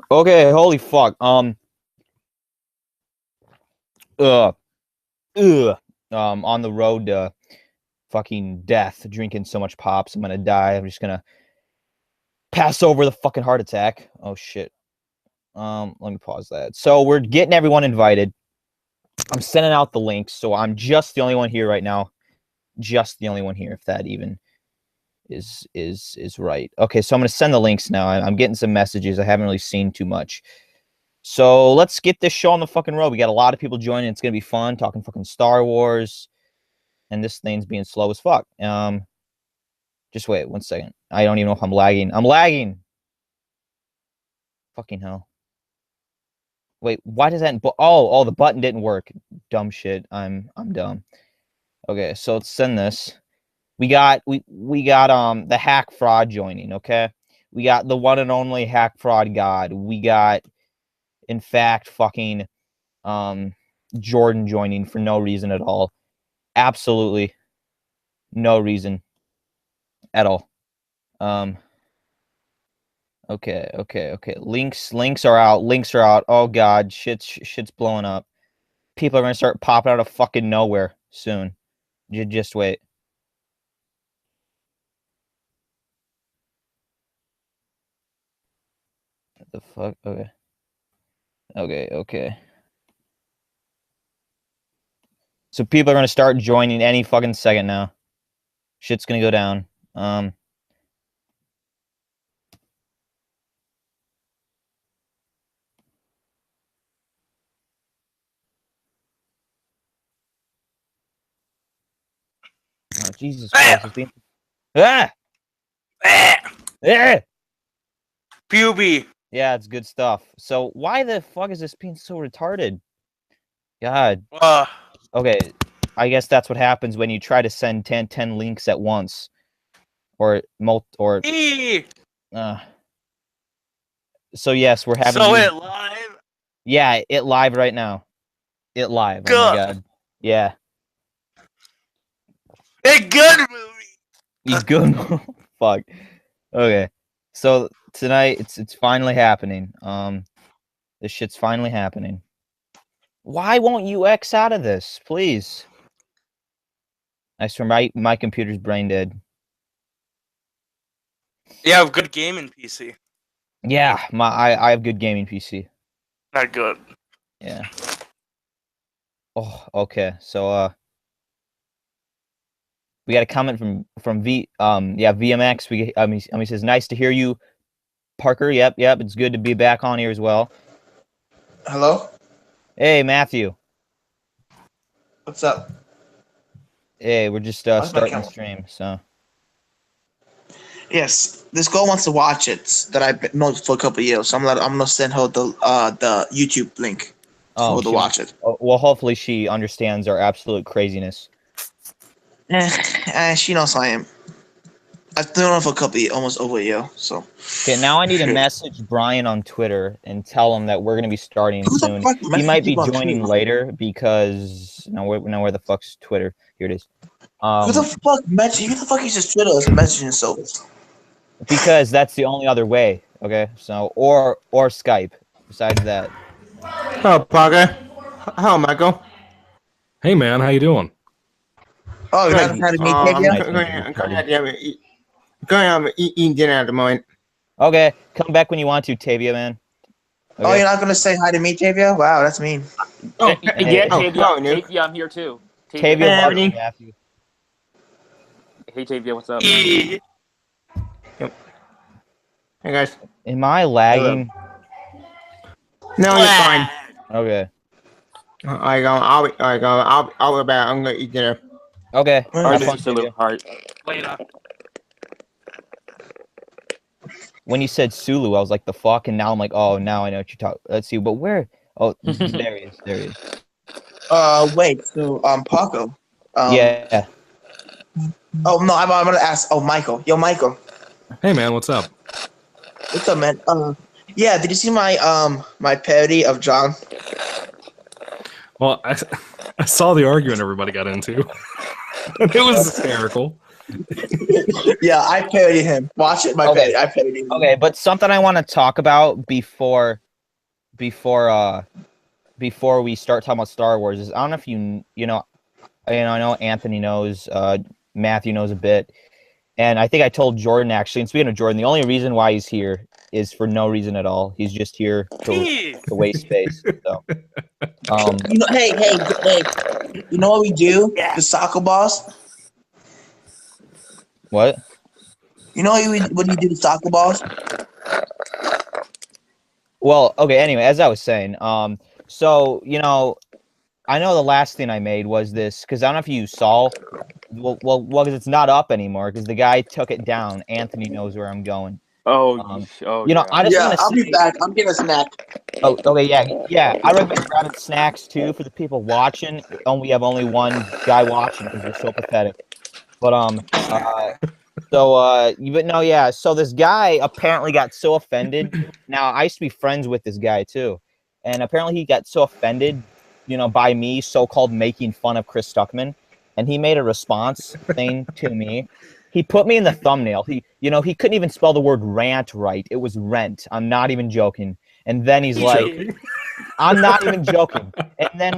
Okay, holy fuck. On the road to fucking death, drinking so much pops, I'm gonna die. I'm just gonna pass over the fucking heart attack. Oh shit. Let me pause that. So we're getting everyone invited. I'm sending out the links, so I'm just the only one here right now. Just the only one here, if that even is right. Okay, so I'm gonna send the links now. I'm getting some messages. I haven't really seen too much. So let's get this show on the fucking road. We got a lot of people joining. It's gonna be fun talking fucking Star Wars. And this thing's being slow as fuck. Just wait 1 second. I don't even know if I'm lagging. I'm lagging. Fucking hell. Wait, why does that? Oh, the button didn't work. Dumb shit. I'm dumb. Okay, so let's send this. We got the hack fraud joining. Okay, we got the one and only hack fraud god. We got, in fact, fucking Jordan joining for no reason at all. Absolutely no reason at all. Okay. Links are out. Oh god, shit's blowing up. People are gonna start popping out of fucking nowhere soon. Just wait. What the fuck? Okay. So people are gonna start joining any fucking second now. Shit's gonna go down. Oh, Jesus Christ. Puby. Yeah, it's good stuff. So why the fuck is this being so retarded? God. Okay, I guess that's what happens when you try to send 10 links at once. So yes, we're having it live? Yeah, it live right now. It live. Good. Oh my god. Yeah. A good movie. A good fuck. Okay. So tonight it's finally happening. This shit's finally happening. Why won't you X out of this, please? I swear my computer's brain dead. You have good gaming PC. Yeah, I have good gaming PC. Not good. Yeah. Oh, okay. So we got a comment from VMX. He says nice to hear you, Parker. Yep. It's good to be back on here as well. Hello? Hey, Matthew. What's up? Hey, we're just starting the stream, so. Yes, this girl wants to watch it that I've known for a couple of years. So I'm gonna send her the YouTube link for her to watch it. Well, hopefully she understands our absolute craziness. She knows I am. I've known her for a couple of years, almost over a year. So. Okay, now I need to message Brian on Twitter and tell him that we're gonna be starting soon. He might be joining later because where the fuck's Twitter? Here it is. Who the fuck uses Twitter as a messaging service? Because that's the only other way. Okay, so or Skype. Besides that. Hello, Parker. Hello, Michael. Hey, man, how you doing? Oh, you're not having me going eating dinner at the moment. Okay, come back when you want to, Tavia, man. Okay. Oh, you're not gonna say hi to me, Tavia? Wow, that's mean. Yeah, Tavia, I'm here too. Tavia loves me, Matthew. Hey, Tavia, what's up, man? Yep. Hey, guys. Am I lagging? No, you're fine. Okay. I'll be back. I'm gonna eat dinner. Okay. When you said Sulu, I was like, the fuck? And now I'm like, oh, now I know what you're talking. Let's see, but where? Oh, there he is. Wait, so, Paco. Yeah. Oh, no, I'm gonna ask, Michael. Yo, Michael. Hey, man, what's up? What's up, man? Yeah, did you see my, my parody of John? Well, I saw the argument everybody got into. It was hysterical. Yeah, I parody him. Watch it, my Okay. parody. I parody him. Okay, but something I want to talk about before we start talking about Star Wars is I don't know if I know Anthony knows, Matthew knows a bit, and I think I told Jordan actually. And speaking of Jordan, the only reason why he's here is for no reason at all. He's just here to waste space. So, Hey. You know what we do? Yeah. The soccer balls. what? You know what you do to soccer balls? Well, okay. Anyway, as I was saying, so I know the last thing I made was this because I don't know if you saw. Well, because it's not up anymore because the guy took it down. Anthony knows where I'm going. Oh, Yeah. I just want to I'll be say. back. I'm getting a snack. Oh, okay, yeah. I recommend grabbing snacks too for the people watching. We have only one guy watching because we're so pathetic. But but no, yeah. So this guy apparently got so offended. Now I used to be friends with this guy too, and apparently he got so offended, by me so-called making fun of Chris Stuckman, and he made a response thing to me. He put me in the thumbnail. He couldn't even spell the word rant right. It was rent. I'm not even joking. And then he's like, I'm not even joking. And then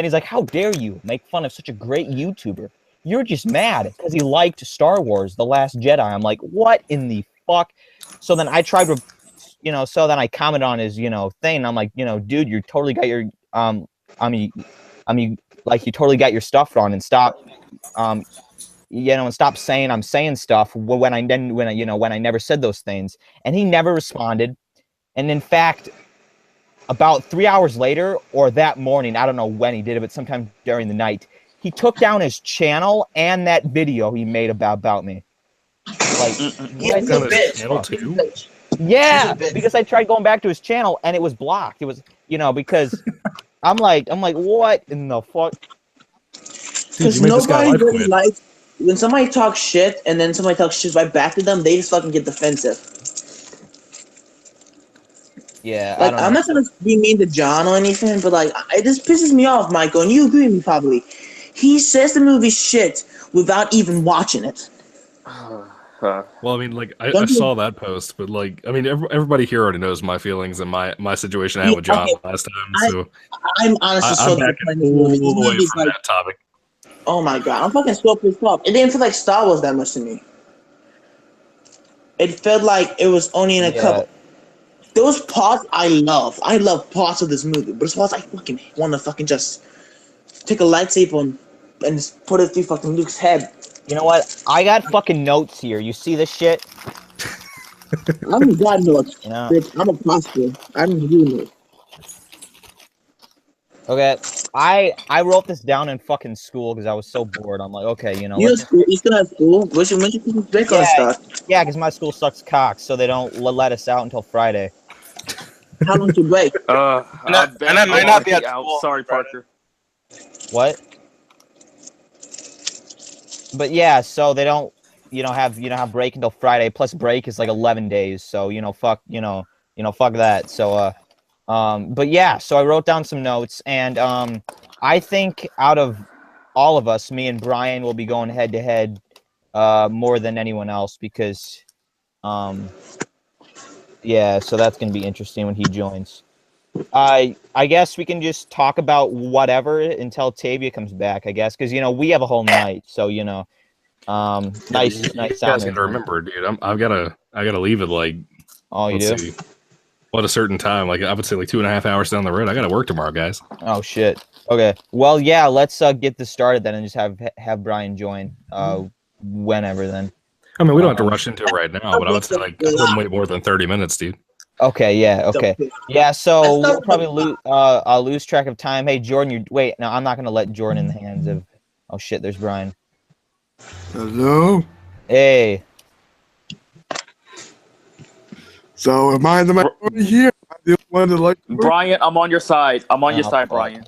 he's like, how dare you make fun of such a great YouTuber? You're just mad because he liked Star Wars, The Last Jedi. I'm like, what in the fuck? So then I tried to, so then I commented on his, thing. And I'm like, dude, you totally got your, like you totally got your stuff wrong and stop, and stop saying I'm saying stuff when I never said those things. And he never responded. And in fact, about 3 hours later or that morning, I don't know when he did it, but sometime during the night, he took down his channel and that video he made about me. Like, Yeah, he's a bitch. Channel He's a 2? bitch. yeah, He's a bitch. because I tried going back to his channel and it was blocked. It was, because I'm like, what in the fuck? Dude, Because you made this guy nobody live really quit. likes when somebody talks shit and then somebody talks shit right back to them. They just fucking get defensive. Yeah, I Like, don't I'm know. not trying to be mean to John or anything, but like, it just pisses me off, Michael, and you agree with me probably. He says the movie's shit without even watching it. Well, I mean, like, I Don't you- saw that post, but, like, I mean, everybody here already knows my feelings and my situation I had with John Okay, last time, so I'm honestly so I'm backing disappointed in this movie. This all the way movie's from like, that topic. oh my god, I'm fucking so pissed off. It didn't feel like Star Wars that much to me. It felt like it was only in a Yeah. couple. There was parts I love. I love parts of this movie, but there's parts I fucking want to fucking just take a lightsaber and just put it through fucking Luke's head. You know what? I got fucking notes here. You see this shit? I'm God knows, You know? bitch. I'm a pastor. I'm you. Okay. I wrote this down in fucking school because I was so bored. I'm like, okay, You let's school? You still have school? When you Christmas break gonna start? Yeah, because my school sucks cock, so they don't let us out until Friday. How long to break? And I might not be at out. school Sorry, on Friday. Parker. What? But yeah, so they don't, have break until Friday. Plus break is like 11 days. So fuck, fuck that. So but yeah, so I wrote down some notes, and I think out of all of us, me and Brian will be going head to head more than anyone else because yeah, so that's gonna be interesting when he joins. I guess we can just talk about whatever until Tavia comes back, I guess, because we have a whole night, so nice You guys sound. gotta remember, dude. I gotta leave at like Oh, you let's do? see, what a certain time. Like I would say, like 2.5 hours down the road. I gotta work tomorrow, guys. Oh shit. Okay. Well, yeah. Let's get this started then, and just have Brian join. Whenever then. I mean, we don't have to rush into it right now, but I would say like I wouldn't wait more than 30 minutes, dude. Okay. Yeah. Okay. Yeah. So we'll probably lose track of time. Hey, Jordan, wait. No, I'm not gonna let Jordan in the hands of. Oh shit. There's Brian. Hello? Hey. So am I the minority here? I'm the one that like Brian, I'm on your side. I'm on your side, fuck. Brian.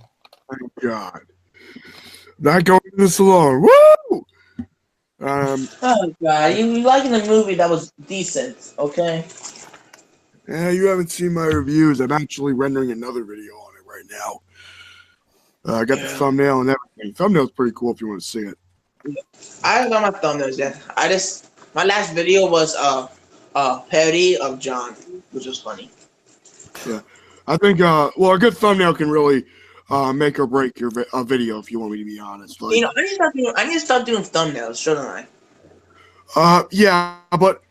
Thank God. Not going to this alone. Woo! Oh god, you liking the movie that was decent, okay? Yeah, you haven't seen my reviews. I'm actually rendering another video on it right now. I got the thumbnail and everything. Thumbnail's pretty cool if you want to see it. I don't know my thumbnails yet. My last video was a parody of John, which was funny. Yeah, I think well, a good thumbnail can really make or break your video. If you want me to be honest, like, You know, I need to start doing thumbnails, shouldn't I? yeah, but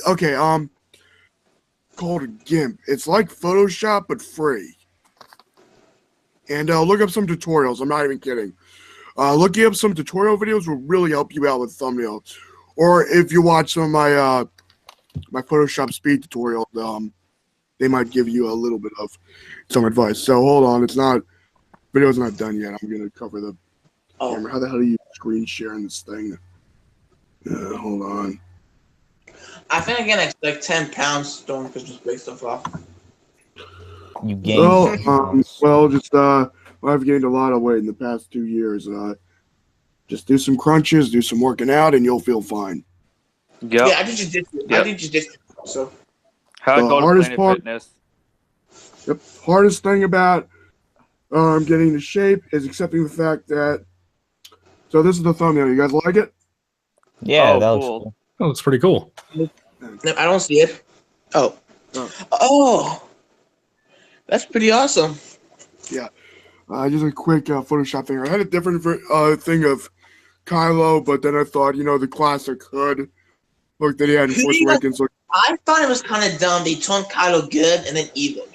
okay, called a GIMP. It's like Photoshop but free. And look up some tutorials. I'm not even kidding. Looking up some tutorial videos will really help you out with thumbnails. Or if you watch some of my my Photoshop speed tutorial, they might give you a little bit of some advice. So hold on, video's not done yet. I'm gonna cover the camera. How the hell do you screen share in this thing? Hold on. I think I gained like 10 pounds during Christmas break so far. You gained. I've gained a lot of weight in the past 2 years. Just do some crunches, do some working out, and you'll feel fine. Yep. Yeah, I did jujitsu. Yep. I did jujitsu. So How The to go to hardest Planet part- Fitness. Yep. Hardest thing about getting into shape is accepting the fact that. So this is the thumbnail. You guys like it? Yeah, Oh, that looks cool. cool. Oh, it's pretty cool. no, I don't see it. Oh. Oh. That's pretty awesome. Just a quick Photoshop thing. I had a different thing of Kylo, but then I thought, the classic hood look that he had in Force Yeah. Awakens. I thought it was kind of dumb. They turned Kylo good and then evil.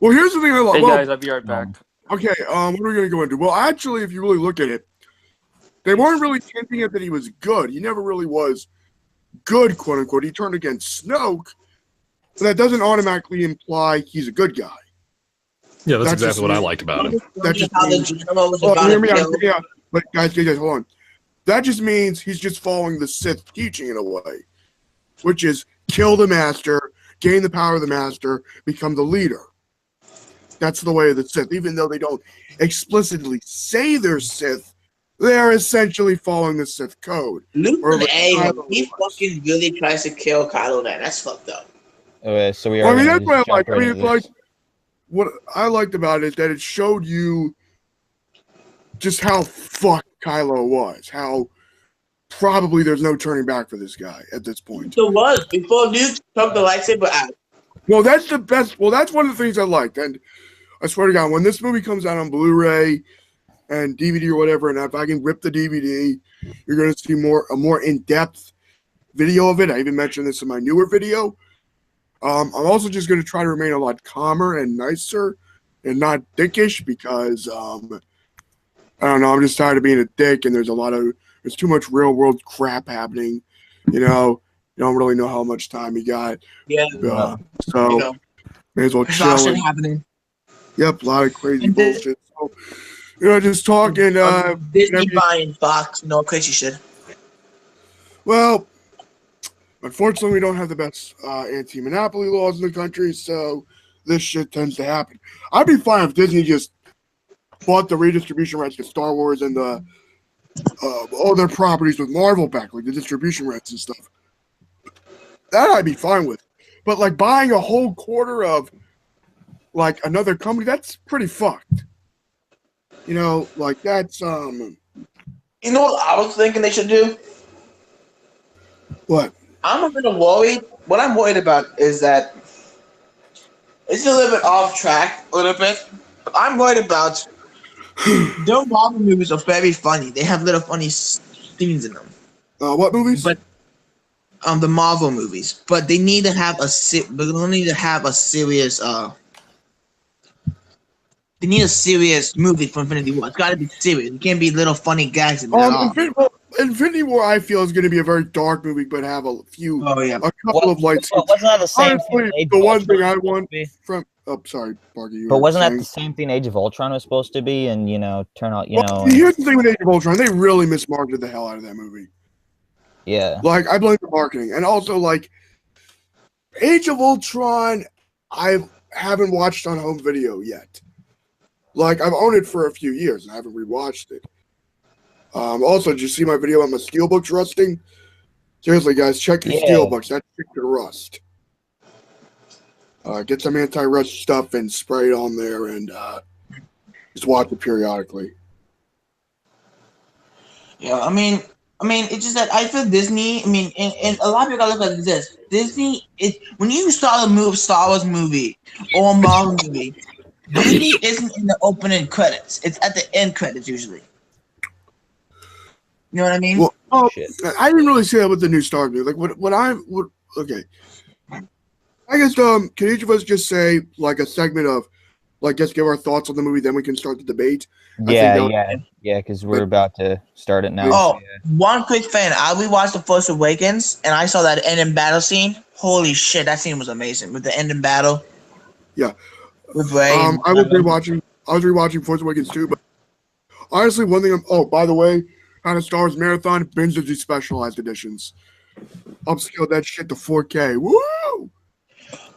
Well, here's the thing I love. Hey Well, guys, I'll be right back. okay, what are we going to go into? Well, actually, if you really look at it, they weren't really hinting at that he was good. He never really was good, quote unquote. He turned against Snoke, but that doesn't automatically imply he's a good guy. Yeah, that's That's exactly just what I me. liked about him. That just how the means- general was Oh, about hear to me out. kill. Yeah, but guys, hold on. That just means he's just following the Sith teaching in a way, which is kill the master, gain the power of the master, become the leader. That's the way of the Sith. Even though they don't explicitly say they're Sith, they're essentially following the Sith code. Luke Or an like A. Kylo He was. fucking really tries to kill Kylo Ren. That's fucked up. Okay, so we are. Well, I mean, gonna that's what I just like. jump I mean, right it's into like this. what I liked about it is that it showed you just how fucked Kylo was. How probably there's no turning back for this guy at this point. There was before Luke took the lightsaber out. Well, that's the best. Well, that's one of the things I liked. And I swear to God, when this movie comes out on Blu-ray and DVD or whatever, and if I can rip the DVD, you're going to see a more in-depth video of it. I even mentioned this in my newer video. I'm also just going to try to remain a lot calmer and nicer and not dickish because, I don't know, I'm just tired of being a dick and there's too much real world crap happening. You don't really know how much time you got. Yeah, So may as well there's a lot of chill. shit happening. Yep, a lot of crazy And bullshit. So, just talking. Disney buying Fox, no crazy shit. Well, unfortunately, we don't have the best anti-monopoly laws in the country, so this shit tends to happen. I'd be fine if Disney just bought the redistribution rights to Star Wars and all their properties with Marvel back, like the distribution rights and stuff. That I'd be fine with. But like buying a whole quarter of like another company, that's pretty fucked. Like that's You know what I was thinking they should do? what? I'm a little worried. What I'm worried about is that it's a little bit off track, a little bit. But I'm worried about their Marvel movies are very funny. They have little funny scenes in them. What movies? But the Marvel movies, but they need to have serious. They need a serious movie for Infinity War. It's got to be serious. It can't be little funny gags in there. Infinity War, I feel, is going to be a very dark movie, but have a couple of light scenes. Wasn't that the same Honestly, thing? the one thing I want from sorry, Barky. But wasn't that the same thing Age of Ultron was supposed to be? And turn out, Here's the thing with Age of Ultron: they really mismarketed the hell out of that movie. Yeah. Like I blame the marketing, and also like Age of Ultron, I haven't watched on home video yet. Like I've owned it for a few years and I haven't rewatched it. Also, did you see my video on my steelbooks rusting? Seriously, guys, check your steelbooks. That shit could rust. Get some anti-rust stuff and spray it on there, and just watch it periodically. Yeah, I mean, it's just that I feel Disney. I mean, and a lot of people gotta look at this. Disney, when you saw the move Star Wars movie or a Marvel movie, Disney isn't in the opening credits. It's at the end credits usually. You know what I mean? Well, Shit. I didn't really say that with the new Star Wars. Like, okay. I guess, can each of us just say, like, a segment of, like, just give our thoughts on the movie, then we can start the debate? Yeah, because we're about to start it now. Oh, one quick thing. I rewatched The Force Awakens, and I saw that ending battle scene. Holy shit, that scene was amazing with the ending battle. Yeah. With Rey. I was rewatching Force Awakens too, but honestly, one thing. Oh, by the way, on a Star Wars marathon, binge these specialized editions. Upscale that shit to 4K. Woo!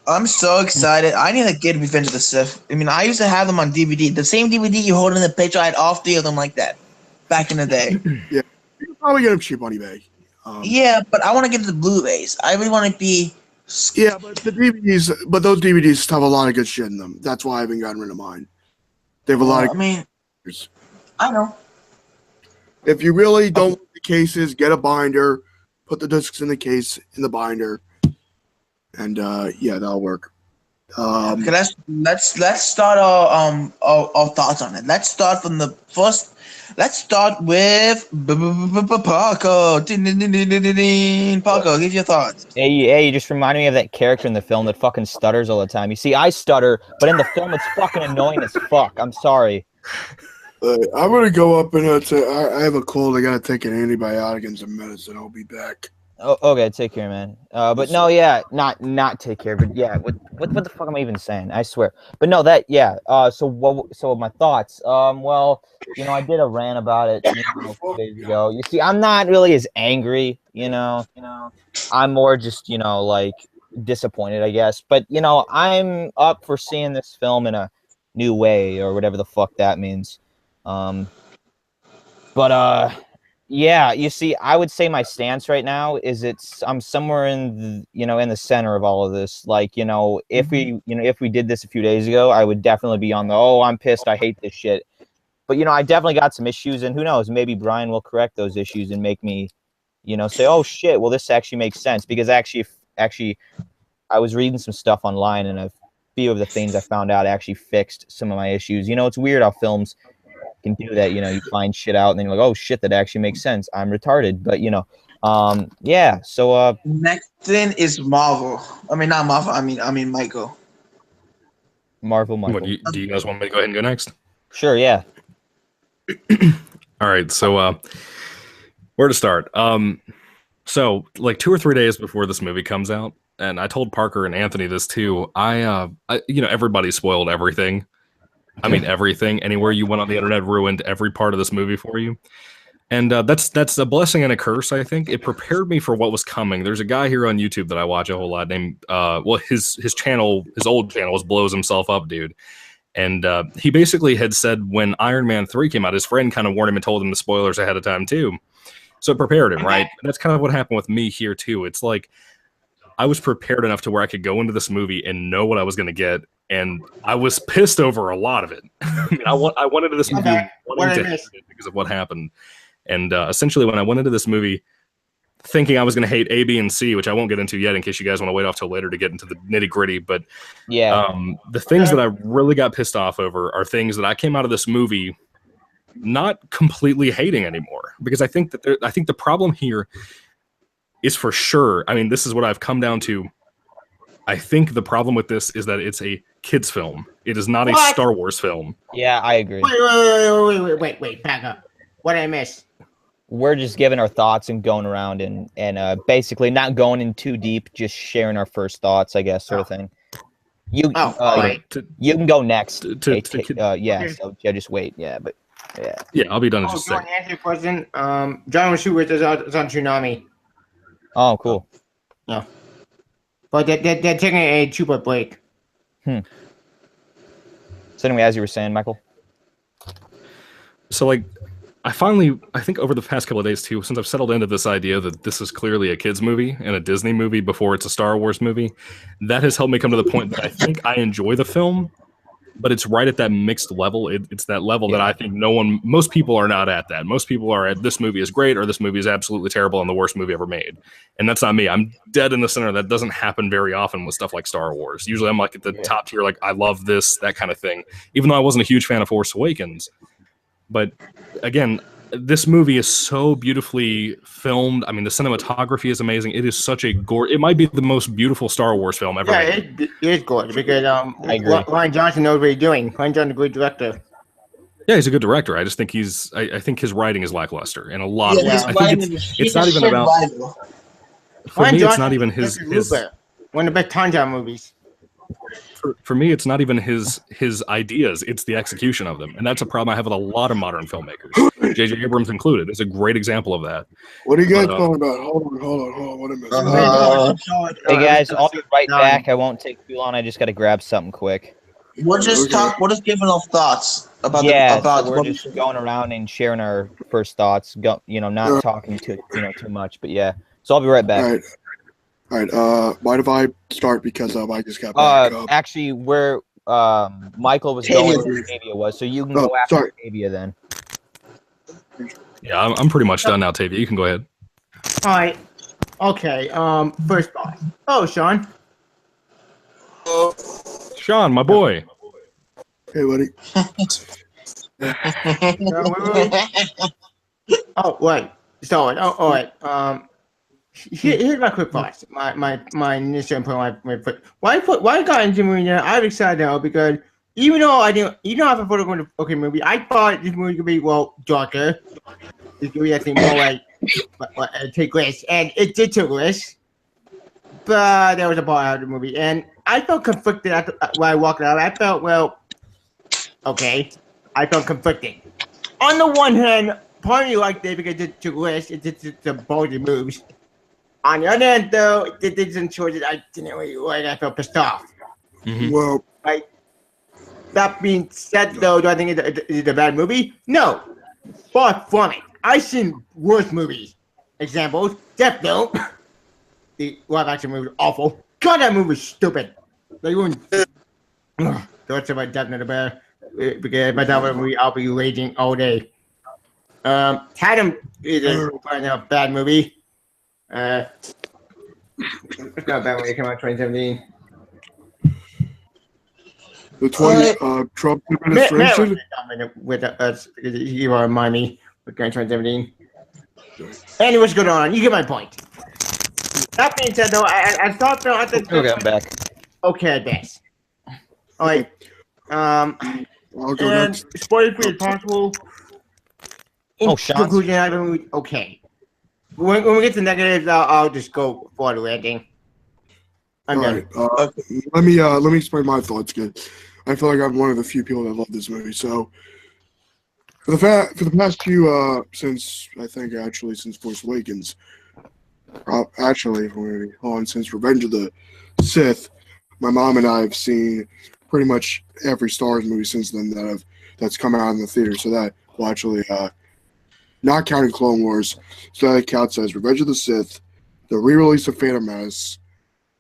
I'm so excited. I need to get Revenge of the Sith. I mean, I used to have them on DVD. The same DVD you hold in the picture, I had all 3 of them like that back in the day. Yeah, you can probably get them cheap on eBay. Yeah, but I want to get the Blu-rays. I really want to be. Yeah, but those DVDs have a lot of good shit in them. That's why I haven't gotten rid of mine. They have a lot of. I know. If you really don't like the cases, get a binder. Put the discs in the case in the binder, and yeah, that'll work. Okay, let's start our thoughts on it. Let's start from the first. Let's start with Paco. Paco, give your thoughts. Hey, you just reminded me of that character in the film that fucking stutters all the time. You see, I stutter, but in the film, it's fucking annoying as fuck. I'm sorry. I'm gonna go up and I have a cold. I gotta take an antibiotic and some medicine. I'll be back. Oh, okay, take care, man. But no, yeah, not take care, but yeah. What the fuck am I even saying? I swear. But no, So my thoughts. Well, I did a rant about it a few days ago. You see, I'm not really as angry. I'm more just like disappointed, I guess. But I'm up for seeing this film in a new way or whatever the fuck that means. Yeah, you see, I would say my stance right now is I'm somewhere in the center of all of this. Like, if we did this a few days ago, I would definitely be on I'm pissed, I hate this shit. But I definitely got some issues, and who knows, maybe Brian will correct those issues and make me, say, oh shit, well this actually makes sense, because actually I was reading some stuff online, and a few of the things I found out actually fixed some of my issues. It's weird how films can do that. You find shit out and then you're like, oh shit, that actually makes sense, I'm retarded. But yeah, so next thing is Marvel. I mean, not Marvel, I mean Michael. Michael. Do you guys want me to go ahead and go next? Sure, yeah. All right, so where to start? So like 2 or 3 days before this movie comes out, and I told Parker and Anthony this too, I everybody spoiled everything. I mean, everything. Anywhere you went on the internet ruined every part of this movie for you. And that's a blessing and a curse, I think. It prepared me for what was coming. There's a guy here on YouTube that I watch a whole lot named, his old channel was Blows Himself Up Dude. And he basically had said when Iron Man 3 came out, his friend kind of warned him and told him the spoilers ahead of time too. So it prepared him, right? And that's kind of what happened with me here too. It's like I was prepared enough to where I could go into this movie and know what I was going to get. And I was pissed over a lot of it. I mean, I went into this movie wanting to hate it because of what happened. And essentially, when I went into this movie thinking I was going to hate A, B, and C, which I won't get into yet in case you guys want to wait off till later to get into the nitty gritty. But yeah, the things that I really got pissed off over are things that I came out of this movie not completely hating anymore. Because I think the problem here is for sure. I mean, this is what I've come down to. I think the problem with this is that it's a kids' film. It is not a Star Wars film. Yeah, I agree. Wait, back up. What did I miss? We're just giving our thoughts and going around and basically not going in too deep, just sharing our first thoughts, I guess, sort of thing. You you can go next. Yeah, so just wait. Yeah, but yeah. Yeah, I'll be done in just a second. Answer your question. John Schubert is on Tsunami. Oh, cool. Yeah. But they're taking a 2-month break. So anyway, as you were saying, Michael. So like, I think over the past couple of days too, since I've settled into this idea that this is clearly a kids movie and a Disney movie before it's a Star Wars movie, that has helped me come to the point that I think I enjoy the film but it's right at that mixed level. It's that level that I think most people are not at that. Most people are at this movie is great or this movie is absolutely terrible and the worst movie ever made. And that's not me. I'm dead in the center. That doesn't happen very often with stuff like Star Wars. Usually I'm like at the top tier, like I love this, that kind of thing, even though I wasn't a huge fan of Force Awakens. But again, this movie is so beautifully filmed. I mean, the cinematography is amazing. It is such a it might be the most beautiful Star Wars film ever made. Yeah, it is good because I agree. Ryan Johnson knows what he's doing. Ryan Johnson's a great director. Yeah, he's a good director. I just think I think his writing is lackluster in a lot of ways. his I writing think is- it's he's a not even shit about. writer. For Ryan me, it's Johnson not even is his. one of the best Tanjong movies. For me, it's not even his ideas; it's the execution of them, and that's a problem I have with a lot of modern filmmakers, J.J. Abrams included. It's a great example of that. What are you guys talking about? Hold on. What am I missing? Hey guys, I'll be right back. I won't take too long. I just got to grab something quick. We're just Okay. we're just giving our thoughts about So we're what just going around and sharing our first thoughts. Not talking too much, but yeah. So I'll be right back. All right. Mind if I start because I just got back up. Actually, where Michael was going, where Tavia was, so you can go after sorry. Tavia then. Yeah, I'm pretty much done now, Tavia. You can go ahead. All right. Okay. First thought. Oh, Sean. Sean, my boy. Hey, buddy. Oh, wait. Sorry. Oh, all right. Here's my quick thoughts. My initial input. Why I got into the movie now? I'm excited now because even though I didn't, have a photo okay movie, I thought this movie could be darker. It could be I think more like take risks, and it did take risks. But there was a part of the movie, and I felt conflicted when I walked out. I felt okay. I felt conflicted. On the one hand, part of me liked it because it took risks. It did some ballsy moves. On the other hand, though, it did some choices I didn't really like. I felt pissed off. Mm-hmm. Well, That being said, though, do I think it's a bad movie? No. Far from it. I've seen worse movies. Examples, Death Note. The live action movie was awful. God, that movie was stupid. They wouldn't. Don't say about Death Note about because by that movie, I'll be raging all day. Tatum is a bad movie. It's not a bad movie. It came out in 2017. the 20 Trump administration. With us because you remind me with 2017. Anyway, what's going on? You get my point. That being said, though, I thought though I think Okay, I'm back. okay at best. All right. I'll go And next. spoiler free as possible. In Sean. conclusion, I don't okay. When we get to negatives, I'll just go for the landing. I'm All done. right. Let me explain my thoughts. Good. I feel like I'm one of the few people that love this movie. So for the past few since Force Awakens, since Revenge of the Sith, my mom and I have seen pretty much every Star Wars movie since then that's come out in the theater. So that will actually not counting Clone Wars, so that counts as Revenge of the Sith, the re-release of Phantom Menace,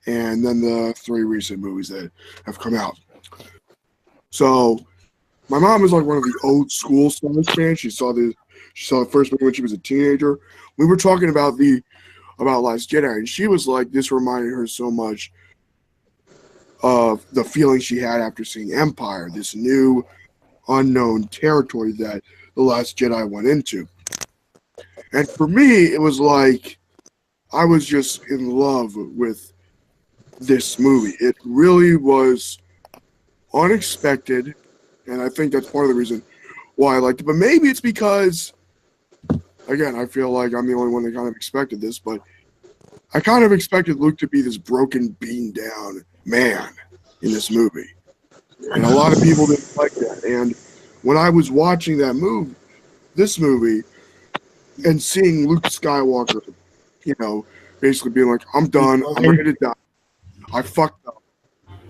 and then the 3 recent movies that have come out. So my mom is like one of the old school Star Wars fans. She saw the first movie when she was a teenager. We were talking about Last Jedi, and she was like, this reminded her so much of the feeling she had after seeing Empire, this new unknown territory that The Last Jedi went into. And for me, it was like I was just in love with this movie. It really was unexpected, and I think that's part of the reason why I liked it. But maybe it's because, again, I feel like I'm the only one that kind of expected this, but I kind of expected Luke to be this broken, beaten down man in this movie. And a lot of people didn't like that. And when I was watching this movie, and seeing Luke Skywalker, basically being like, I'm done, I'm ready to die. I fucked up.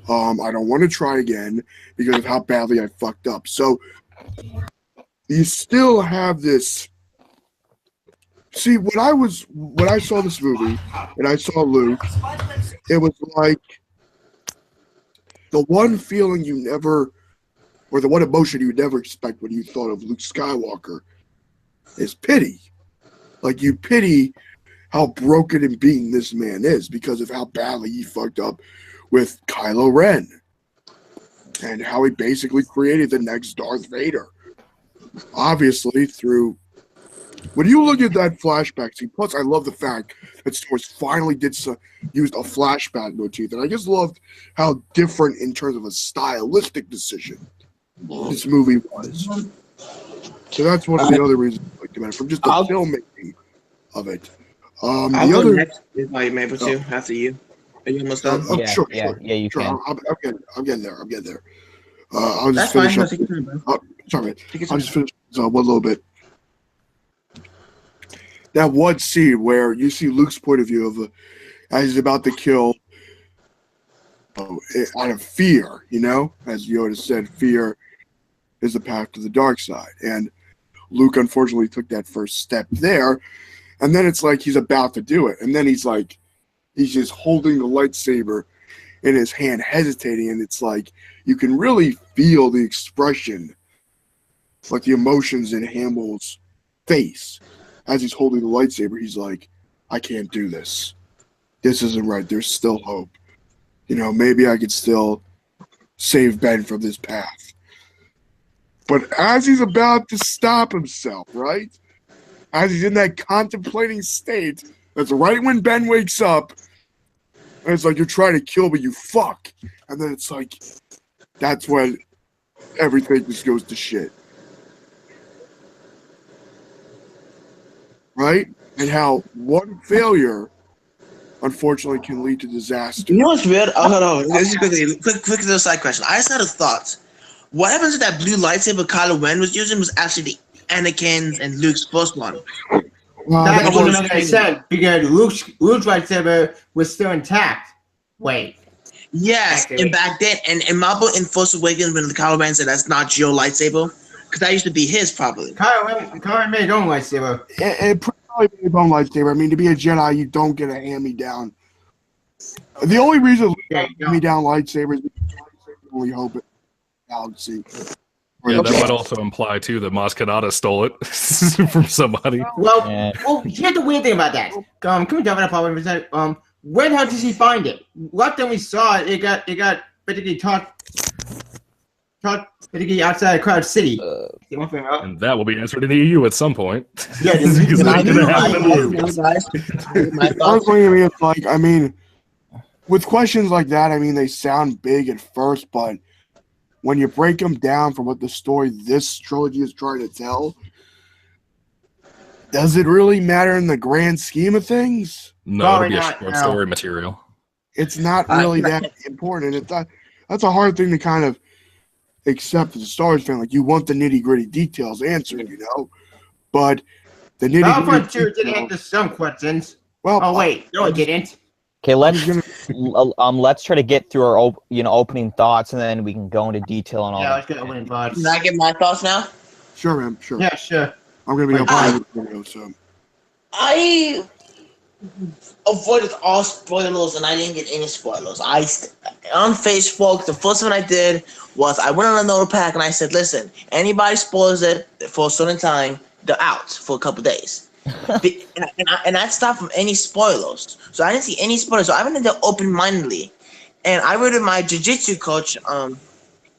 I don't want to try again because of how badly I fucked up. So you still have this. See, when I saw this movie and I saw Luke, it was like the one feeling you never or the one emotion you would never expect when you thought of Luke Skywalker, is pity. Like, you pity how broken and beaten this man is because of how badly he fucked up with Kylo Ren and how he basically created the next Darth Vader. Obviously, through when you look at that flashback scene, plus I love the fact that Star Wars finally used a flashback motif, and I just loved how different in terms of a stylistic decision this movie was. So that's one of the other reasons I liked about it, from just the filmmaking of it. I'll the go other next if I'm able to after you. Are you almost done? Sure, you sure. can. I'm getting there. I'll just That's finish fine. up. Sorry, I'll just finish one little bit. That one scene where you see Luke's point of view of as he's about to kill out of fear, as Yoda said, fear is the path to the dark side. And Luke unfortunately took that first step there. And then it's like he's about to do it. And then he's just holding the lightsaber in his hand, hesitating. And it's like you can really feel the expression, like the emotions in Hamill's face as he's holding the lightsaber. He's like, I can't do this. This isn't right. There's still hope. Maybe I could still save Ben from this path. But as he's about to stop himself, right? As he's in that contemplating state, that's right when Ben wakes up, and it's like, you're trying to kill me, you fuck. And then it's like, that's when everything just goes to shit. Right? And how one failure, unfortunately, can lead to disaster. You know what's weird? Oh, hold on. This is quick little side question. I just had a thought. What happens if that blue lightsaber Kylo Ren was using was actually the Anakin's and Luke's first one? That wouldn't make sense because Luke's lightsaber was still intact. Wait. Yes, and back then, and Marvel in Force Awakens when the Kylo Ren said that's not your lightsaber, because that used to be his probably. Kylo Ren made his own lightsaber. It probably made his own lightsaber. I mean, to be a Jedi, you don't get a hand-me-down. The only reason hand-me-down lightsabers is only hope it. Galaxy. Yeah, that might also imply too that Maz Kanata stole it from somebody. Well, here's the weird thing about that. Can we talk about that problem for a second? Where the hell did he find it? Last time we saw it, it got basically taught basically outside of Cloud City. And that will be answered in the EU at some point. Yeah, Honestly, it's like, I mean, with questions like that, I mean, they sound big at first, but when you break them down from what the story this trilogy is trying to tell, does it really matter in the grand scheme of things? No, it'll be a short story material. It's not really that important. It's not, that's a hard thing to kind of accept as a Star Wars fan. Like, you want the nitty-gritty details answered, But the nitty-gritty did answer some questions. Well, oh wait, no, it didn't. Okay, let's try to get through our opening thoughts, and then we can go into detail on all. Yeah, let's get opening thoughts. Can I get my thoughts now? Sure, man. Sure. Yeah, sure. I'm gonna be up on the video, so. I avoided all spoilers, and I didn't get any spoilers. On Facebook, the first one I did was I went on a notepad and I said, "Listen, anybody spoils it for a certain time, they're out for a couple days." and I stopped from any spoilers, so I didn't see any spoilers. So I went in there open-mindedly, and I went with my jiu-jitsu coach.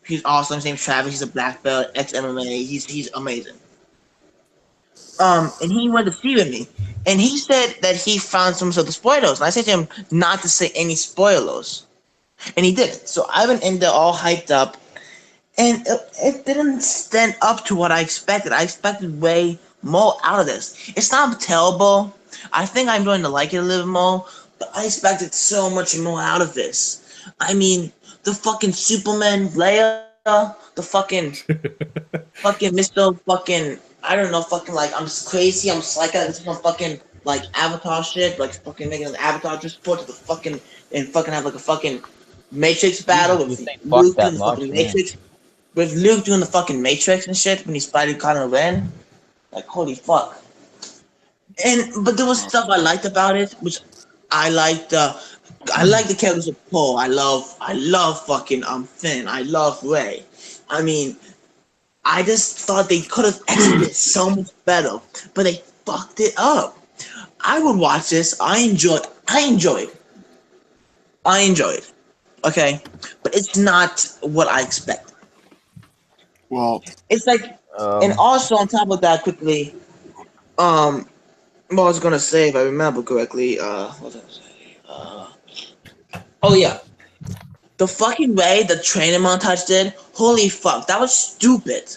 He's awesome. His name's Travis. He's a black belt, ex-MMA. He's amazing. And he went to see with me, and he said that he found some sort of spoilers. And I said to him not to say any spoilers, and he did. So I went in there all hyped up, and it didn't stand up to what I expected. I expected way more out of this. It's not terrible. I think I'm going to like it a little more, but I expected so much more out of this. I mean, the fucking Superman Leia, the fucking Mr. fucking, I don't know, fucking like, I'm just crazy, I'm psycho, this is some fucking like Avatar shit, like fucking making an Avatar just put to the fucking, and fucking have like a fucking Matrix battle with Luke doing the fucking Matrix. With Luke doing the fucking Matrix and shit when he's fighting Kylo Ren. Like, holy fuck. But there was stuff I liked about it, which I liked the characters of Poe. I love fucking Finn. I love Rey. I mean, I just thought they could have executed so much better, but they fucked it up. I would watch this. I enjoy it. Okay, but it's not what I expected. Well, It's like, and also on top of that, quickly, what I was gonna say, if I remember correctly, what was I gonna say? Oh yeah, the fucking way the training montage did, holy fuck, that was stupid.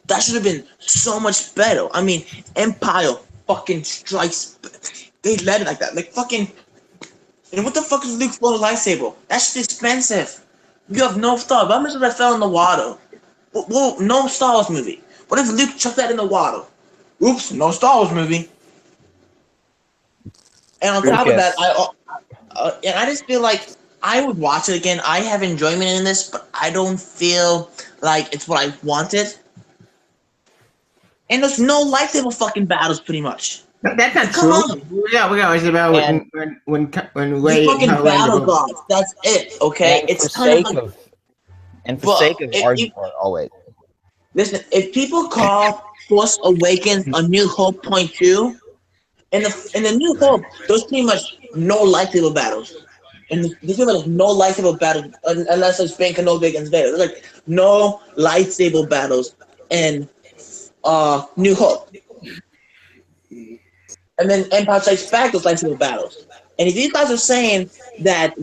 That should have been so much better. I mean, Empire fucking strikes. They led it like that, like fucking. And what the fuck is Luke for the lightsaber? That shit's expensive. You have no thought. How much of that fell in the water? Well, no Star Wars movie. What if Luke chucked that in the water? Oops, no Star Wars movie. And on top of that, I just feel like I would watch it again. I have enjoyment in this, but I don't feel like it's what I wanted. And there's no lightsaber fucking battles, pretty much. That's not Come true. on. Yeah, we got about when Ray The fucking battle gods. That's it. Okay, And it's for kind sake of like, of, and for sake of argument, oh wait, listen. If people call Force Awakens a New Hope Point 2, in the New Hope, there's pretty much no lightsaber battles. And there's pretty much no lightsaber battles unless it's Ben Kenobi against Vader. There's like no lightsaber battles in New Hope. And then Empire Strikes Back, those lightsaber battles. And if you guys are saying that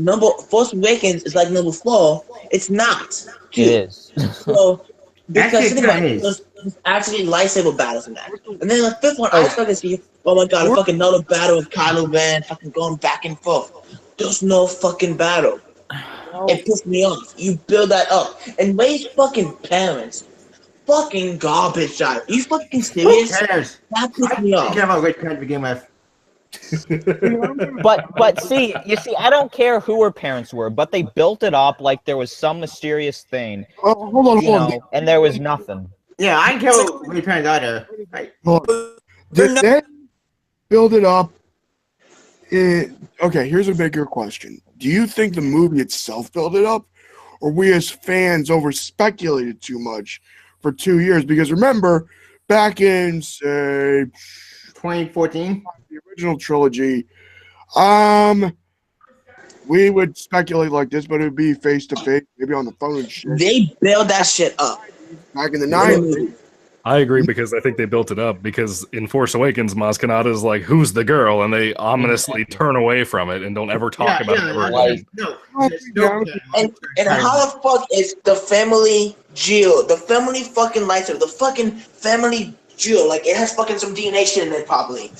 Force Awakens is like number 4, it's not. it is. So, because think about it, Nice. there's actually lightsaber battles in that. And then the 5th one, I expect to see, oh my god, a fucking another battle with Kylo Ren, fucking going back and forth. There's no fucking battle. It pissed me off. You build that up. And Ray's fucking parents, fucking garbage child. Are you fucking serious? That pissed me off. Care about which parent to begin with. But see, I don't care who her parents were, but they built it up like there was some mysterious thing, hold on. and there was nothing. Yeah, I don't care what which parents either. Right. Did they build it up? Okay, here's a bigger question. Do you think the movie itself built it up, or we as fans over-speculated too much for 2 years? Because remember, back in, say, 2014? the original trilogy, we would speculate like this, but it would be face-to-face, maybe on the phone and shit. They build that shit up. Back in the 90s. I agree because I think they built it up because in Force Awakens, Maz Kanata is like, "Who's the girl?" and they ominously turn away from it and don't ever talk about it ever again. And how the fuck is the family jewel, the family fucking lightsaber, the fucking family jewel, like it has fucking some DNA shit in it probably.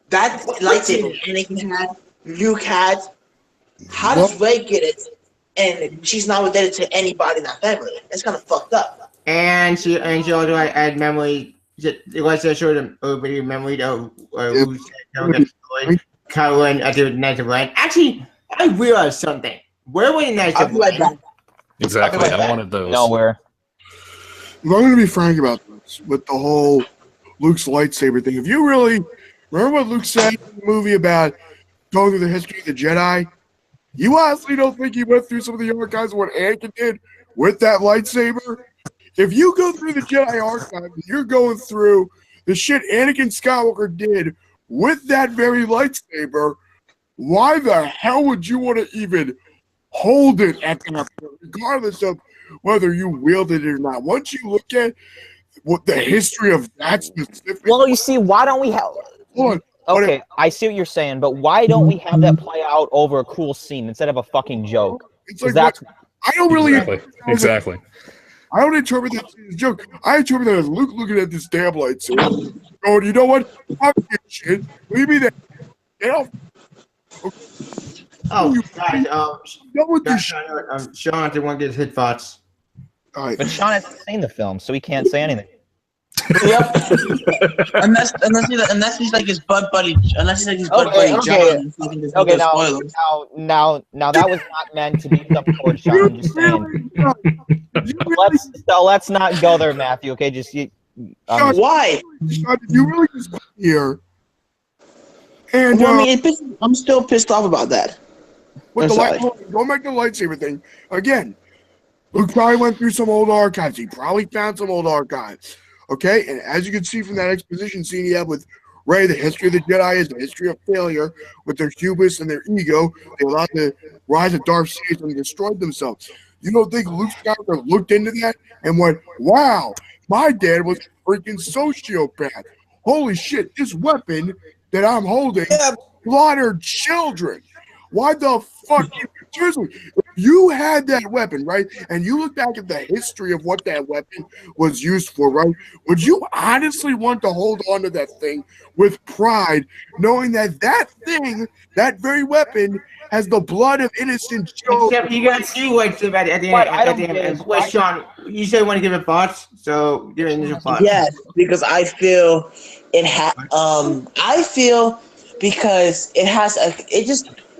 That lightsaber Anakin had, Luke had, how does Rey get it and she's not related to anybody in that family? It's kind of fucked up. And she also had memory. It was a sort of video memory of who's Kylo Ren at the Knights of Ren. Actually, I realized something. Where were the Knights of Ren? Exactly. I wanted those. Nowhere. I'm going to be frank about this with the whole Luke's lightsaber thing. If you really remember what Luke said in the movie about going through the history of the Jedi, you honestly don't think he went through some of the archives of what Anakin did with that lightsaber? If you go through the Jedi archive and you're going through the shit Anakin Skywalker did with that very lightsaber, why the hell would you want to even hold it at that point, regardless of whether you wielded it or not? Once you look at what the history of that specific... Well, you see, why don't we have... Hold on. Okay, I see what you're saying, but why don't we have that play out over a cool scene instead of a fucking joke? It's like, that's... I don't really... Exactly. I don't interpret that as a joke. I interpret that as Luke looking at this damn lightsaber, going, you know what? Fuck this shit. Leave me there. Get off. Okay. Oh, guys, Sean didn't want to get his thoughts. All right. But Sean hasn't seen the film, so he can't say anything. Yep. unless he's like his bud buddy. Unless he's like his bud buddy John. Okay, now that was not meant to be something towards Sean. I'm just saying. Let's not go there, Matthew. Okay, why? Sean, you really just got here. And well, I mean, I'm still pissed off about that. With going back to the lightsaber thing again. Luke probably went through some old archives. He probably found some old archives. Okay, and as you can see from that exposition scene he had with Rey, the history of the Jedi is the history of failure. With their hubris and their ego, they allowed the rise of Darth Sidious and destroyed themselves. You don't think Luke Skywalker looked into that and went, "Wow, my dad was a freaking sociopath. Holy shit, this weapon that I'm holding slaughtered children. Why the fuck? Seriously, if you had that weapon, right, and you look back at the history of what that weapon was used for, right, would you honestly want to hold on to that thing with pride, knowing that that thing, that very weapon, has the blood of innocent children?" Except you got two white stuff at the end. Wait, Sean, you said you want to give it thoughts, so give it initial thoughts. Yes, because I feel it I feel because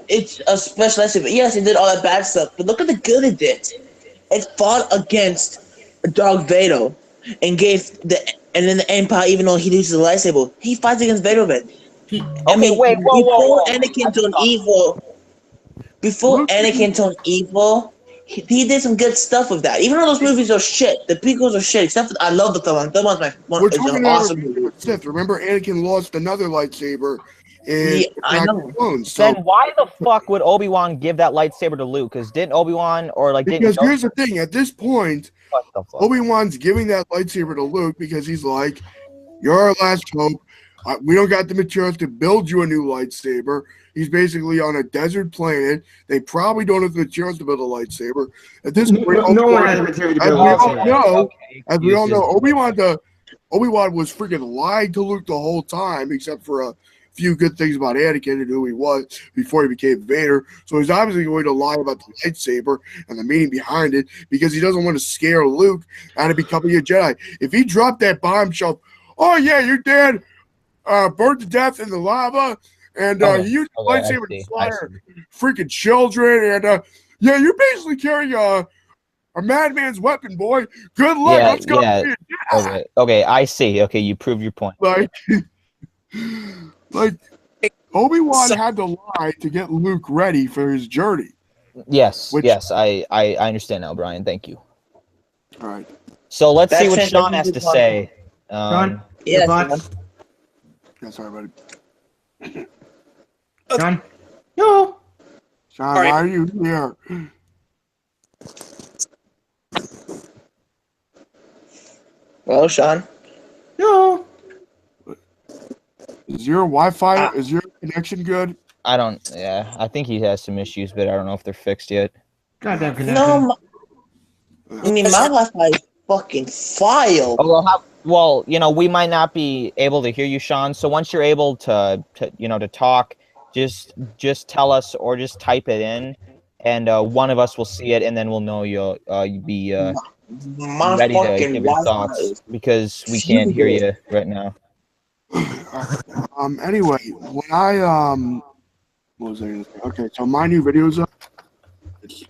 it's a special lesson. Yes, it did all that bad stuff, but look at the good it did. It fought against Darth Vader and and then the Empire, even though he uses the lightsaber, he fights against Vader. Before Anakin turned evil, he did some good stuff with that. Even though those movies are shit, the prequels are shit. Except for, I love the third one. The third one's an awesome movie. Sith. Remember, Anakin lost another lightsaber. I know. Clones, so. Then why the fuck would Obi-Wan give that lightsaber to Luke? Because didn't Obi-Wan Because here's the thing. At this point, Obi-Wan's giving that lightsaber to Luke because he's like, "You're our last hope. We don't got the materials to build you a new lightsaber." He's basically on a desert planet. They probably don't have the materials to build a lightsaber. At this point, no one has the material to build a lightsaber. As we all know, Obi-Wan was freaking lied to Luke the whole time, except for a few good things about Anakin and who he was before he became Vader. So he's obviously going to lie about the lightsaber and the meaning behind it because he doesn't want to scare Luke out of becoming a Jedi. If he dropped that bombshell, "Oh yeah, your dad burned to death in the lava, and he used the lightsaber to slaughter freaking children, and yeah, you're basically carrying a madman's weapon, boy. Good luck. Let's go." Yeah. Okay, I see. Okay, you proved your point. Like Obi-Wan had to lie to get Luke ready for his journey. Yes, I understand now, Brian. Thank you. All right. So let's see what Sean has to say. Sean? Yes. Yeah, sorry, buddy. Sean? No. Sean, why are you here? Well, Sean? No. Is your Wi-Fi, is your connection good? I think he has some issues, but I don't know if they're fixed yet. Goddamn connection. No, I mean, my Wi-Fi is fucking file. Well, we might not be able to hear you, Sean. So once you're able to talk, just tell us or just type it in, and one of us will see it, and then we'll know you'll be ready to give your thoughts because we can't hear you right now. Anyway, when I what was I gonna say? Okay, so my new video's up. It's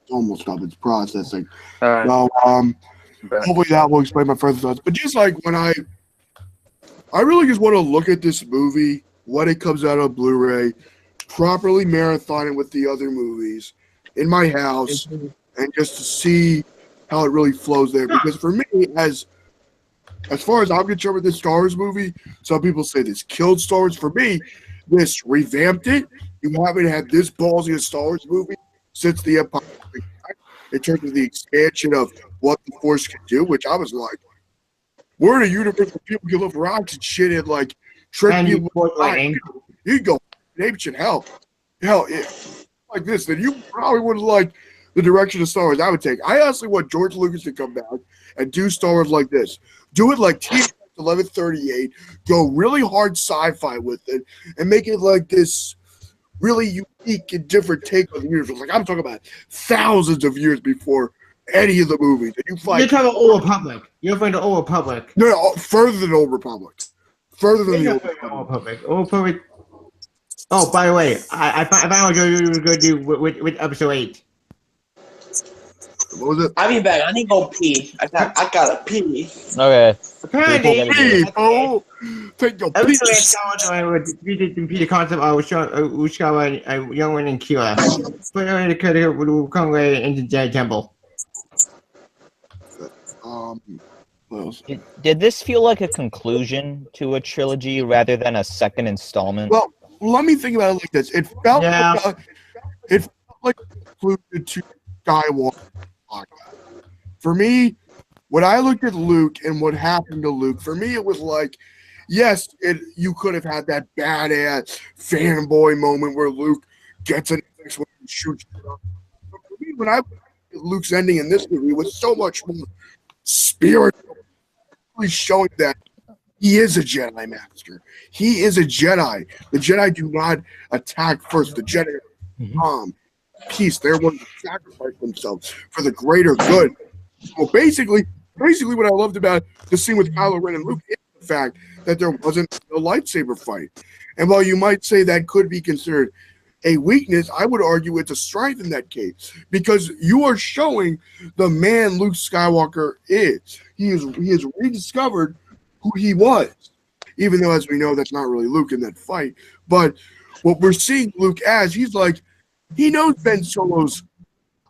almost up. It's processing. So hopefully that will explain my further thoughts. But just like when I really just want to look at this movie when it comes out on Blu-ray, properly marathon it with the other movies in my house, and just to see how it really flows there. Because for me, as far as I'm concerned with this Star Wars movie, some people say this killed Star Wars. For me, this revamped it. You haven't had this ballsy a Star Wars movie since the Empire. In terms of the expansion of what the Force can do, which I was like, we're in a universe where people can lift rocks and shit and like trick people. You go ancient hell, like this. Then you probably wouldn't like the direction of Star Wars I would take. I honestly want George Lucas to come back and do Star Wars like this. Do it like THX 1138. Go really hard sci-fi with it and make it like this really unique and different take on the universe. Like I'm talking about thousands of years before any of the movies. And you're talking about Old Republic. You're referring to Old Republic. No, further than Old Republic. Further than the Old Republic. Old Republic. Oh, by the way, I found out what you were going to do with episode 8. What was it? I'll be back. I need to go pee. I gotta pee. Okay. Apparently, take your pee. We repeat the concept of Ushikawa, a young one in Kira. But to come away into Jedi Temple. What else? Did this feel like a conclusion to a trilogy rather than a second installment? Well, let me think about it like this. It felt Yeah. like concluded to Skywalker. For me, when I looked at Luke and what happened to Luke, for me it was like, yes, you could have had that badass fanboy moment where Luke gets an X when he shoots. But for me, when I looked at Luke's ending in this movie, it was so much more spiritual, really showing that he is a Jedi Master. He is a Jedi. The Jedi do not attack first. The Jedi are peace. They're willing to sacrifice themselves for the greater good. Well, basically what I loved about the scene with Kylo Ren and Luke is the fact that there wasn't a lightsaber fight. And while you might say that could be considered a weakness, I would argue it's a strength in that case, because you are showing the man Luke Skywalker is. He has rediscovered who he was, even though, as we know, that's not really Luke in that fight. But what we're seeing Luke as, he knows Ben Solo's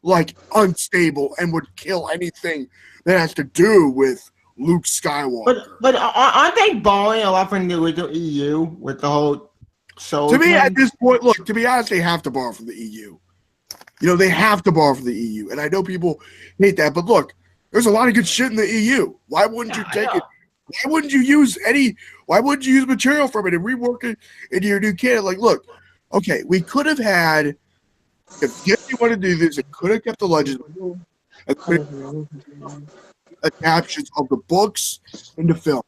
like unstable and would kill anything that has to do with Luke Skywalker. But aren't they borrowing a lot from the original EU with the whole Solo? To me, at this point, look, to be honest, they have to borrow from the EU. You know, they have to borrow from the EU. And I know people hate that, but look, there's a lot of good shit in the EU. Why wouldn't you take it? Why wouldn't you use material from it and rework it into your new canon? Like, look, okay, we could have had, if Disney wanted to do this, it could have kept the legends, adaptations of the books into films.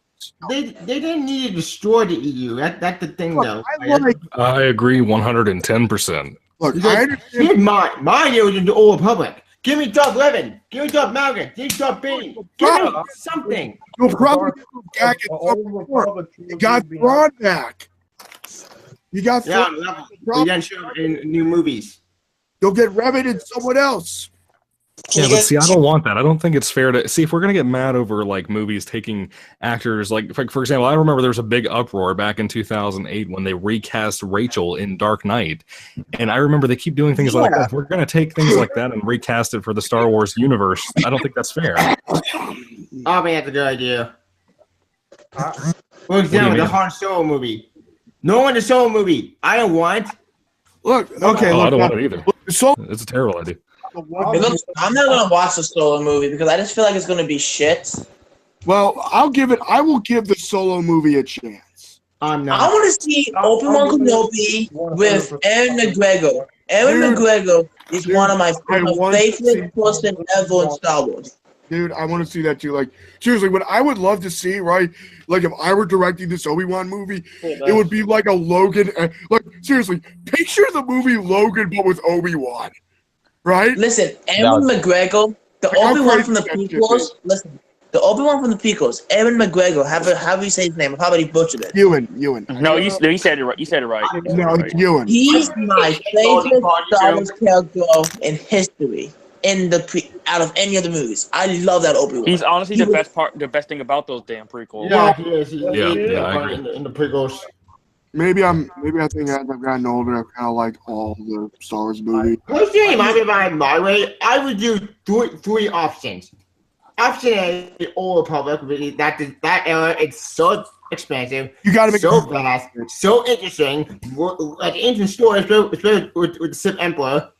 They didn't need to destroy the EU. That's the thing, though. I agree 110%. Look, here's mine was in the Old Republic. Give me Darth Levin. Give me Darth Malkin. Give me Darth Bane. Give me something. You'll probably go back and more. You got Thrawn back. You got Thrawn. We didn't show in new movies. You'll get Revan and someone else. Yeah, but see, I don't want that. I don't think it's fair to see if we're gonna get mad over like movies taking actors like for example, I remember there was a big uproar back in 2008 when they recast Rachel in Dark Knight, and I remember they keep doing things like that. If we're gonna take things like that and recast it for the Star Wars universe, I don't think that's fair. Oh man, that's a good idea. For example, the Han Solo movie. No one in the Solo movie. I don't want. Look, okay. I don't want it either. It's a terrible idea. I'm not gonna watch the Solo movie because I just feel like it's gonna be shit. Well, I will give the Solo movie a chance. I'm not. I want to see Obi-Wan Kenobi with Ewan McGregor. Ewan McGregor is one of my favorite person ever in Star Wars. Dude, I want to see that too. Like, seriously, what I would love to see, right? Like, if I were directing this Obi-Wan movie, it would be like a Logan. Like, seriously, picture the movie Logan, but with Obi-Wan. Right? Listen, Ewan McGregor, the Obi-Wan from the prequels. Listen, the Obi-Wan from the prequels. Ewan McGregor. How do you say his name? I probably butchered it. Ewan. No, you said it right. You said it right. No, it's Ewan. He's my favorite Star Wars character in history. Out of any of the movies, I love that Obi-Wan. He's honestly the best thing about those damn prequels. Yeah, he is. I agree. In the prequels. Maybe I think as I've gotten older, I kind of like all the Star Wars movies. Personally, my way, I would do three options. Option A, the Old Republic. Really, that era, it's so expensive. You got to make so fast, so interesting. Like interesting story, especially with the Sith Emperor.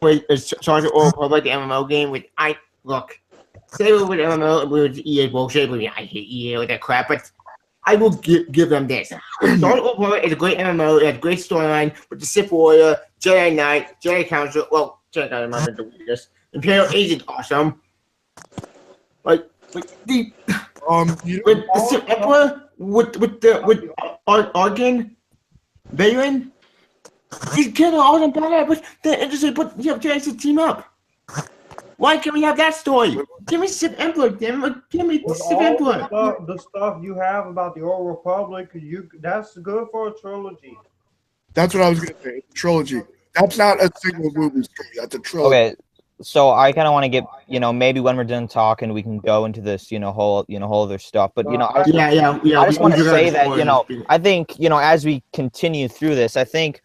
With Sergeant Old Republic, the MMO game. Say with MMO with EA bullshit. I hate EA with that crap, but I will give them this. Sergeant Old Republic is a great MMO. It has a great storyline with the Sith Warrior, Jedi Knight, Jedi Council. Well, Jedi Knight might be the weakest. Imperial Agent, awesome. Like the Sith Emperor with Argan, Baron. These kids are all them bad, but they're interested. But you have Jedi to team up. Why can't we have that story? Give me Sith Emperor, damn it. Give me Sith Emperor. The stuff you have about the Old Republic, that's good for a trilogy. That's what I was going to say. Trilogy. That's not a single movie story. That's a trilogy. Okay, so I kind of want to get, maybe when we're done talking, we can go into this, whole other stuff. But I just want to say that, I think, as we continue through this, I think,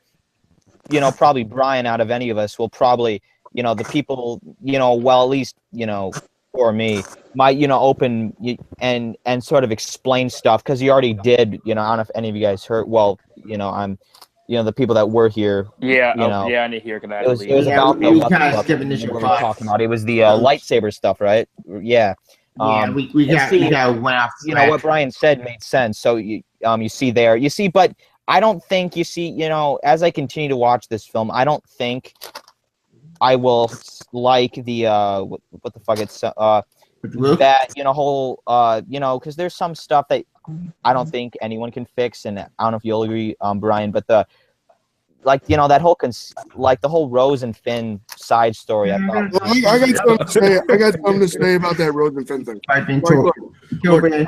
probably Brian out of any of us will probably, the people, well, at least, for me might open and sort of explain stuff, because he already did. I don't know if any of you guys heard. Well, I'm the people that were here. Yeah, yeah, I need to hear that. It was about we what kind of the skip fuck initial we were thoughts. talking about. It was the lightsaber stuff, right? Yeah. Yeah, we got went off. What Brian said made sense. So you see there, but I don't think as I continue to watch this film, I don't think I will like the what the fuck it's that whole because there's some stuff that I don't think anyone can fix, and I don't know if you'll agree, Brian, but that whole the whole Rose and Finn side story. I thought. Well, I got something to say about that Rose and Finn thing. I think he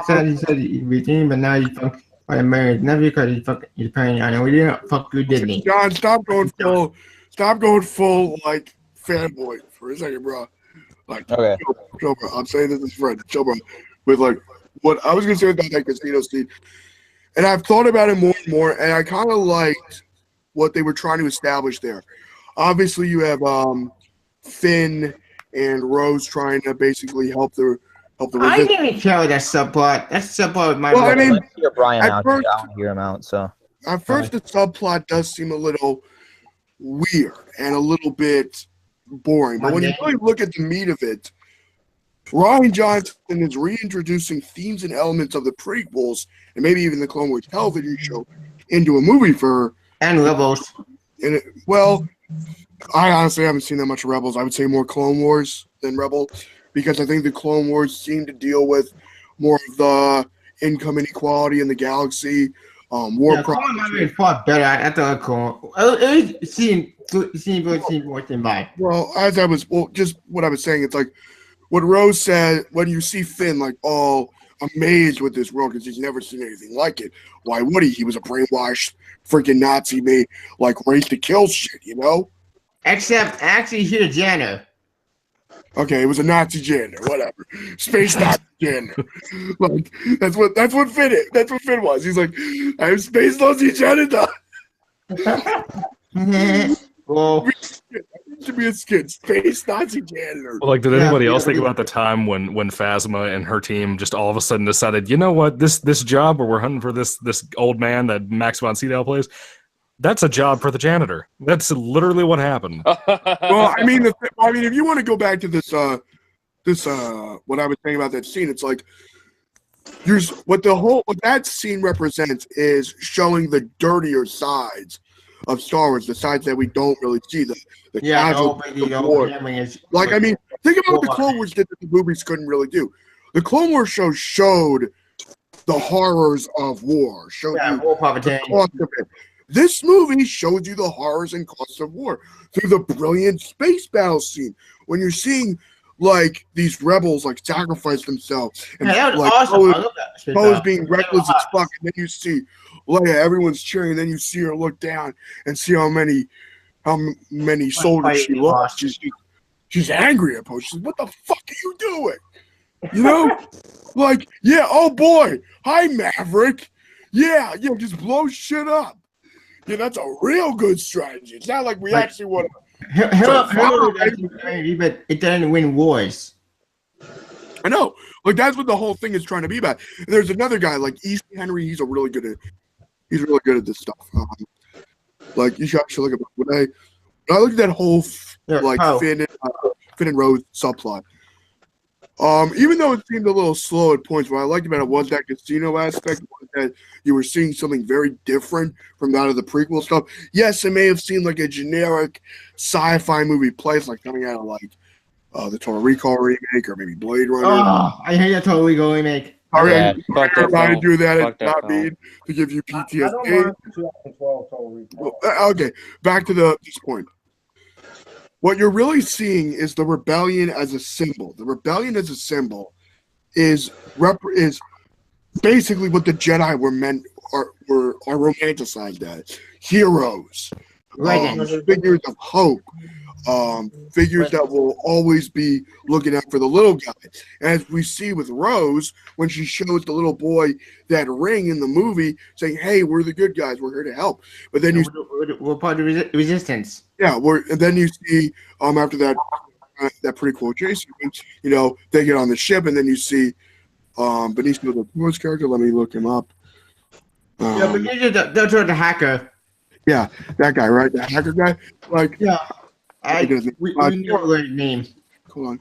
said everything, but now you fuck by married nephew because he's paying on it. We didn't fuck you, Disney. John, stop going full like fanboy for a second, bro. Like, okay, chill, bro. I'm saying this is Fred, chill, bro. With like what I was gonna say about that casino scene, and I've thought about it more and more, and I kind of liked what they were trying to establish there. Obviously, you have Finn and Rose trying to basically help the. I didn't even care with that subplot. That subplot with my. Well, I mean, let's hear Brian out. first, I want to hear him out. So at first, the subplot does seem a little weird and a little bit boring, but when you really look at the meat of it, Rian Johnson is reintroducing themes and elements of the prequels and maybe even the Clone Wars television show into a movie for. And Rebels. And well, I honestly haven't seen that much of Rebels. I would say more Clone Wars than Rebel, because I think the Clone Wars seem to deal with more of the income inequality in the galaxy. War Clone Wars fought better. I thought Clone. It seemed more than vibe. Well, just what I was saying. It's like what Rose said when you see Finn like all amazed with this world because he's never seen anything like it. Why would he? He was a brainwashed freaking Nazi made like race to kill shit, Except actually he's a janitor. Okay, it was a Nazi janitor, whatever. Space Nazi janitor. Like that's what Finn is. That's what Finn was. He's like, I'm Space Nazi janitor. Well, to be a skid, Space Nazi janitor. Like, did anybody else think about the time when Phasma and her team just all of a sudden decided, you know what, this job where we're hunting for this old man that Max von Sydow plays, that's a job for the janitor. That's literally what happened. Well, I mean, if you want to go back to this what I was saying about that scene, it's like what that scene represents is showing the dirtier sides of Star Wars, the sides that we don't really see. The casual war. Like, I mean, think about what the Clone Wars did that the movies couldn't really do. The Clone Wars show showed the horrors of war. Showed you the cost of it. This movie shows you the horrors and costs of war through the brilliant space battle scene when you're seeing like these rebels like sacrifice themselves and like awesome. Poe's being reckless as fuck, and then you see Leia, everyone's cheering, and then you see her look down and see how many soldiers she lost. She's angry at Poe. She's like, what the fuck are you doing? Like, yeah, oh boy, hi Maverick. Yeah, just blow shit up. Yeah, that's a real good strategy. It's not like we actually want to. But it doesn't win wars. I know. Like, that's what the whole thing is trying to be about. And there's another guy, like East Henry, he's really good at this stuff. Like, you should look at when I look at that whole Finn and Rose subplot. Even though it seemed a little slow at points, what I liked about it was that casino aspect, was that you were seeing something very different from that of the prequel stuff. Yes, it may have seemed like a generic sci-fi movie place, like coming out of like the Total Recall remake or maybe Blade Runner. Oh, I hate that Total Recall remake. Trying to do that and not mean to give you PTSD. Okay, back to this point. What you're really seeing is the rebellion as a symbol. The rebellion as a symbol is basically what the Jedi were romanticized as. Heroes, figures of hope, figures that will always be looking out for the little guy. As we see with Rose, when she shows the little boy that ring in the movie, saying, "Hey, we're the good guys. We're here to help." But then we're part of the resistance. Yeah, and then you see after that that pretty cool chase sequence. You know, they get on the ship, and then you see Benicio del Toro's character. Let me look him up. Yeah, Benicio del Toro, the hacker. Yeah, that guy, right? The hacker guy. Like, yeah, we know his name. Hold on.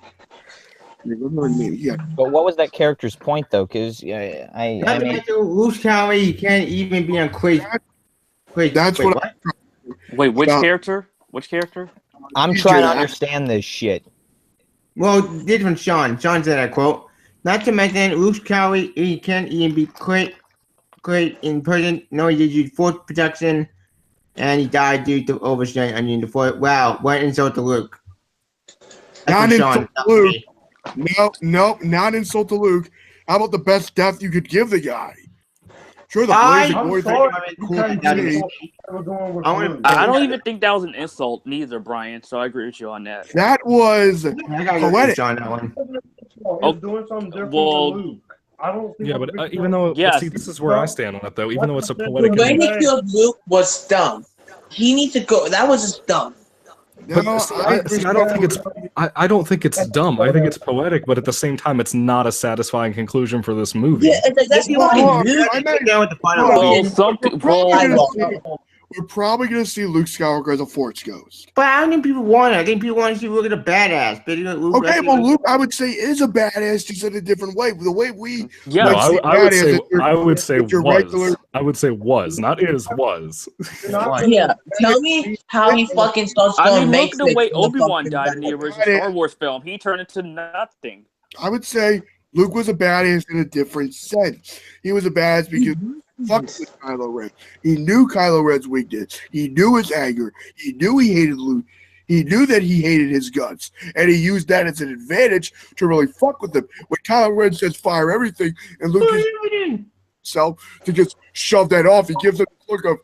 Yeah. But what was that character's point, though? Because I mean, Luke Cowley, he can't even be on Quake. That's what. Wait, which character? Which character? I'm trying to understand this shit. Well, this one's Sean. Sean said, I quote, "Not to mention, Luke Cowley, he can't even be Quake in person. No, he did use force protection, and he died due to overstrain on the force." Wow, what insult to Luke. Not insult to Luke. No, not insult to Luke. How about the best death you could give the guy? Sure, the blazing boy I don't even think that was an insult, neither, Brian. So I agree with you on that. That was poetic. John, that one. Doing something different than Luke. I don't think. Yeah, but even though, see, this is where I stand on it, though. Even though it's a poetic. The way he killed Luke was dumb. He needs to go. That was just dumb. But I don't think it's. I don't think it's dumb. I think it's poetic, but at the same time, it's not a satisfying conclusion for this movie. Yeah, that's fucking We're probably gonna see Luke Skywalker as a Force ghost. But I don't think people want it. I think people want to see Luke as a badass. But Luke, okay, well, Luke, I would say is a badass, just in a different way. The way we, I would say was. I would say was, not is, was. Yeah, tell me how he fucking starts. I mean, look at the way Obi-Wan died in the original Star Wars film. He turned into nothing. I would say Luke was a badass in a different sense. He was a badass because. Fuck with Kylo Ren. He knew Kylo Ren's weakness. He knew his anger. He knew he hated Luke. He knew that he hated his guts. And he used that as an advantage to really fuck with him. When Kylo Ren says fire everything, and Luke is himself to just shove that off, he gives him a look of,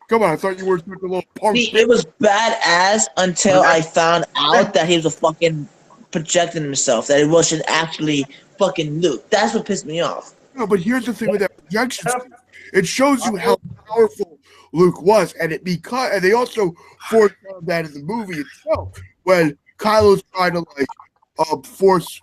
come on, I thought you were such a little punk. See, it was badass until I found out that he was a fucking projecting himself, that it wasn't actually fucking Luke. That's what pissed me off. No, but here's the thing with that projection. It shows you how powerful Luke was, and they also forced that in the movie itself when Kylo's trying to force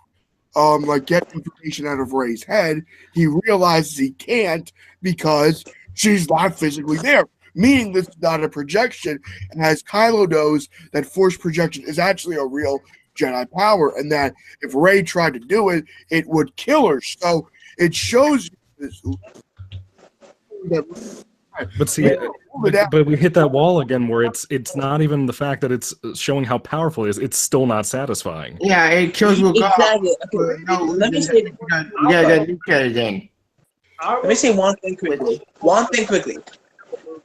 get information out of Rey's head. He realizes he can't because she's not physically there, meaning this is not a projection. And as Kylo knows, that force projection is actually a real Jedi power, and that if Rey tried to do it, it would kill her. So it shows you this. But see, but we hit that wall again where it's not even the fact that it's showing how powerful it is. It's still not satisfying. Yeah, it kills Luke. Exactly. Okay. Let me say. Let me say one thing quickly.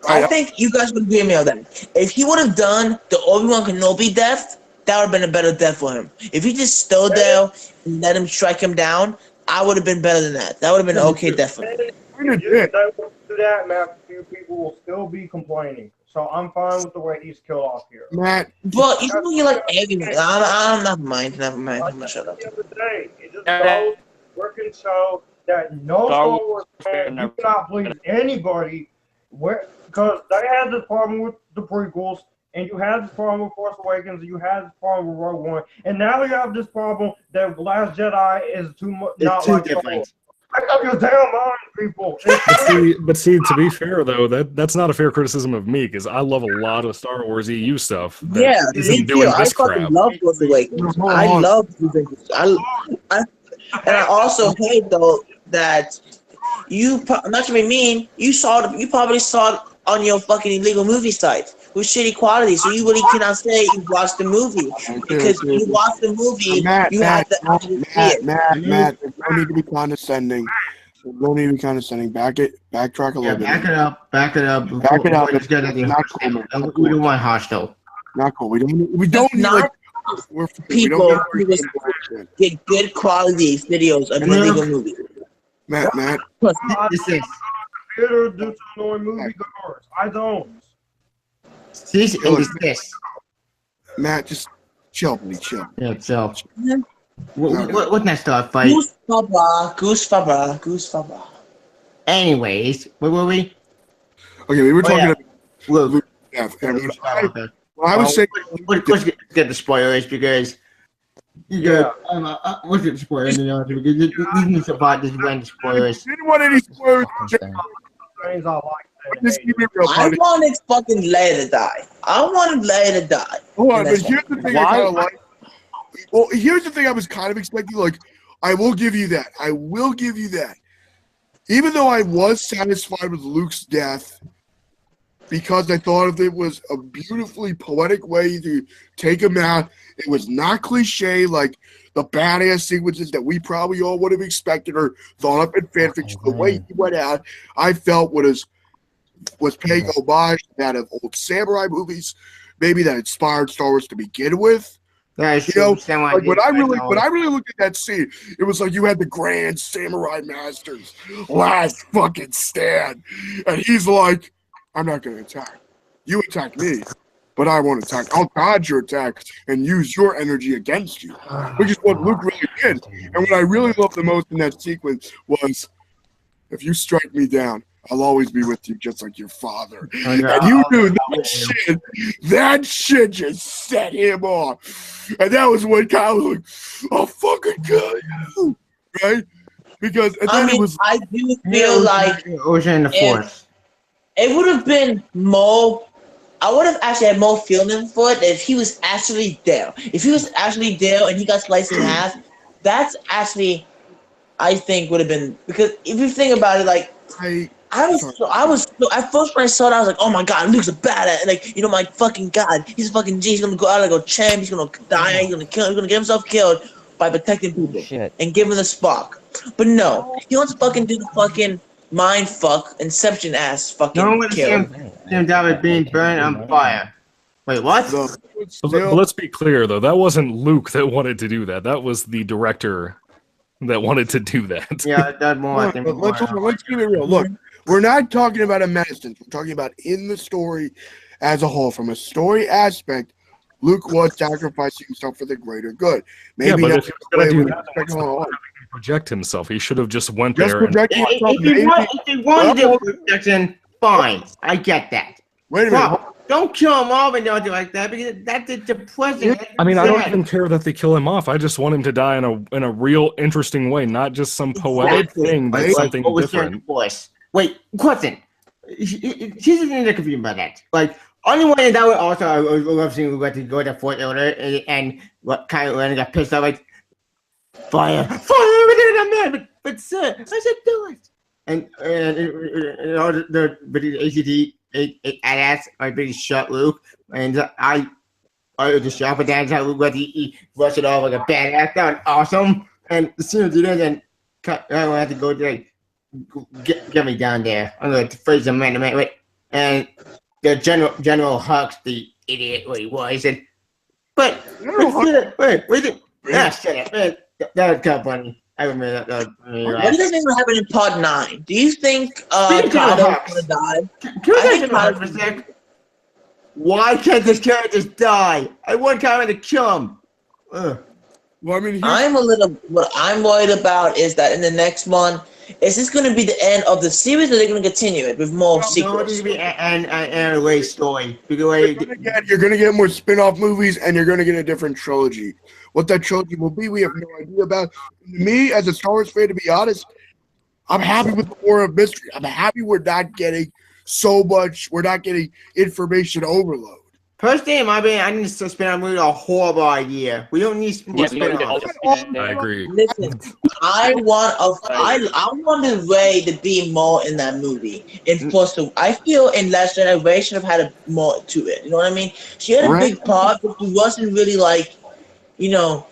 I think you guys would agree with me on that. If he would have done the Obi-Wan Kenobi death, that would have been a better death for him. If he just stood there and let him strike him down, I would have been better than that. That would have been an okay death for him. If they won't do that, Matt, few people will still be complaining. So I'm fine with the way he's killed off here. Matt, but you like everyone. I'm not mind. Never mind. I'm gonna shut up. At the end of the day, it just goes working so that no Star Wars fan, you cannot please anybody. Because they had this problem with the prequels, and you had this problem with Force Awakens, and you had this problem with Rogue One, and now you have this problem that The Last Jedi is too much. Not too like different. I got your damn mind, people. But see, to be fair though, that's not a fair criticism of me because I love a lot of Star Wars EU stuff. Yeah, I fucking love Force Awakens. I love and I also hate though that you, not to be mean, you probably saw it on your fucking illegal movie site with shitty quality, so you really cannot say you watched the movie because you watched the movie. You have to actually see it. Matt, there's no need to be condescending. There's no need to be condescending. Backtrack a little bit. Back it up. Back it up. Not cool. We don't want hostile. Not cool. We don't need like people who get good quality videos of illegal movies. Matt. This is theater due to annoying movie goers. I don't. This is this. Matt, just chill, please, chill. Yeah, chill. What next fight? Goose Fabra. Anyways, where were we? Okay, we were talking about Luke. I would say let's get the spoilers because You Yeah. good? What's the spoilers? Because this needs to part this when spoilers. Didn't want any spoilers. Fucking thing. Things I like. Just keep it real, I buddy. wanted fucking Leia to die. I wanted Leia to die. Hold on, And but that's here's the thing I kind of like. Well, here's the thing I was kind of expecting. Like, I will give you that. I will give you that. Even though I was satisfied with Luke's death, because I thought of it was a beautifully poetic way to take him out. It was not cliche like the badass sequences that we probably all would have expected or thought up in fanfiction. The way he went out, I felt was paying homage to that of old samurai movies, maybe that inspired Star Wars to begin with. That's You know, true. like when I really looked at that scene, it was like you had the grand samurai master's last fucking stand, and he's like, "I'm not going to attack. You attack me, but I won't attack. I'll dodge your attack and use your energy against you," which is what Luke really did. And what I really loved the most in that sequence was, "If you strike me down, I'll always be with you, just like your father." And you knew that shit just set him off. And that was when Kyle was like, "I'll fucking kill you," right? Because and then it was. I do feel like Ocean the Force. it would have been more. I would have actually had more feeling for it if he was actually there. If he was actually there and he got sliced in half, that's actually, I think, would have been, because if you think about it, like at first when I saw it, I was like, oh my god, Luke's a badass. Like, you know, my fucking god, he's a fucking G. He's gonna go out like a champ. He's gonna die. He's gonna kill. He's gonna get himself killed by protecting people and give him the spark. But no, he wants to fucking do the fucking mind fuck inception ass fucking kill. Him David being burned on fire. Wait, what? But let's be clear though, that wasn't Luke that wanted to do that. That was the director that wanted to do that. Yeah, that more. Let's keep it real. Look, we're not talking about a medicine. We're talking about in the story as a whole. From a story aspect, Luke was sacrificing himself for the greater good. Maybe yeah, but not if he was going to do that, project himself. He should have just went just there. If he wanted to do projection, fine. I get that. Wait a minute. Don't kill him off and don't do like that, because that's depressing. I mean, I don't even care that they kill him off. I just want him to die in a real interesting way, not just some poetic thing that's something different. Wait, question. She's in the confusion about that. Like, only one that would also, I love seeing we got to go to Fort Order and what kind of got pissed off, like, fire, but sir, I said do it. And all the ACT ass, I really shot Luke, and I just shot, but that's how Luke got to rush it off like a badass. That was awesome. And as soon as he did, then I had to go to like, get me down there. I'm going to freeze him man. Wait. And the General Hux, the idiot, what he was, he said, wait, shut up, man. That was kind of funny. I remember that. What do you think will happen in Part 9? Do you think Kylo's gonna die? Can for a sec? Why can't this character just die? I want Kylo to kill him. Well, I mean, what I'm worried about is that in the next one, is this going to be the end of the series, or are they going to continue it with more sequels? No, it's going to be an away story. You're going to get more spin-off movies, and you're going to get a different trilogy. What that trilogy will be, we have no idea about. Me, as a Star Wars fan, to be honest, I'm happy with the War of Mystery. I'm happy we're not getting we're not getting information overload. Personally, in my opinion, I think the spin-off movie is a horrible idea. We don't need spin-offs. I agree. Listen, I wanted Rey to be more in that movie. I feel in Last Jedi, Rey should have had more to it. You know what I mean? She had a big part, but she wasn't really like, you know.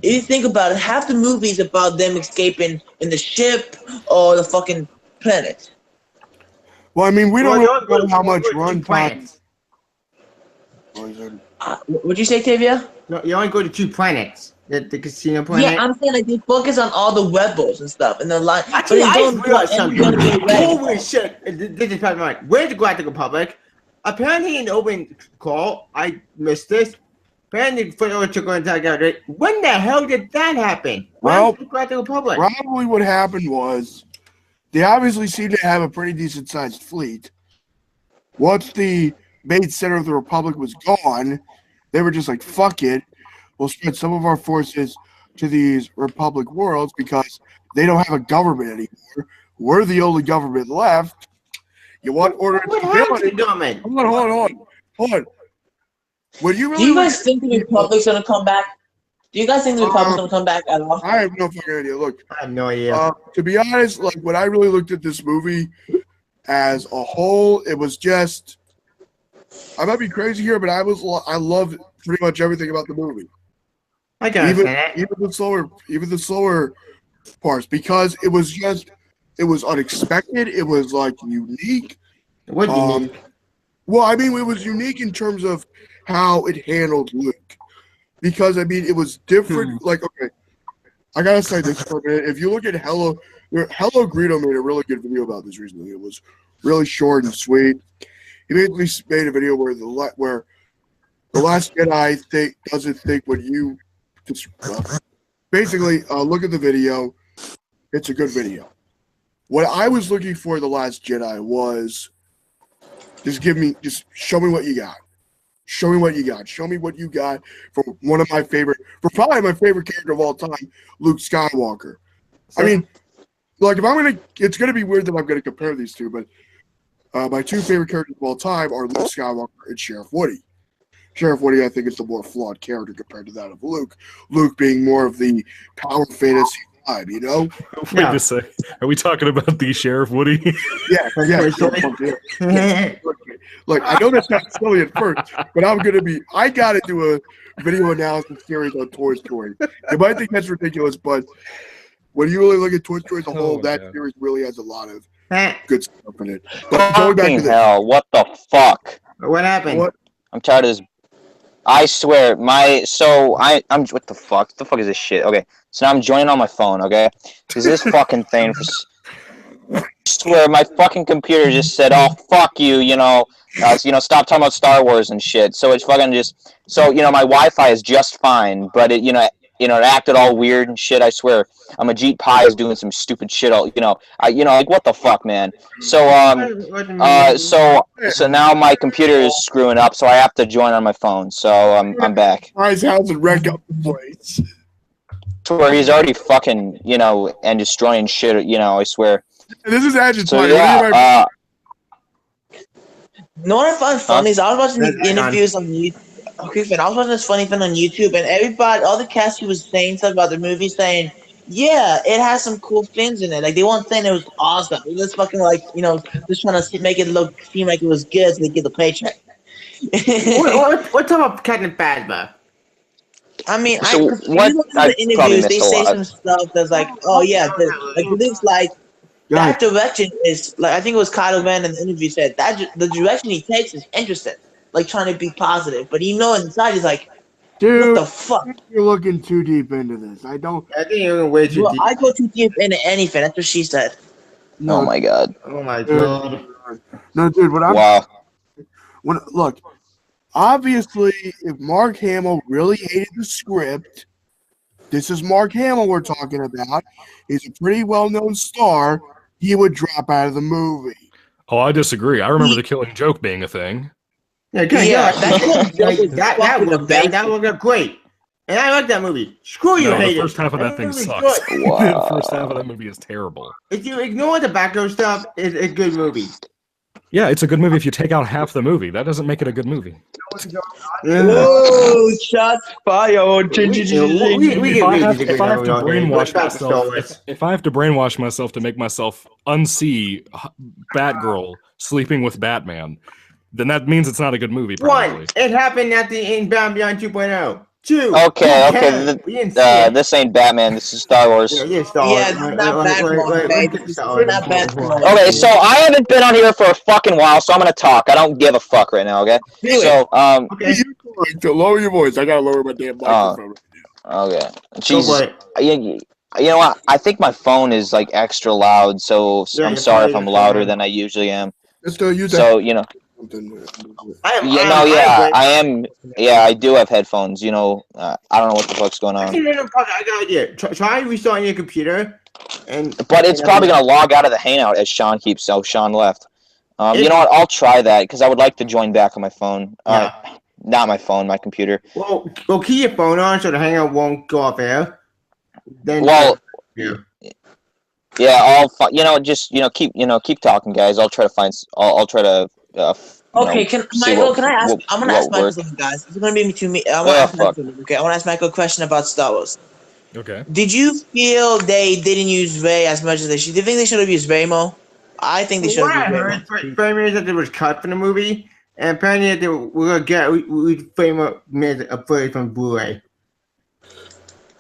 If you think about it, half the movie is about them escaping in the ship or the fucking planet. Well, I mean, we don't know how much runtime. What'd you say, Tavia? No, you only go to 2 planets. The casino planet. Yeah, I'm saying like they focus on all the rebels and stuff, and the line. Actually, I realized something. Holy shit! This is part of mine. Where's the Galactic Republic? Apparently, in the open call, I missed this. Apparently, Footnote took on attack out. When the hell did that happen? Well, the Galactic Republic? Probably what happened was they obviously seem to have a pretty decent sized fleet. Once the main center of the Republic was gone, they were just like, fuck it. we'll spread some of our forces to these Republic worlds because they don't have a government anymore. We're the only government left. You want order and stability? Hold on. Would you really Do you guys think the Republic's gonna come back? Do you guys think the Republic's gonna come back at all? I have no fucking idea. Look, I have no idea. To be honest, like when I really looked at this movie as a whole, it was just. I might be crazy here, but I loved pretty much everything about the movie. I got even the slower parts because it was unexpected. It was like unique. What unique? Well, I mean, it was unique in terms of how it handled Luke, because I mean, it was different. Like, okay, I gotta say this for a minute. If you look at Hello Greedo made a really good video about this recently. It was really short and sweet. He basically made a video where the Last Jedi doesn't think what you basically look at the video. It's a good video. What I was looking for in The Last Jedi was just show me what you got. Show me what you got. Show me what you got for probably my favorite character of all time, Luke Skywalker. I mean, like it's gonna be weird that I'm gonna compare these two, but my two favorite characters of all time are Luke Skywalker and Sheriff Woody. Sheriff Woody, I think, is the more flawed character compared to that of Luke. Luke being more of the power fantasy vibe, you know? Wait a second. Are we talking about the Sheriff Woody? Yeah. Look, I know that's not silly at first, but I got to do a video analysis series on Toy Story. You might think that's ridiculous, but when you really look at Toy Story as a whole, that series really has a lot of good stuff in it. But going back to this, hell, what the fuck? What happened? I'm tired of this. I swear, I'm what the fuck? The fuck is this shit? Okay, so now I'm joining on my phone, okay? Because this fucking thing, I swear, my fucking computer just said, oh, fuck you, stop talking about Star Wars and shit. So it's fucking my Wi-Fi is just fine, but it acted all weird and shit, I swear. Majit Pi is doing some stupid shit, like, what the fuck, man? So now my computer is screwing up, so I have to join on my phone, so I'm back. Price house and wreck up the place. Where he's already fucking, and destroying shit, I swear. This is agitating. So, yeah, No, what I find funny is I was watching the interviews on YouTube. Okay, I was watching this funny thing on YouTube, and all the cast was saying stuff about the movie, saying, yeah, it has some cool things in it. Like, they weren't saying it was awesome. It was fucking just trying to make it seem like it was good so they get the paycheck. What's up, Captain Phasma? I mean, so the interviews, they say some stuff that's like, oh yeah, Luke's like, that direction is like, I think it was Kylo Ren in the interview said that the direction he takes is interesting, like trying to be positive, but inside he's like, dude, what the fuck? You're looking too deep into this. I think you're way too deep. I go too deep into anything. That's what she said. No, oh my god. Oh my god. No, dude. Look, obviously, if Mark Hamill really hated the script, this is Mark Hamill we're talking about. He's a pretty well-known star. He would drop out of the movie. Oh, I disagree. I remember the Killing Joke being a thing. That looked great. And I like that movie. Screw you, the first half of that thing sucks. The first half of that movie is terrible. If you ignore the background stuff, it's a good movie. Yeah, it's a good movie if you take out half the movie. That doesn't make it a good movie. Whoa, shots fired. If I have to brainwash myself to make myself unsee Batgirl sleeping with Batman, then that means it's not a good movie, probably. 1, it happened in Bound Beyond 2.0. 2. Okay. This ain't Batman. This is Star Wars. Star Wars. Not Batman. Okay, so I haven't been on here for a fucking while, so I'm gonna talk. I don't give a fuck right now. Okay. So lower your voice. I gotta lower my damn microphone. Okay. Jesus. You know what? I think my phone is like extra loud, so I'm sorry if I'm louder than I usually am. So I am. Yeah, I do have headphones. I don't know what the fuck's going on. I got an idea. Try restarting your computer, but it's probably gonna log out of the Hangout as Sean keeps. So Sean left. You know what? I'll try that because I would like to join back on my phone. Not my phone, my computer. Well, keep your phone on so the hangout won't go off air. Then Well, yeah. yeah, keep talking, guys. I'll try to find. I'll try to. Okay, Michael, can I ask? I'm gonna ask Michael work. something, guys. It's gonna be between me. I want to ask Michael something. Okay, I want to ask Michael a question about Star Wars. Okay. Did you feel they didn't use Rey as much as they should? Do you think they should have used Rey more? I think they should What have I used Rey more. heard, frame that it was cut from the movie, and apparently that we're gonna get we frame up made a footage from Blu-ray.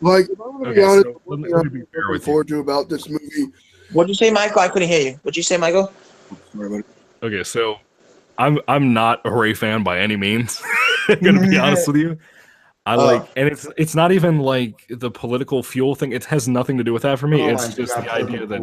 Like, if I'm gonna be honest, one thing I'm looking forward to about this movie. What'd you say, Michael? I couldn't hear you. What'd you say, Michael? Okay, so I'm not a Rey fan by any means. I'm gonna be honest with you. And it's not even like the political fuel thing. It has nothing to do with that for me. It's just the idea that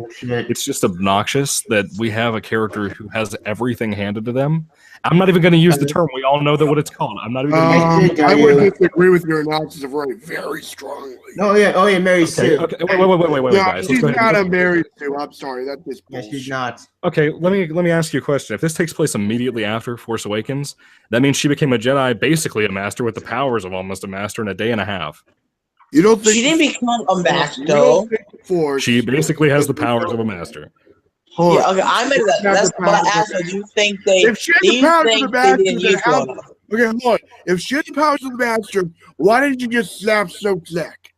it's just obnoxious that we have a character who has everything handed to them. I'm not even going to use the term. We all know that what it's called. I'm not even going to I would disagree with your analysis of Rey very strongly. Mary Sue. Okay, wait, yeah, guys. She's not a Mary Sue. I'm sorry, that's just bullshit. She's not. Okay, let me ask you a question. If this takes place immediately after Force Awakens, that means she became a Jedi, basically a master with the powers of almost a master in a day and a half. You don't think she didn't become a master, though? She basically has the powers of a master. Yeah, okay, I'm into that. That's what I asked. Do you think they? If she had the powers of the master, okay, hold on. If she had the powers of the master, why didn't you just slap Soap's neck?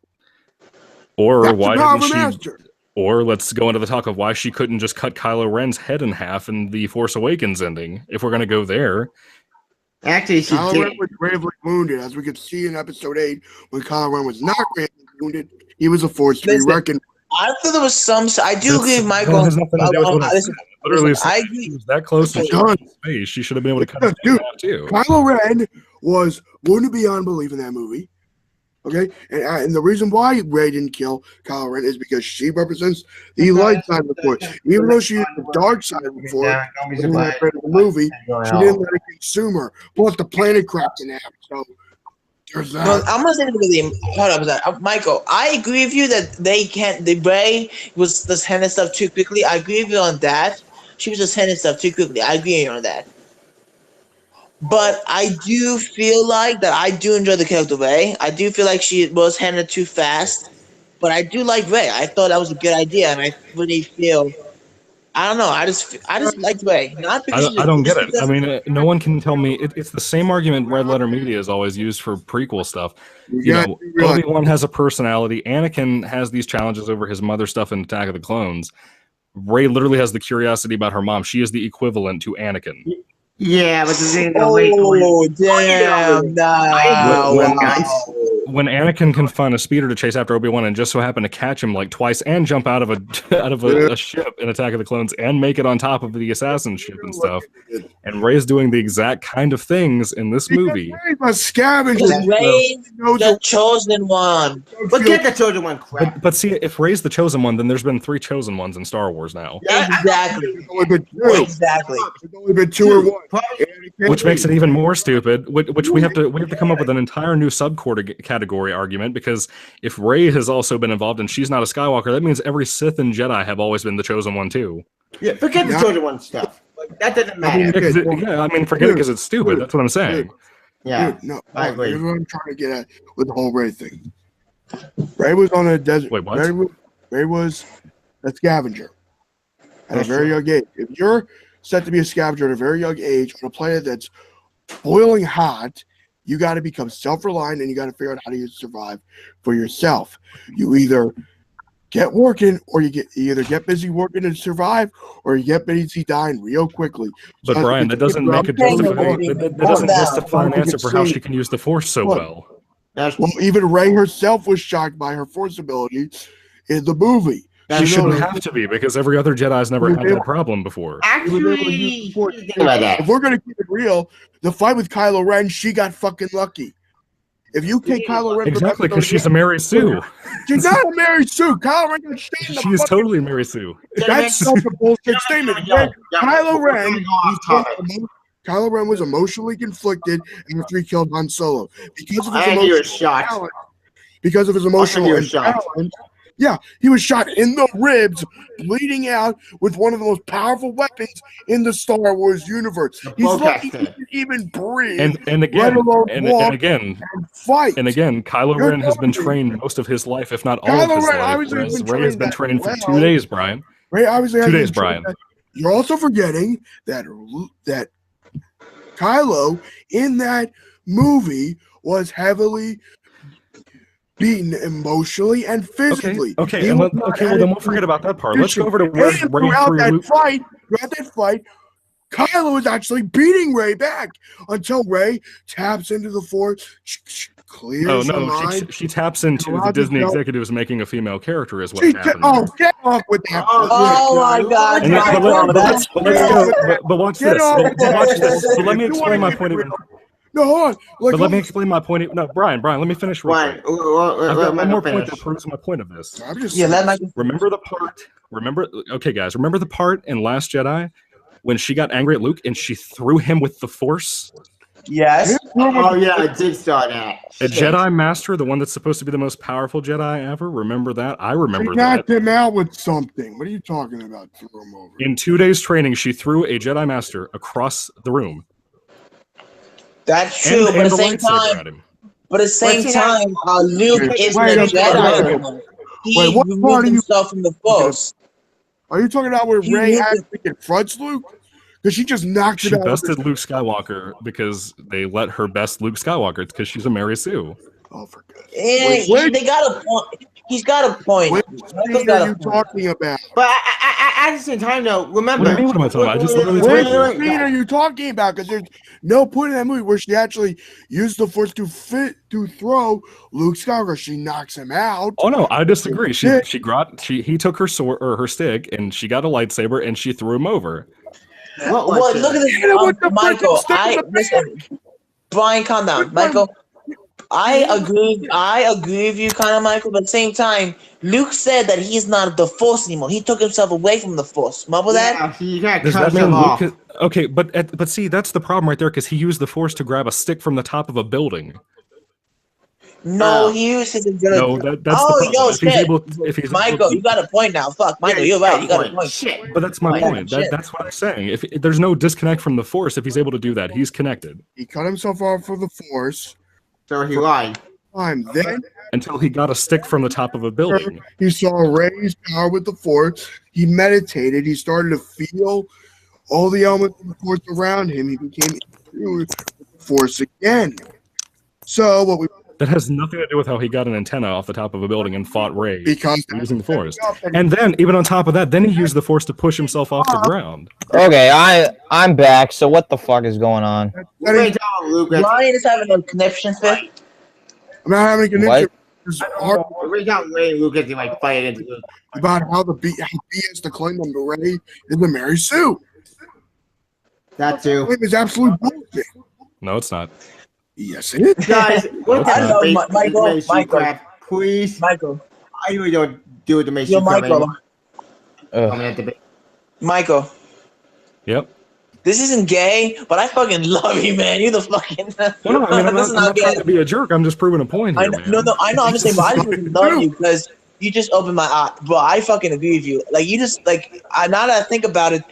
Or why didn't she? Or let's go into the talk of why she couldn't just cut Kylo Ren's head in half in the Force Awakens ending. If we're gonna go there, actually, she Kylo Ren was gravely wounded, as we could see in Episode 8. When Kylo Ren was not gravely wounded, he was a force to be reckoned. I thought there was some. I do agree with Michael. Literally, I agree. She was that close to space. She should have been able to cut his head off too. Kylo Ren was wounded beyond belief in that movie. Okay, and the reason why Rey didn't kill Kylo Ren is because she represents the light side of the Force. Even though she is the dark side of the Force, in the movie, she didn't let it consume her. Plus, the planet cracked in half. So there's that. Well, I'm gonna say this. Hold up, Michael. I agree with you that they can't. The Rey was just handing stuff too quickly. I agree with you on that. She was just handing stuff too quickly. I agree with you on that. But I do feel like that I do enjoy the character Rey. I do feel like she was handled too fast. But I do like Rey. I thought that was a good idea, and I really feel. I don't know. I just liked Rey. Not because I don't get it. I mean, no one can tell me. It's the same argument Red Letter Media is always used for prequel stuff. You know, Obi-Wan has a personality. Anakin has these challenges over his mother stuff in Attack of the Clones. Rey literally has the curiosity about her mom. She is the equivalent to Anakin. Yeah, but the thing when Anakin can find a speeder to chase after Obi-Wan and just so happen to catch him like twice and jump out of a ship in Attack of the Clones and make it on top of the assassin ship and stuff, and Rey's doing the exact kind of things in this movie. A scavenger. Rey's the chosen one. Forget the chosen one crap. But see, if Rey's the chosen one, then there's been 3 chosen ones in Star Wars now. Exactly. It's only been 2. Exactly. It's only been 2 or 1. Which makes it even more stupid. Which we have to come up with an entire new category argument, because if Rey has also been involved and she's not a Skywalker, that means every Sith and Jedi have always been the chosen one too. Yeah, forget the chosen one stuff. Like, that doesn't matter. Forget it because it's stupid. That's what I'm saying. Yeah, dude, no, I agree. Here's what I'm trying to get at with the whole Rey thing. Rey was on a desert. Wait, what? Rey was a scavenger at a very young age. If you're set to be a scavenger at a very young age on a planet that's boiling hot, you got to become self-reliant and you got to figure out how to survive for yourself. You either get working, or you either get busy working and survive, or you get busy dying real quickly. But Brian, that doesn't make it that doesn't justify an answer for how she can use the Force so well. Well, even Rey herself was shocked by her Force ability in the movie. She shouldn't have to be, because every other Jedi's never had that problem before. Actually, if we're gonna keep it real, the fight with Kylo Ren, she got fucking lucky. If you take Kylo Ren, exactly, because she's a Mary Sue. She's not a Mary Sue. Kylo Ren got shot in the She is totally Mary Sue. That's such a bullshit statement. Kylo Ren was emotionally conflicted after he killed Han Solo because of his emotional talent. Because of his emotional talent, Yeah, he was shot in the ribs, bleeding out with one of the most powerful weapons in the Star Wars universe. He's lucky he can even breathe, and again, let alone and walk again, and fight. and again, Kylo You're Ren has been telling me- trained most of his life, if not all Kylo of his Ren life, obviously has whereas been Rey has been trained trained for well. 2 days, Brian. Ray obviously 2 has days, been trained Brian. that. You're also forgetting that Kylo in that movie was heavily beaten emotionally and physically. Okay, He and was not well at then his we'll forget about that part. Let's go condition. over to where And Rey threw Luke. throughout that fight, Kylo was actually beating Ray back until Ray taps into the Force, clears her mind. She taps into the allowed to Disney go- executives making a female character is what She happened. oh, get off with that. Oh my God, And Michael, that's but let's go. But watch Get this. off But watch this. But let me You explain wanna my keep point. it real. No, hold on. But let me explain my point. No, Brian, let me finish real quick. I've got one more point that proves my point of this. I'm just yeah. Let Michael. Remember the part? Okay, guys. Remember the part in Last Jedi when she got angry at Luke and she threw him with the Force? Yes. Oh yeah, I did saw that. A Jedi Master, the one that's supposed to be the most powerful Jedi ever. Remember that? I She remember knocked that. him out with something. What are you talking about? Threw him over. In 2 days training, she threw a Jedi Master across the room. That's true, but at the same lightsaber at time, him. Luke isn't a Jedi anymore. He Wait, what part removed are you- himself from the Force. Are you talking about where He Ray moved actually confronts Luke? Because she just knocked She him out. bested Luke Skywalker because they let her best Luke Skywalker because she's a Mary Sue. Oh, for goodness. Yeah, they got a point. He's got a point. What Michael's scene got are a you point. talking about? But at the same time, though, remember. What do you mean? What am I talking about? I just literally Which told you. scene are you talking about? Because there's no point in that movie where she actually used the Force to throw Luke Skywalker. She knocks him out. Oh no, I disagree. Yeah. He took her sword or her stick and she got a lightsaber and she threw him over. What Well, was look at it? this, Hit him with the Michael. freaking stick in the Listen, Brian, calm down, Michael. I agree with you, kind of, Michael. But at the same time, Luke said that he's not the Force anymore. He took himself away from the Force. Remember that? Yeah, he got Does cut that mean himself Luke? off. Okay, but see, that's the problem right there because he used the Force to grab a stick from the top of a building. No, he used his ability. No, that's the Oh, problem. yo, If he's shit. able, if he's Michael, you got a point now. Fuck, Michael, Yeah, you're right. You got a point. point. Shit. But that's my Yeah, point. shit. That's what I'm saying. If there's no disconnect from the Force, if he's able to do that, he's connected He cut himself off for the Force. So he lied. Then until he got a stick from the top of a building. he saw Ray's power with the Force. He meditated. He started to feel all the elements of the Force around him. He became imbued with the Force again. So what we That has nothing to do with how he got an antenna off the top of a building and fought Rey because using the Force. And then, even on top of that, then he used the Force to push himself off the ground. Okay, I'm back. So what the fuck is going on? Wait, down, Luke. Ryan is having a connection fit. I'm not having a connection. What? It's hard Wait down, Ray. Luke gets like fight into Luke. about how how BS the claim on the Ray is the Mary Sue. That too. Claim is absolute bullshit. No, it's not. Yes, it is. Guys, what I know, kind of Michael, crap? Please. Michael, I really don't do it to make yo, you Michael, coming at the Michael. Yep. This isn't gay, but I fucking love you, man. You're the fucking. Well, no, I mean, I'm This is not gay. trying to be a jerk. I'm just proving a point I here, know, man. no, I know. I'm just saying, but I just fucking love you because you just opened my eye, bro. I fucking agree with you. Like you just like now that I think about it,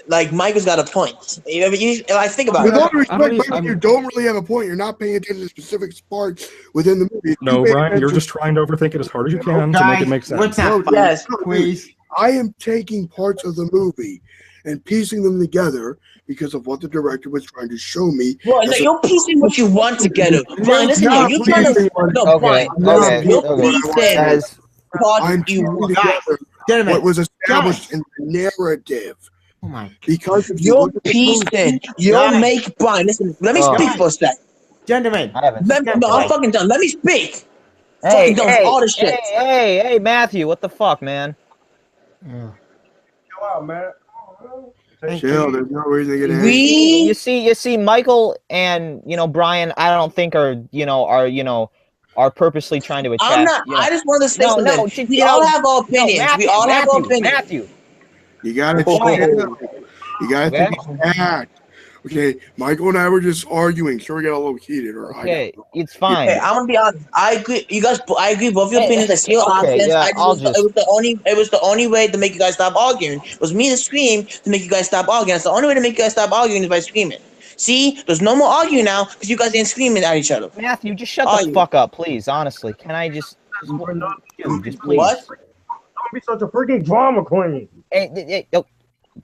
like Michael's got a point. If I think about With it, all due respect, even- Michael, I'm- you don't really have a point. You're not paying attention to specific parts within the movie. If No, you pay Brian, you're attention- just trying to overthink it as hard as you can to Guys, make it make sense. let's not fight, Yes. please. I am taking parts of the movie and piecing them together because of what the director was trying to show me. bro, no, you're piecing what you want together. Brian, listen here. You're trying to no, Okay, Brian. okay, You're okay. piecing Guys, parts I'm you piecing want. together Gentlemen, what was established in the narrative. oh my. Because if you You're look at the movie, piecing. You'll Guys. make Brian. Listen, let me Oh. speak for a sec. Gentlemen, I haven't. No, I'm fucking done. Let me speak. Hey, fucking done with hey, all this shit. hey, Matthew, what the fuck, man? Chill out, man. chill, there's no reason to get angry. We You see, Michael and Brian. I don't think are purposely trying to attack. I'm not. you know. I just want to say No, something. no, We all have our opinions. Matthew, we all have our opinions. Matthew. You gotta Oh. chill. You gotta Okay. take it back. Okay, Michael and I were just arguing. Sure, we got a little heated, or Okay, it's fine. Okay, I'm gonna be honest. I agree. You guys, I agree. Both your opinions. I see your Okay, options. yeah, It was the only way to make you guys stop arguing. It was me to scream to make you guys stop arguing. That's the only way to make you guys stop arguing is by screaming. See, there's no more arguing now because you guys ain't screaming at each other. Matthew, just shut the fuck up, please. Honestly, can I just dude, just please. What? Don't be such a freaking drama queen. Hey,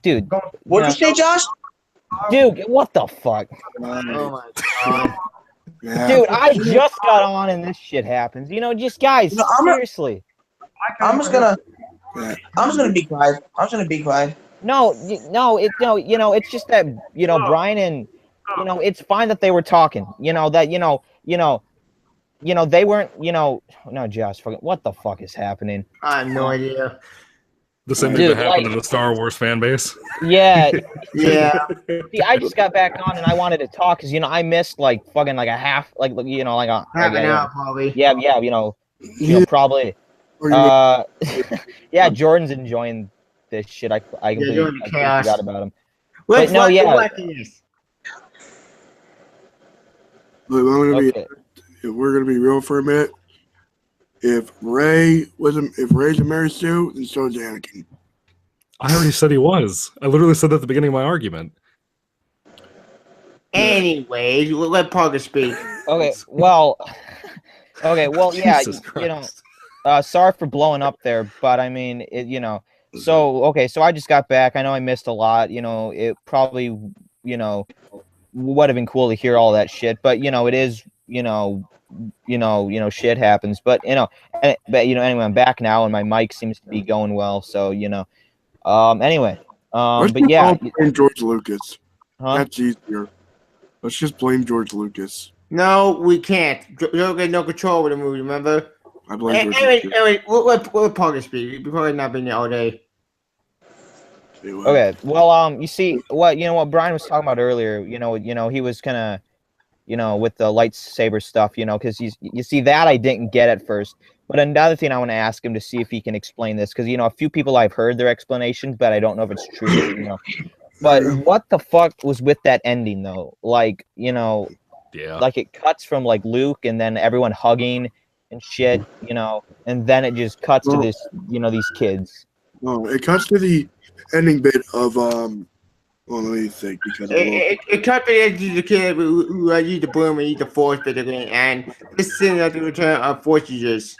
dude. What did you say, Josh? Dude, what the fuck? Oh my god. Dude, I just got on and this shit happens. You know, just guys, seriously. I'm just gonna be quiet. I'm just gonna be quiet. No, it's just that, Brian and, it's fine that they were talking. They weren't, no, Josh, what the fuck is happening? I have no idea. The same thing that happened to the Star Wars fan base. Yeah. Yeah. See, I just got back on and I wanted to talk because, I missed like fucking like a half, like an hour probably. Yeah, probably. Yeah, Jordan's enjoying this shit. I completely forgot about him. Let's no, yeah. If we're gonna be real for a minute, if Ray's a Mary Sue, then so is Anakin. I already said he was. I literally said that at the beginning of my argument. Anyways, we'll let Parker speak. Okay, well, yeah, sorry for blowing up there, but I mean, so I just got back. I know I missed a lot. It probably, would have been cool to hear all that shit, but it is, shit happens. But anyway, I'm back now, and my mic seems to be going well. So anyway, but yeah, blame George Lucas. Huh? That's easier. Let's just blame George Lucas. No, we can't. You don't get no control over the movie. Remember? I blame George Lucas. Anyway, we'll Parker speak. We've probably not been there all day. Okay. Well, you see what Brian was talking about earlier. He was kind of, with the lightsaber stuff. Because you see that I didn't get at first. But another thing I want to ask him to see if he can explain this, because a few people I've heard their explanations, but I don't know if it's true. But what the fuck was with that ending though? Like, like it cuts from like Luke and then everyone hugging and shit, and then it just cuts to this, these kids. No, it cuts to the ending bit of well, let me think, because it cut to the kid who used the broom and used the force basically, and this is at the return of force users.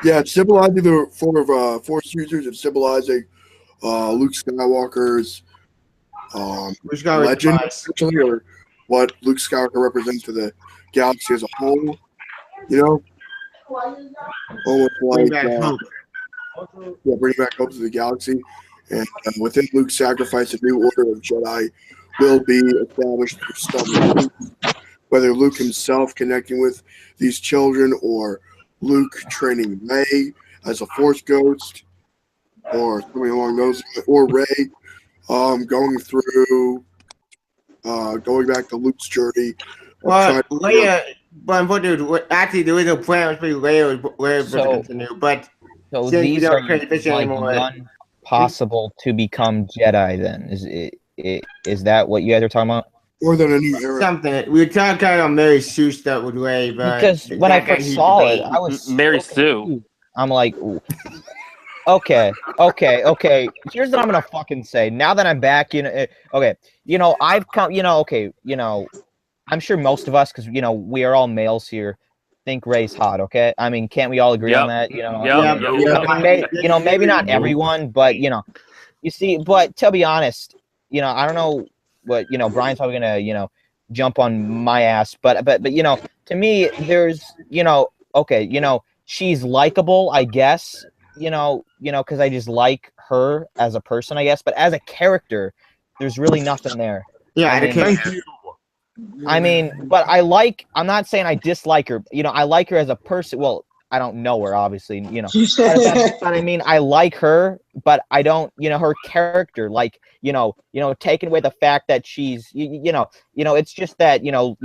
Yeah, it's symbolizing the form of force users. It's symbolizing Luke Skywalker's legend, essentially, or what Luke Skywalker represents to the galaxy as a whole. Almost like bring back hope to the galaxy. And within Luke's sacrifice, a new order of Jedi will be established for some. Whether Luke himself connecting with these children, or Luke training Rey as a Force ghost, or something along those, or Rey going back to Luke's journey. Well, Leia, but actually there was no plan. It was pretty Leia was to continue, but so these are like possible to become Jedi. Then is that what you guys are talking about? Or than a new era. Something we were talking kind of Mary Sue stuff with Ray, but because when I first saw it, I was Mary Sue. I'm like, ooh. Okay. Here's what I'm gonna fucking say. Now that I'm back, I've come, I'm sure most of us, because we are all males here, think Ray's hot. Okay, I mean, can't we all agree on that? Maybe not everyone, but you see, but to be honest, I don't know what Brian's probably gonna jump on my ass, but to me, there's she's likable, I guess. Because I just like her as a person, I guess. But as a character, there's really nothing there. Yeah, I mean, but I'm not saying I dislike her. I like her as a person. Well, I don't know her, obviously, But I mean, I like her, but I don't, her character, like, taking away the fact that she's, it's just that, to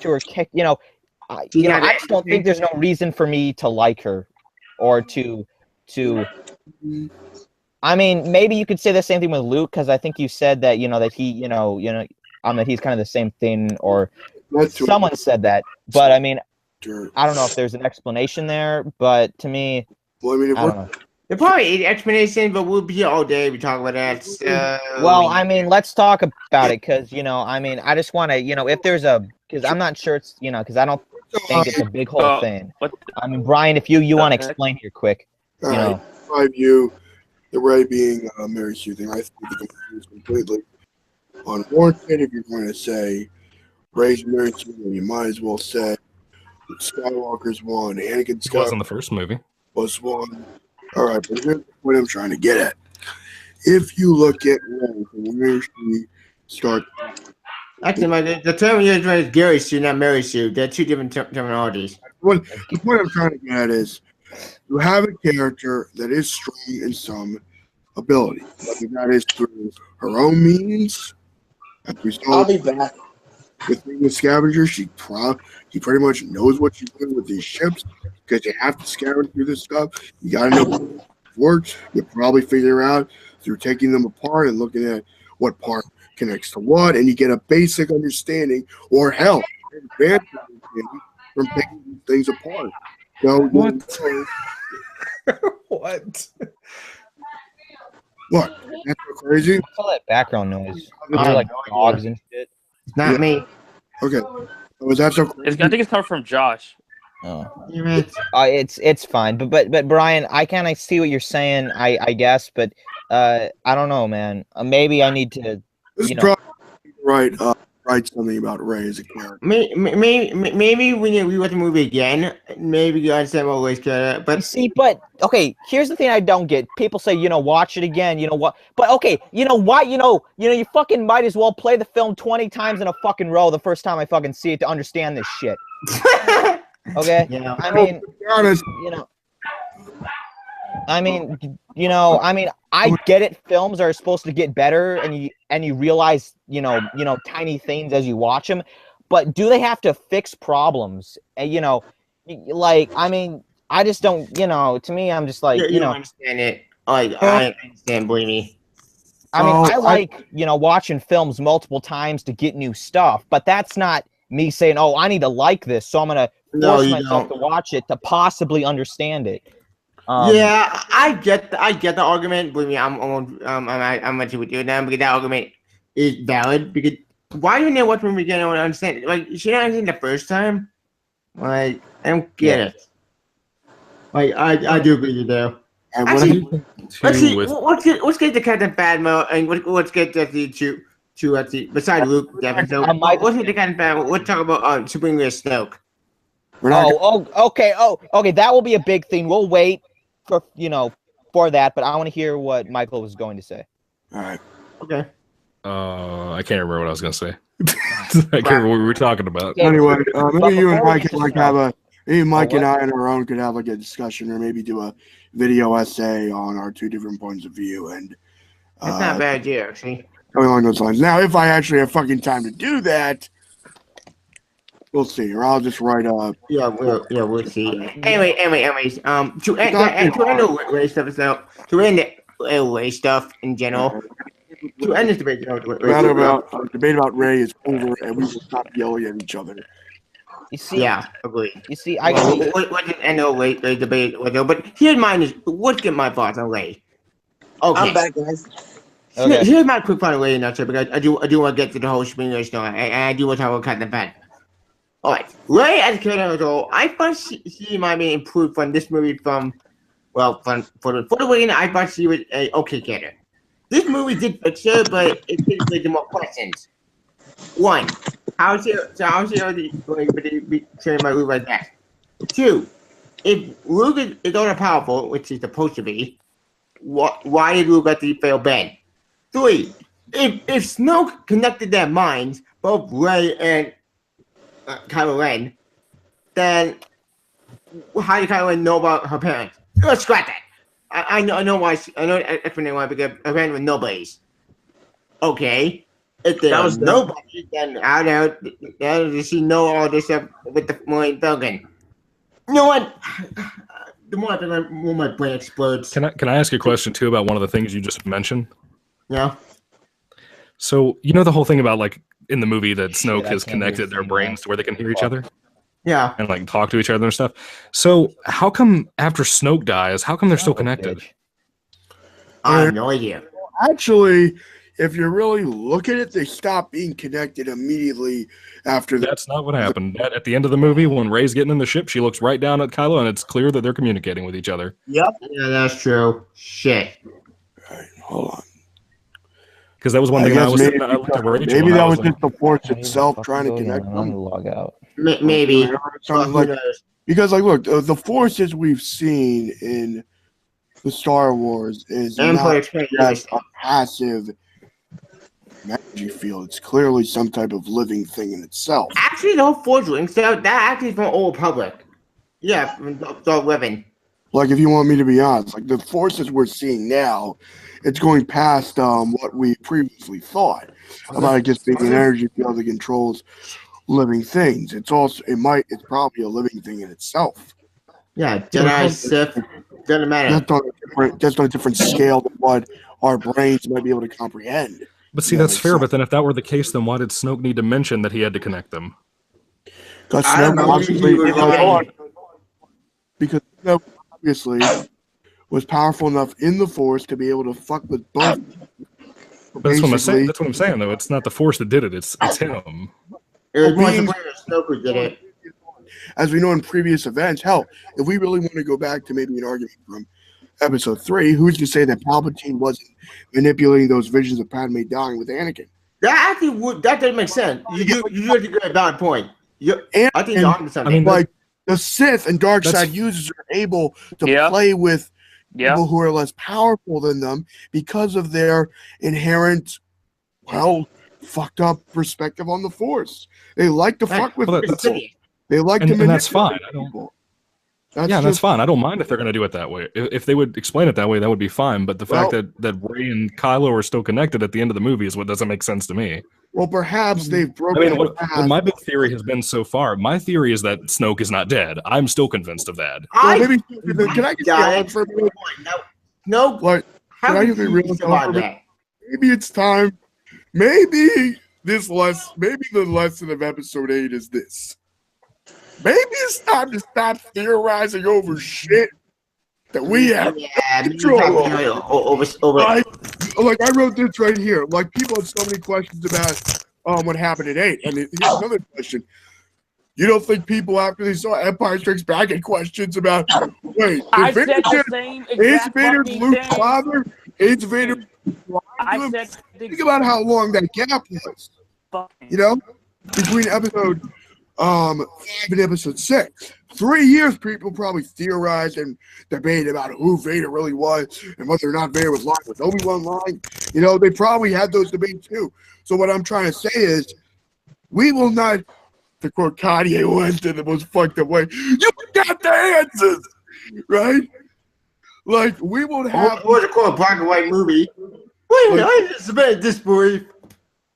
her kick, I just don't think there's no reason for me to like her or to I mean, maybe you could say the same thing with Luke, because I think you said that that he, that he's kind of the same thing, or someone said that. But I mean, I don't know if there's an explanation there. But to me, Well, I mean, I don't know. There probably is explanation, but we'll be here all day. We talk about that. So Well, I mean, let's talk about it, because I mean, I just want to, if there's because I'm not sure it's, because I don't think it's a big whole thing. I mean, Brian, if you want to explain here quick, all right, I view the Ray being Mary Sue thing. I think the is completely unwarranted. If you're going to say Ray's Mary Sue, you might as well say Skywalker's one, Anakin It was in Skywalker the first movie. was one. All right, but here's what I'm trying to get at. If you look at Ray from where she starts. Actually, the term you're using is Gary Sue, not Mary Sue. They're two different terminologies. The point I'm trying to get at is you have a character that is strong in some ability, whether that is through her own means. As we saw I'll be back. with the scavenger, she pretty much knows what she's doing with these ships because you have to scavenge through this stuff. You got to know what works. You probably figure out through taking them apart and looking at what part connects to what, and you get a basic understanding, or hell, advanced understanding from taking these things apart. So What? What? What? That's so crazy. what's all that background noise? I They're like have no dogs idea. and shit. It's not Yeah. me. Okay. Was that so crazy? I think it's coming from Josh. Oh. You mean? It's fine, but Brian, I kind of see what you're saying, I guess, but I don't know, man. Maybe I need to, This is probably write something about Ray as a character. Maybe when you rewatch the movie again, maybe you understand what Ray's character. But see, but okay, here's the thing I don't get. People say, watch it again, what? But okay, you know what? You fucking might as well play the film 20 times in a fucking row the first time I fucking see it to understand this shit. Okay? Yeah. I mean, To be honest, I get it. Films are supposed to get better, and you realize, tiny things as you watch them. But do they have to fix problems? I just don't. To me, I'm just like, you understand it. I understand. Believe me. I mean, I like watching films multiple times to get new stuff, but that's not me saying, "Oh, I need to like this, so I'm gonna force myself to watch it to possibly understand it." Yeah, I get the argument. Believe me, I'm much with you now because that argument is valid. Because why didn't you watch the movie again? I don't understand it. Like, you should understand the first time. Like, I don't get it. Like, I do agree with you there. Actually, let's see. Let's get to Captain Phasma and let's get to let's see. Besides Luke, definitely. So, let's get to Captain Phasma. Let's talk about Super English Snoke. Okay. Okay. That will be a big thing. We'll wait for that, but I want to hear what Michael was going to say. all right. Okay. I can't remember what I was gonna say. I can't remember what we were talking about. Anyway, maybe you and before Mike we could maybe Mike and I on our own could have like a discussion, or maybe do a video essay on our two different points of view, and That's not a bad idea, actually. something along those lines. Now, if I actually have fucking time to do that, we'll see, or I'll just write up. Yeah, we'll see. Anyways, to end the Ray stuff, so to end the Ray stuff in general, to end this debate, Debate about Ray is over, and we will stop yelling at each other. You see? Yeah, agree. You see, Let's just end the Ray debate, but here's mine is let's get my thoughts on Ray. Okay. I'm back, guys. Okay. Here's my quick thought on Ray, not sure, because I do want to get to the whole Springer story, and I do want to talk about Captain Phasma. Alright, Ray as a character, I thought she might be improved from this movie for the way I thought she was a okay character. This movie did fix her, but it did raise more questions. One, how is she already going to be trained by Luke like that? Two, if Luke is all powerful, which he's supposed to be, why did Luke let the fail Ben? Three, if Snoke connected their minds, both Ray and Kylo Ren, then how did Kylo Ren know about her parents? Let's scrap that. I know why. I know explaining why, because her parents were nobodies. Okay, if there was nobody, then how does she know all this stuff with the Millennium Falcon? You know what? the more I think, the more my brain explodes. Can I ask you a question too about one of the things you just mentioned? Yeah. So you know the whole thing about like in the movie that Snoke I has can't connected do their that. brains to where they can hear each other Yeah. and like talk to each other and stuff. So how come after Snoke dies, how come they're still Son of a connected? bitch. I have no idea. Actually, if you really look at it, they stop being connected immediately after that. That's not what happened. At the end of the movie, when Rey's getting in the ship, she looks right down at Kylo, and it's clear that they're communicating with each other. Yep. Yeah, that's true. Shit. Hold on. Because that was one I thing I guess was maybe, I looked at Rachel. maybe and I that was like, just the Force Can't even itself fucking trying to go again. connect I'm gonna them. log out. Maybe. Something Who like, knows? because, like, look, the Forces we've seen in the Star Wars is Empire not Explains just a passive energy field. It's clearly some type of living thing in itself. Actually, the whole Forge Ring, so that actually is from Old Republic. Yeah, from Dark Weapon. Like, if you want me to be honest, like the Forces we're seeing now, it's going past what we previously thought about it just being an energy field that controls living things. It's probably a living thing in itself. Yeah, Jedi, Sith, doesn't matter. Just on a different scale than what our brains might be able to comprehend. but see, That that's makes fair. sense. But then, if that were the case, then why did Snoke need to mention that he had to connect them? Because I don't Snoke know. obviously was powerful enough in the Force to be able to fuck with both. But that's what I'm saying. Basically, That's what I'm saying, though. It's not the Force that did it. It's him. It was more being- supporting Snoke who did it. as we know in previous events, hell, if we really want to go back to maybe an argument from Episode 3, who's to say that Palpatine wasn't manipulating those visions of Padme dying with Anakin? That actually that doesn't make sense. You have to get a valid point. I think you're onto something. I mean, Like the Sith and dark That's- side users are able to Yep. play with Yeah. people who are less powerful than them because of their inherent, fucked up perspective on the Force. They like to fuck with Well, people. that's- They like and to that's manipulate fine. I don't- people. That's fine. I don't mind if they're going to do it that way. If they would explain it that way, that would be fine. But the fact that Rey and Kylo are still connected at the end of the movie is what doesn't make sense to me. Well, perhaps they've I broken. mean, what past- my big theory has been so far, my theory is that Snoke is not dead. I'm still convinced of that. Well, maybe can I get got the it. for a minute? No, Like, how can I did get you real feel for a about minute? that? Maybe it's time. Maybe the lesson of Episode 8 is this. Maybe it's time to stop theorizing over shit that we have Yeah, control over. over. Like I wrote this right here. Like people have so many questions about what happened at 8. And here's another question. You don't think people after they saw Empire Strikes Back had questions about wait, I did said Vader the same is exact Vader fucking Luke's thing. father? Is Vader I said the think about how long that gap was. You know? Between episode 5 and episode 6. 3 years people probably theorized and debated about who Vader really was and whether or not Vader was lying. Was Obi-Wan lying? You know, they probably had those debates too. So what I'm trying to say is we will not, to quote Kanye West in the most fucked up way, you got the answers, right? Like we won't have What was it called? A black and white movie. Wait, Like- I just made this movie.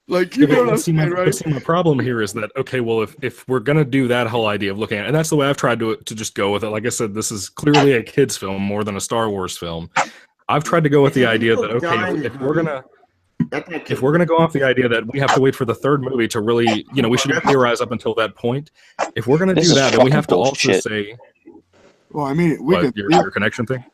like you know what I'm see, my, saying, right? see, my problem here is that okay, well, if we're gonna do that whole idea of looking at, and that's the way I've tried to just go with it. Like I said, this is clearly a kids' film more than a Star Wars film. I've tried to go with the idea that okay, if we're gonna go off the idea that we have to wait for the third movie to really, we should theorize up until that point. If we're gonna This do is that, then we fucking have to also bullshit. say Well, I mean, we what, could. your connection thing.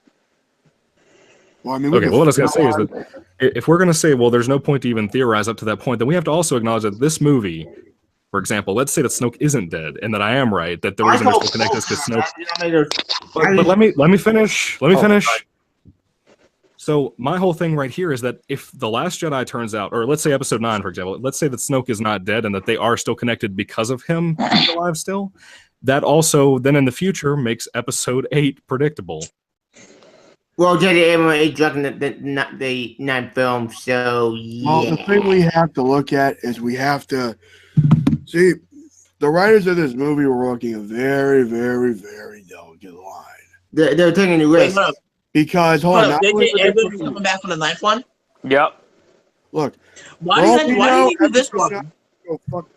Well, I mean, we Okay, could well, what I was going to say is that if we're going to say, well, there's no point to even theorize up to that point, then we have to also acknowledge that this movie, for example, let's say that Snoke isn't dead and that I am right, that the reason we're still connected is because Snoke. But let me finish. Let me finish. So my whole thing right here is that if The Last Jedi turns out, or let's say Episode 9, for example, let's say that Snoke is not dead and that they are still connected because of him being alive still, that also then in the future makes Episode 8 predictable. Well, J.J. Abrams directing the ninth film, so yeah. Well, the thing we have to look at is we have to see the writers of this movie were walking a very, very, very delicate line. They're taking the risk. Because hold on, not only JJ were they Abrams putting- coming back for the ninth one. Yep. look, Why well, did he do this one? oh, fuck.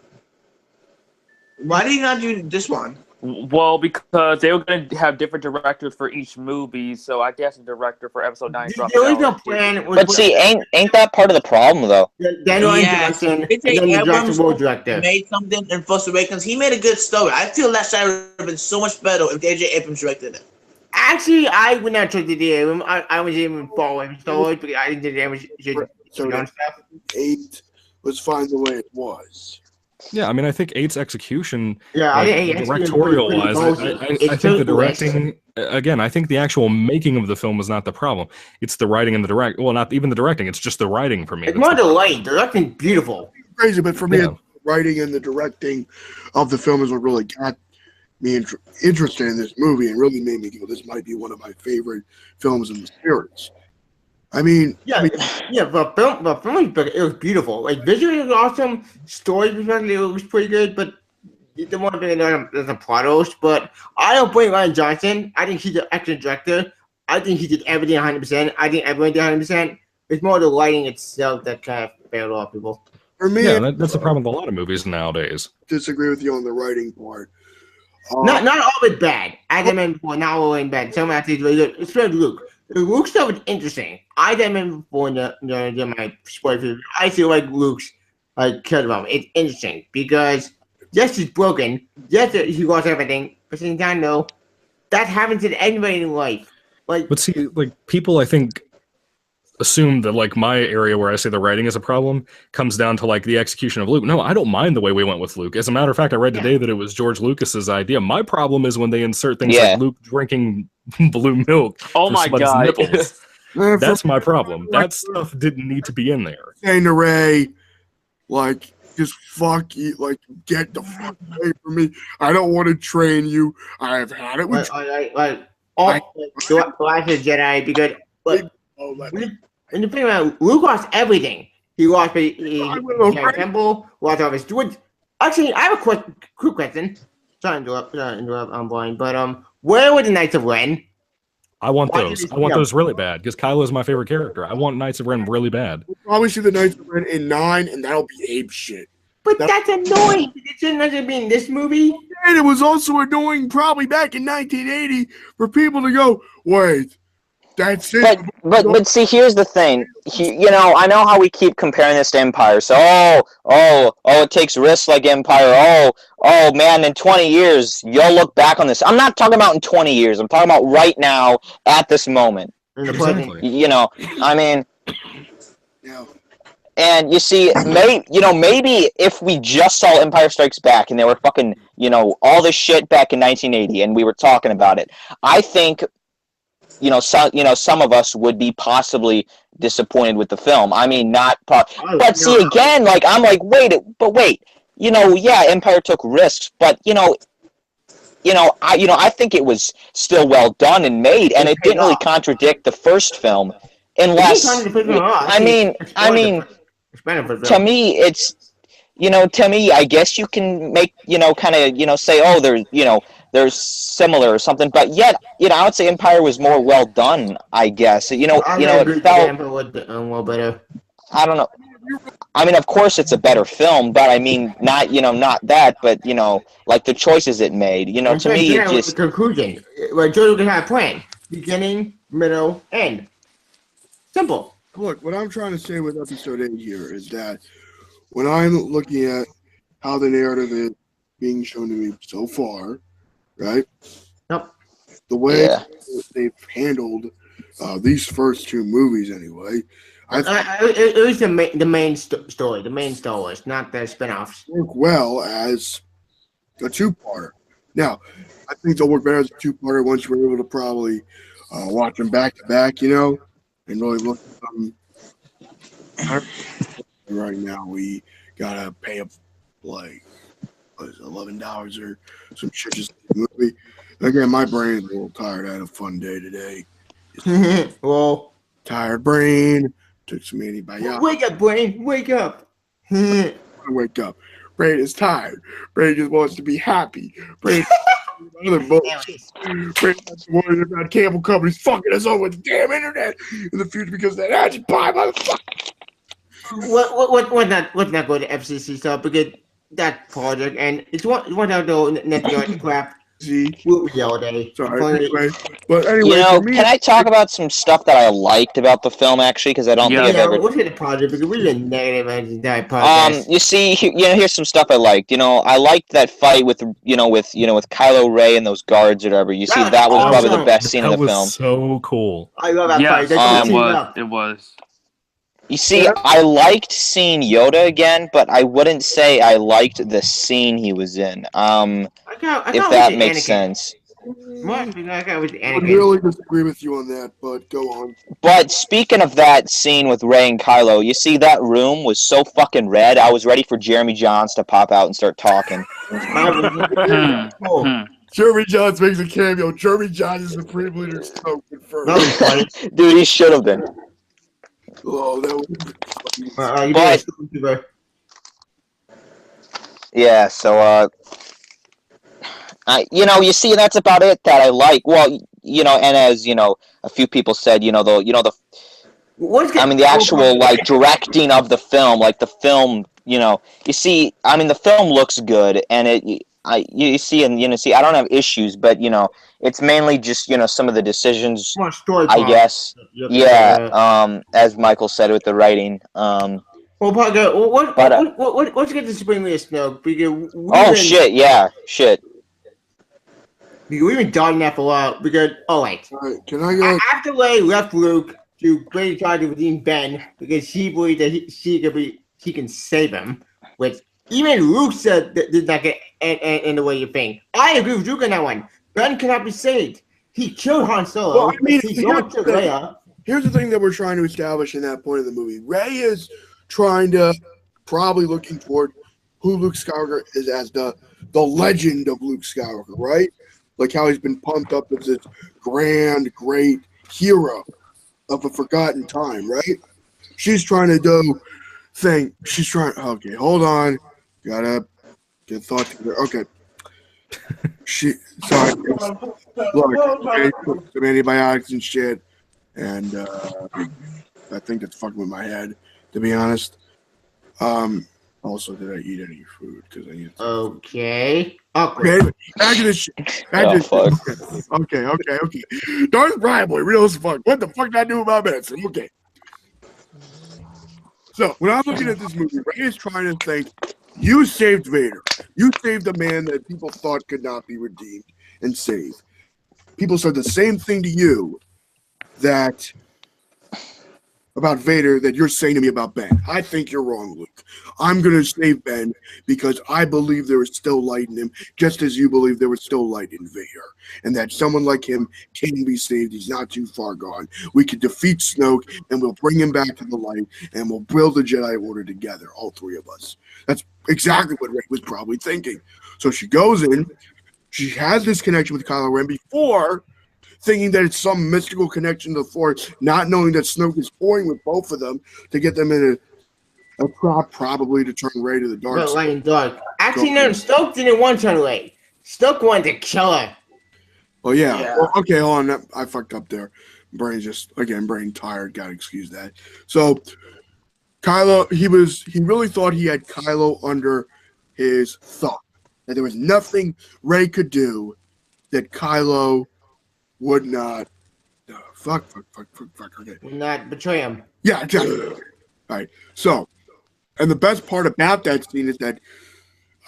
Why did he not do this one? Well, because they were going to have different directors for each movie, so I guess the director for episode 9 dropped There was no out. plan. But see, ain't that part of the problem though? Daniel Yes. Johnson, and J.J. then the director Abrams will director. made something in Force Awakens. He made a good story. I feel that should have been so much better if J.J. Abrams directed it. Actually, I would not trust the Abrams. I was even following Star Wars because I think the Abrams should So done stuff. 8 was fine the way it was. Yeah, I mean, I think 8's execution, Yeah, like, I think directorial-wise, I think the directing, directing. again, I think the actual making of the film is not the problem. It's the writing and the direct. Well, not even the directing. It's just the writing for me. It's that's more the the problem. light. Directing's beautiful. Crazy, but for me, Yeah. the writing and the directing of the film is what really got me interested in this movie and really made me go, this might be one of my favorite films in the series. I mean, Yeah, but film it was beautiful. Like visually, it was awesome. Story perspective, it was pretty good. But the one thing there's a plot host. But I don't blame Ryan Johnson. I think he's an excellent director. I think he did everything 100%. I think everyone did 100%. It's more the lighting itself that kind of failed off people. for me, Yeah, that's the problem with a lot of movies nowadays. disagree with you on the writing part. Not all of it bad. As I mentioned before, not all of it bad. Some actually really good. Especially Luke. The Luke stuff is interesting. I mentioned before in my spoiler review, I feel like Luke's cared about it. It's interesting because yes, he's broken. Yes, he lost everything. But at the same time, though, that happens to anybody in life. Like, But see, like, people, I think, assume that, like, my area where I say the writing is a problem comes down to, like, the execution of Luke. No, I don't mind the way we went with Luke. As a matter of fact, I read today that it was George Lucas's idea. My problem is when they insert things Yeah. like Luke drinking blue milk Oh through my somebody's god. nipples. For That's my problem. That stuff didn't need to be in there. saying to Ray, like, just fuck you, like, get the fuck away from me. I don't want to train you. I have had it with the Last Jedi because when you think about it, Luke lost everything. He lost the temple, lost all his druids. Actually, I have a quick question. Sorry to interrupt, I'm blind, but where were the Knights of Ren? I want Why those. did I they- want yeah. those really bad because Kylo is my favorite character. I want Knights of Ren really bad. We'll probably see the Knights of Ren in 9, and that'll be ape shit. But that's annoying. It shouldn't have been in this movie. And it was also annoying probably back in 1980 for people to go, wait, that's it. But see, here's the thing. I know how we keep comparing this to Empire. So it takes risks like Empire. Oh man, in 20 years you'll look back on this. I'm not talking about in 20 years. I'm talking about right now at this moment. In the present. Exactly. I mean, Yeah. and you see, maybe if we just saw Empire Strikes Back and they were fucking, all this shit back in 1980 and we were talking about it, I think, some of us would be possibly disappointed with the film. I mean, but see, again, like, I'm like, wait, yeah, Empire took risks, but, I think it was still well done and made, and it didn't really contradict the first film, unless, I mean, to me, it's, to me, I guess you can make, kind of, say, they're similar or something, but yet, I would say Empire was more well done, I guess. It felt, I don't know. I mean, of course, it's a better film, but I mean, not that, but like the choices it made. To me, it just conclusion. Like George Lucas had a plan: beginning, middle, end. Simple. Look, what I'm trying to say with episode 8 here is that when I'm looking at how the narrative is being shown to me so far, right? Yep. The way Yeah. they've handled these first 2 movies, anyway, It was the main story, the main Star Wars, not the spin-offs. work well as a 2-parter. Now, I think they'll work better as a 2-parter once we're able to probably watch them back to back, and really look at them. Right now, we gotta pay up like $11 or some shit just for the movie. Again, my brain's a little tired. I had a fun day today. Well, Tired brain. Took some antibiotics. wake up, brain, wake up. Wake up. Brain is tired. Brain just wants to be happy. Brain other bullshit. Brain wants to worry about cable companies fucking us over with the damn internet in the future because of that agent pie, motherfucker. Let's not go to FCC stuff because that project and it's one of the crap. Whoop, Yoda. Sorry. Anyway, but anyway, You know, for me, can I talk about some stuff that I liked about the film actually? Because I don't think I've Yeah, ever. we'll hit the positive because we did negative at the entire podcast. You see, here's some stuff I liked. You know, I liked that fight with Kylo Ray and those guards or whatever. You see, that was probably the awesome. best scene in That the was film. so cool. I love that Yes, fight. They it teamed was. up. It was. You see, Yeah. I liked seeing Yoda again, but I wouldn't say I liked the scene he was in. I got If that makes sense. What? I got with I Anakin. really disagree with you on that, but go on. But speaking of that scene with Rey and Kylo, you see that room was so fucking red. I was ready for Jeremy Johns to pop out and start talking. Oh, Jeremy Johns makes a cameo. Jeremy Johns is the Supreme Leader of Snoke confirmed. that was funny. Dude, he should have been. Oh, that was You But- did a Yeah, so you see, that's about it that I like. Well, and as a few people said, the actual like directing of the film, like the film, you see, I mean, the film looks good, and I don't have issues, but it's mainly just some of the decisions, more story. I guess. Yeah, as Michael said with the writing. Well, Parker, let's get to Supreme Leader Snoke because Shit. we've been dodging that for a while because Alright, can I go? after Leia left Luke to Brady tried to redeem Ben because she believed that she can save him, which even Luke said that did not get in the way you think. I agree with Luke on that one. Ben cannot be saved. He killed Han Solo. Well, I mean, he killed Leia. Here's the thing that we're trying to establish in that point of the movie. Rey is trying to, probably looking toward who Luke Skywalker is as the legend of Luke Skywalker, right? Like how he's been pumped up as this grand, great hero of a forgotten time, right? She's trying to do thing. She's trying. Okay, hold on. Gotta get thought together. Okay. Sorry. Look, okay, took some antibiotics and shit, and I think that's fucking with my head, to be honest. Also, did I eat any food? Because I need. Okay. Okay, back to this shit. Okay. Darth Brian, boy, real as fuck. What the fuck did I do about medicine? Okay. So, when I'm looking at this movie, Rey is trying to think, you saved Vader. You saved a man that people thought could not be redeemed and saved. People said the same thing to you about Vader that you're saying to me about Ben. I think you're wrong, Luke. I'm going to save Ben because I believe there is still light in him, just as you believe there was still light in Vader, and that someone like him can be saved. He's not too far gone. We can defeat Snoke, and we'll bring him back to the light, and we'll build the Jedi Order together, all three of us. That's exactly what Rey was probably thinking. So she goes in. She has this connection with Kylo Ren before thinking that it's some mystical connection to the Force, not knowing that Snoke is toying with both of them to get them in a trap, probably to turn Rey to the dark side. Light and dark. Actually, no, Snoke didn't want to turn Rey. Snoke wanted to kill her. Oh, yeah. Well, okay, hold on. I fucked up there. Brain tired. Gotta excuse that. So, Kylo, he really thought he had Kylo under his thumb. That there was nothing Rey could do that Kylo would not okay. Would not betray him. Yeah, exactly. All right. So, and the best part about that scene is that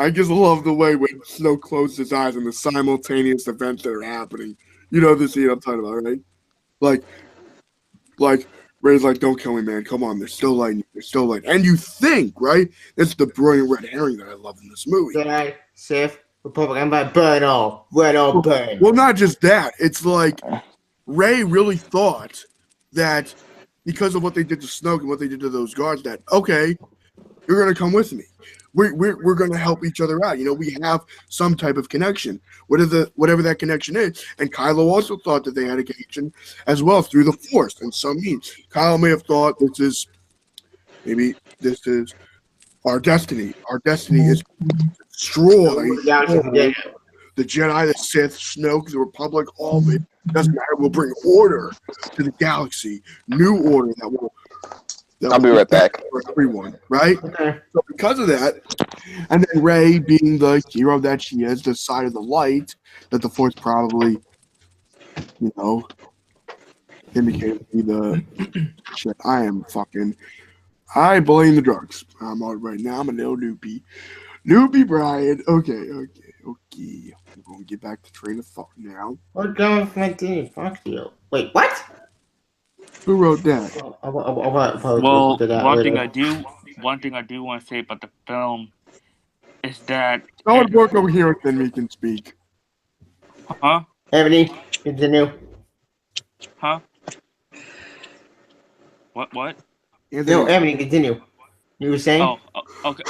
I just love the way when Snoke closed his eyes and the simultaneous events that are happening. You know the scene I'm talking about, right? Like Rey's like, don't kill me, man. Come on, there's still light. There's still light. And you think, right? That's the brilliant red herring that I love in this movie. Jedi, Sith, Republic, I'm about to burn all. Red all burn. Well, not just that. It's like Rey really thought that because of what they did to Snoke and what they did to those guards, that, okay, you're going to come with me. We're going to help each other out. You know, we have some type of connection, whatever that connection is. And Kylo also thought that they had a connection as well through the Force and some means. Kylo may have thought this is our destiny. Our destiny is to destroy the Jedi, the Sith, Snoke, the Republic, all of it. Doesn't matter. We'll bring order to the galaxy, new order I'll be right back. For everyone, right? Okay. So because of that, and then Rey, being the hero that she is, the side of the light that the Force probably, indicated to be the shit. I blame the drugs. I'm all right now. I'm a little loopy. Loopy Brian. Okay. We're gonna get back to train of thought now. What government did fuck you? Wait, what? Who wrote that? Well, one thing I do want to say about the film is that Someone work over here, then we can speak. Ebony, continue. Huh? What? No, Ebony, continue. You were saying? Oh, okay.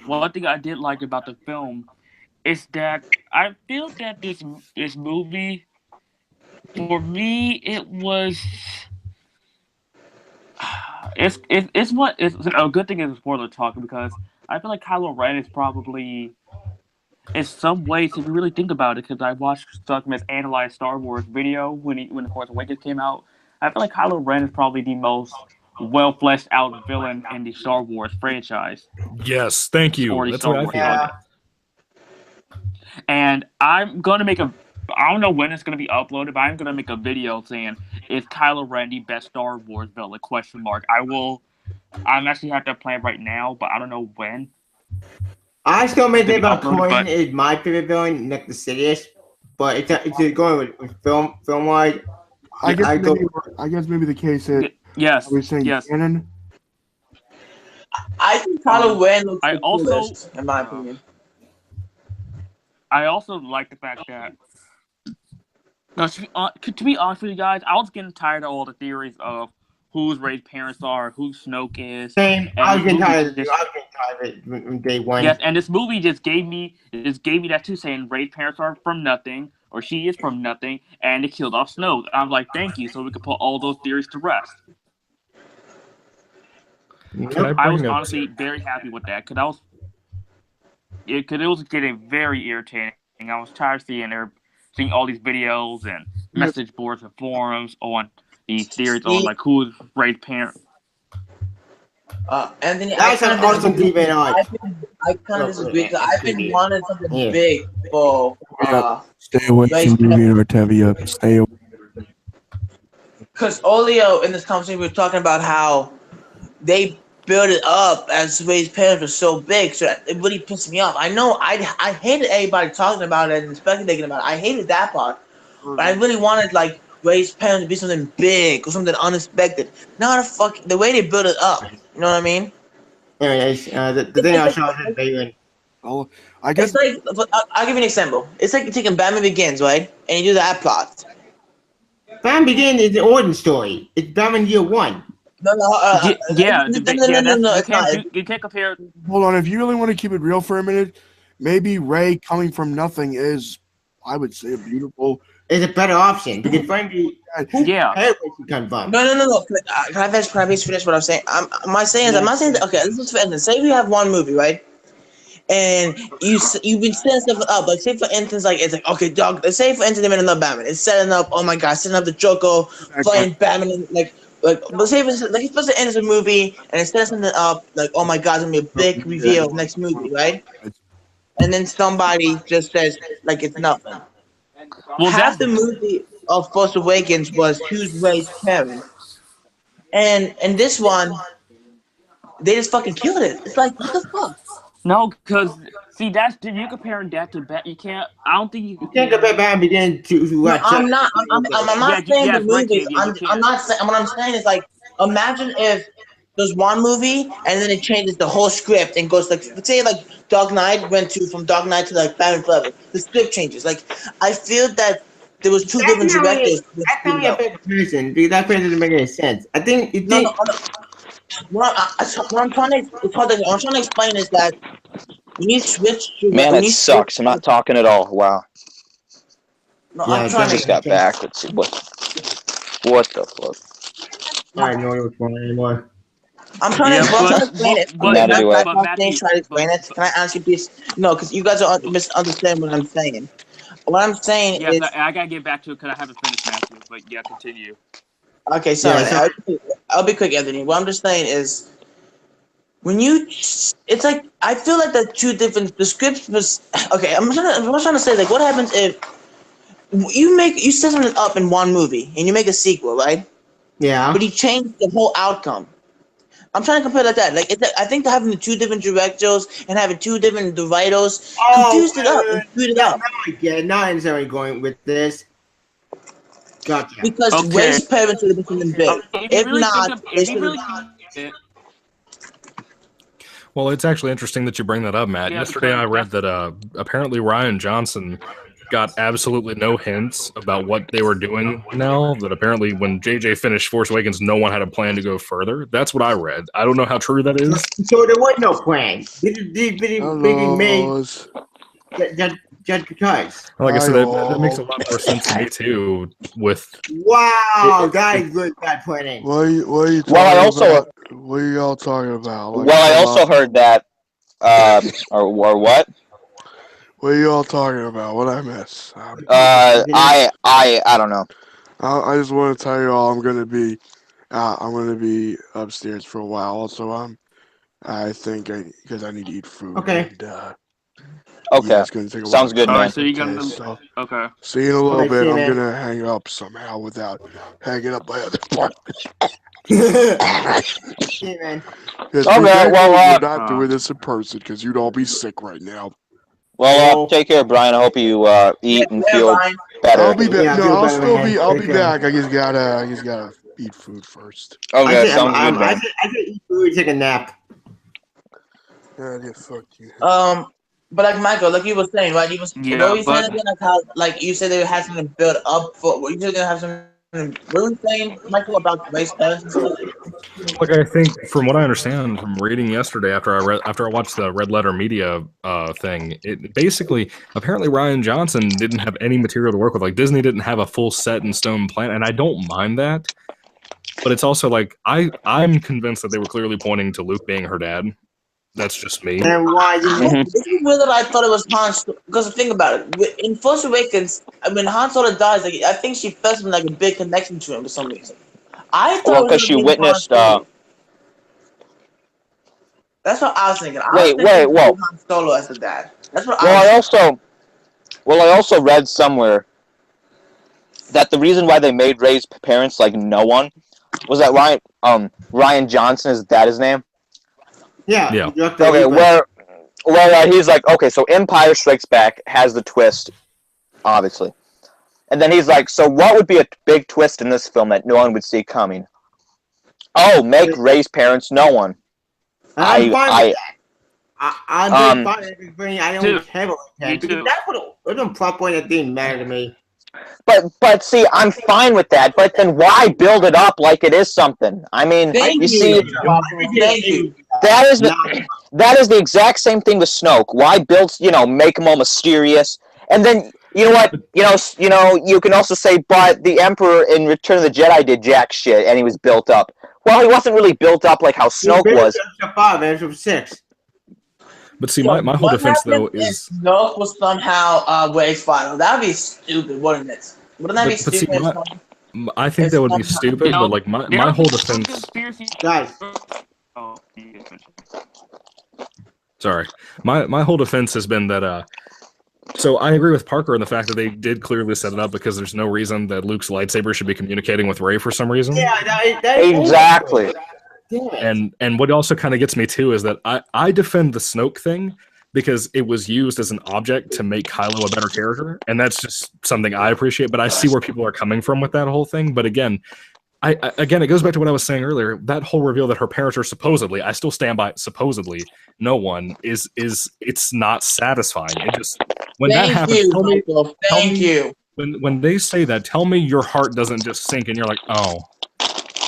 One thing I did like about the film is that I feel that this movie, for me, it was. It's a good thing it's spoiler talk because I feel like Kylo Ren is probably, in some ways, if you really think about it, because I watched Stuckman's analyzed Star Wars video when The Force Awakens came out. I feel like Kylo Ren is probably the most well fleshed out villain in the Star Wars franchise. Yes, thank you. Or the That's Star what I Wars feel. saga. And I'm gonna make I don't know when it's gonna be uploaded, but I'm gonna make a video saying, "Is Kylo Ren the best Star Wars villain?" I'm actually have that plan right now, but I don't know when. I still maintain about uploaded, Coin is my favorite villain, Nick the Sidious, but it's going with film wise. I guess maybe the case is yes. Are we saying canon? I think Kylo Ren looks the coolest, in my opinion. I also like the fact that, to be honest with you guys, I was getting tired of all the theories of whose Rey's parents are, who Snoke is. Same. I was getting tired of it from day one. Yes, and this movie just gave me that too, saying Rey's parents are from nothing, or she is from nothing, and they killed off Snoke. I'm like, thank you, so we could put all those theories to rest. I was honestly very happy with that, because it was getting very irritating. I was tired of seeing all these videos and message boards and forums on these theories on like who's Rey's parent. Anthony, I kind of disagree. I kind of disagree. I've been wanting something big for. Stay away from me, Ortavia. Stay away. Because earlier in this conversation, we were talking about how they built it up as Rey's parents were so big, so it really pissed me off. I know I hated everybody talking about it and speculating about it. I hated that part, but I really wanted like Rey's parents to be something big or something unexpected. Not the way they built it up. You know what I mean? Anyways, the thing I saw is very. Oh, I guess it's like I'll give you an example. It's like you're taking Batman Begins, right, and you do that plot. Batman Begins is the origin story. It's Batman Year One. No, it's not. You can't compare. Hold on, if you really want to keep it real for a minute, maybe Rey coming from nothing is, I would say, a beautiful. It's a better option because frankly, No. Can I finish what I'm saying? I'm not saying that. Okay, this is for instance. Say we have one movie, right? And you've been setting stuff up. Like say for instance, like it's like okay, dog. Let's say for instance, they made another Batman. It's setting up. Oh my god, setting up the Joker, fighting Batman, like let's say it's like he's supposed to end the movie and it's setting something up. Like oh my god, it's gonna be a big reveal next movie, right? And then somebody just says like it's nothing. Well, half the movie of Force Awakens was who's Rey's parents, and this one, they just fucking killed it. It's like what the fuck? No, because see, you're comparing that to Bat. You can't. I don't think you can't compare Batman Begins to. No, I'm not. I'm not saying the movie. I'm not saying. What I'm saying is like, imagine if there's one movie and then it changes the whole script and goes like, let's say like Dark Knight went from Dark Knight to like Batman Forever. The script changes. Like I feel that there was two different directors. That's not a fair comparison because that doesn't make any sense. I think it did. What I'm trying to explain is that when you switch to it sucks. I'm not talking at all. Wow. No, I'm trying just got back. Let's see what the fuck. I don't know what's going on anymore. I'm trying to explain it. But Explain it. Can I ask you please? No, because you guys don't misunderstand what I'm saying. What I'm saying is I gotta get back to it because I haven't finished Matthew. But yeah, continue. Okay, sorry. I'll be quick, Anthony. What I'm just saying is, it's like I feel like the two different. The script was okay. I'm trying to say like, what happens if you set something up in one movie and you make a sequel, right? Yeah. But you change the whole outcome. I'm trying to compare it like that. Like I think having the two different directors and having two different writers confused it up and screwed it up. Now I understand where you're going with this. Gotcha. Because Ray's parents would have been something big. If not, they should have. Well, it's actually interesting that you bring that up, Matt. Yeah, Yesterday I read that apparently Ryan Johnson got absolutely no hints about what they were doing now, that apparently when JJ finished Force Awakens, no one had a plan to go further. That's what I read. I don't know how true that is. So there was no plan. They made just because. Like I said, that makes a lot more sense to me too. With wow, that is good bad planning. What are you talking about? What are y'all talking about? Like, well, I also heard that, or what? What are y'all talking about? What I miss? I don't know. I just want to tell you all I'm gonna be upstairs for a while. Also, I think because I need to eat food. Okay. And, okay. Yeah, it's gonna take a Sounds while. good, man. So you got okay. See you in a little bit. I'm man. gonna hang up somehow without hanging up my other part. See, man. Yes, Okay, we're not doing this in person because you'd all be sick right now. Well, take care, Brian. I hope you eat and feel better. I'll be back. Yeah, No, I'll better, still man. be. I'll be Take care. back. I just gotta eat food first. Okay, sounds good, I man. should eat food, take a nap. Yeah, fuck you. But like Michael, like you were saying, right? What were you saying again? Like how, like you said, they had something built up for. What you said, gonna have something. What were you saying, Michael, about race parents and stuff? Look, I think from what I understand from reading yesterday after I watched the Red Letter Media thing, it basically apparently Ryan Johnson didn't have any material to work with. Like Disney didn't have a full set in stone plan, and I don't mind that. But it's also like I'm convinced that they were clearly pointing to Luke being her dad. That's just me. And why didn't This is weird that I thought it was Han. Because think about it, in Force Awakens, when Han Solo dies, like I think she felt something like a big connection to him for some reason. I thought Well, because she witnessed. That's what I was thinking. Wait, whoa. Han Solo as the dad. That's what I also read somewhere that the reason why they made Rey's parents like no one was that Ryan Johnson, is that his name? Yeah. Okay, where he's like, okay, so Empire Strikes Back has the twist, obviously. And then he's like, so what would be a big twist in this film that no one would see coming? Oh, make Rey's parents no one. I'm fine with that. I'm fine with everything. I don't care about that. Because that's what a plot point that didn't matter to me. But see, I'm fine with that. But then why build it up like it is something? I mean, you see, that is the exact same thing with Snoke. Why build, make him all mysterious, and then you know what, you can also say, but the Emperor in Return of the Jedi did jack shit, and he was built up. Well, he wasn't really built up like how Snoke was. 5, and 6. But see, my whole defense though is Snoke was somehow Rey's father. That would be stupid, wouldn't it? Wouldn't that be stupid? See, I think that would be stupid, but like my whole defense. Guys. Sorry, my whole defense has been that. So I agree with Parker in the fact that they did clearly set it up because there's no reason that Luke's lightsaber should be communicating with Rey for some reason. Yeah, that exactly. And what also kind of gets me too is that I defend the Snoke thing because it was used as an object to make Kylo a better character, and that's just something I appreciate. But I see where people are coming from with that whole thing. But again, it goes back to what I was saying earlier. That whole reveal that her parents are supposedly, I still stand by supposedly, no one is it's not satisfying. It just when that happens, thank you. When they say that, tell me your heart doesn't just sink and you're like, oh.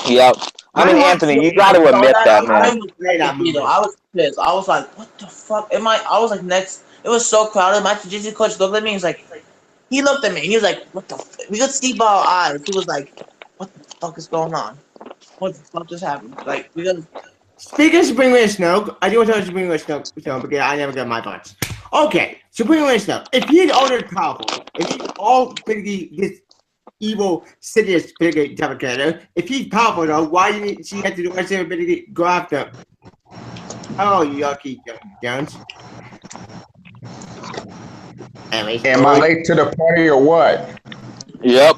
Yep. I mean, Anthony, you got to admit that, man. I was pissed. I was like, what the fuck? I was like, next. It was so crowded. My jiu-jitsu coach looked at me. He looked at me. And he was like, what the fuck? We could see by our eyes. He was like, what the fuck is going on? What the fuck just happened? Like, we got. Speaking of Supreme Leader Snoke, I do want to tell you Supreme Leader Snoke because I never got my thoughts. Okay, Supreme Leader Snoke. If he's all that powerful, if he's all basically this evil, Sidious figure type of character. If he's powerful though, why didn't she have to do anything go after him? Oh, yucky, Jones. Anyway, Am I late to the party or what? Yep.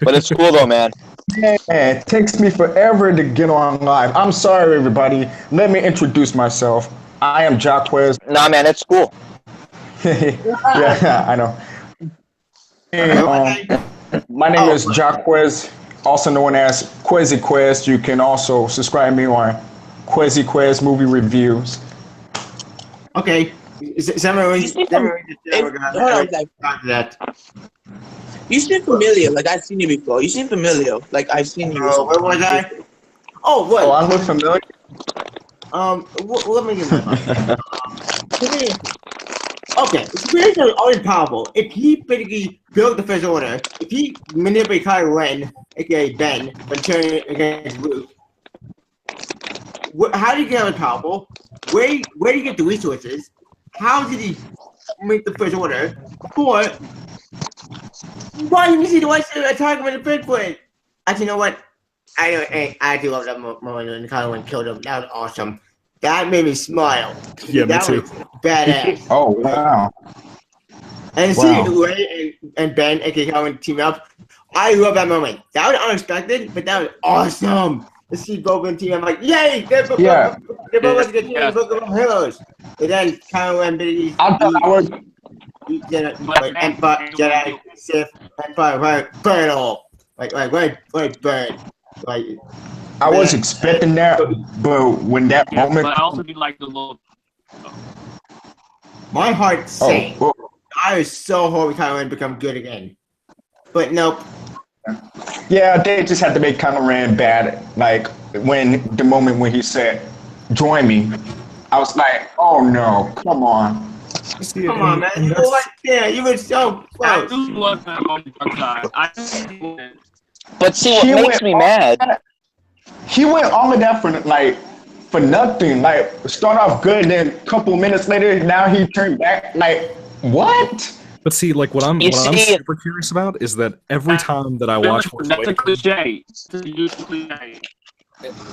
But it's cool though, man. Man, it takes me forever to get on live. I'm sorry, everybody. Let me introduce myself. I am Jacquez. Nah, man, it's cool. Yeah, I know. Hey, my name is Jacquez, also known as QueziQuez. You can also subscribe me on QueziQuez Movie Reviews. Okay. You seem familiar. Like I've seen you before. You seem familiar. Like I've seen you. Where was I? Oh, what? Oh, I look familiar. Let me get my okay, Spirit is always powerful. If he basically built the First Order, if he manipulated Kylo Ren, aka Ben, when turning against Luke, how did he get powerful? Where did he get the resources? How did he make the First Order? Or why didn't you see the White Saber attack him in the first place? Actually, you know what? I do love that moment when Kylo Ren killed him. That was awesome. That made me smile. Yeah, that me too. Was badass. Oh, wow. And seeing Ray and Ben, aka Kylo Ren, team up, I love that moment. That was unexpected, but that was awesome. To see both of them team up, like, yay! They're both a good team of heroes. And then Kylo Ren, Billy, Empire, Jedi, Sith, Empire, right, burn all. Like, burn. Like, I was expecting that, but when that moment. But I also do like the little. My heart sank. I was so hoping Kylo Ren become good again. But nope. Yeah, they just had to make Kylo Ren bad. Like, when the moment when he said, join me, I was like, oh no, come on. Come on, man. You were right there. You were so I close. do love that on the dark side. But see, what makes me mad. He went all of that for nothing. Like, start off good, then a couple minutes later, now he turned back. Like, what? But see, like what I'm super curious about is that every time that I watch Force That's a Awakens, cliche. It's a huge cliche.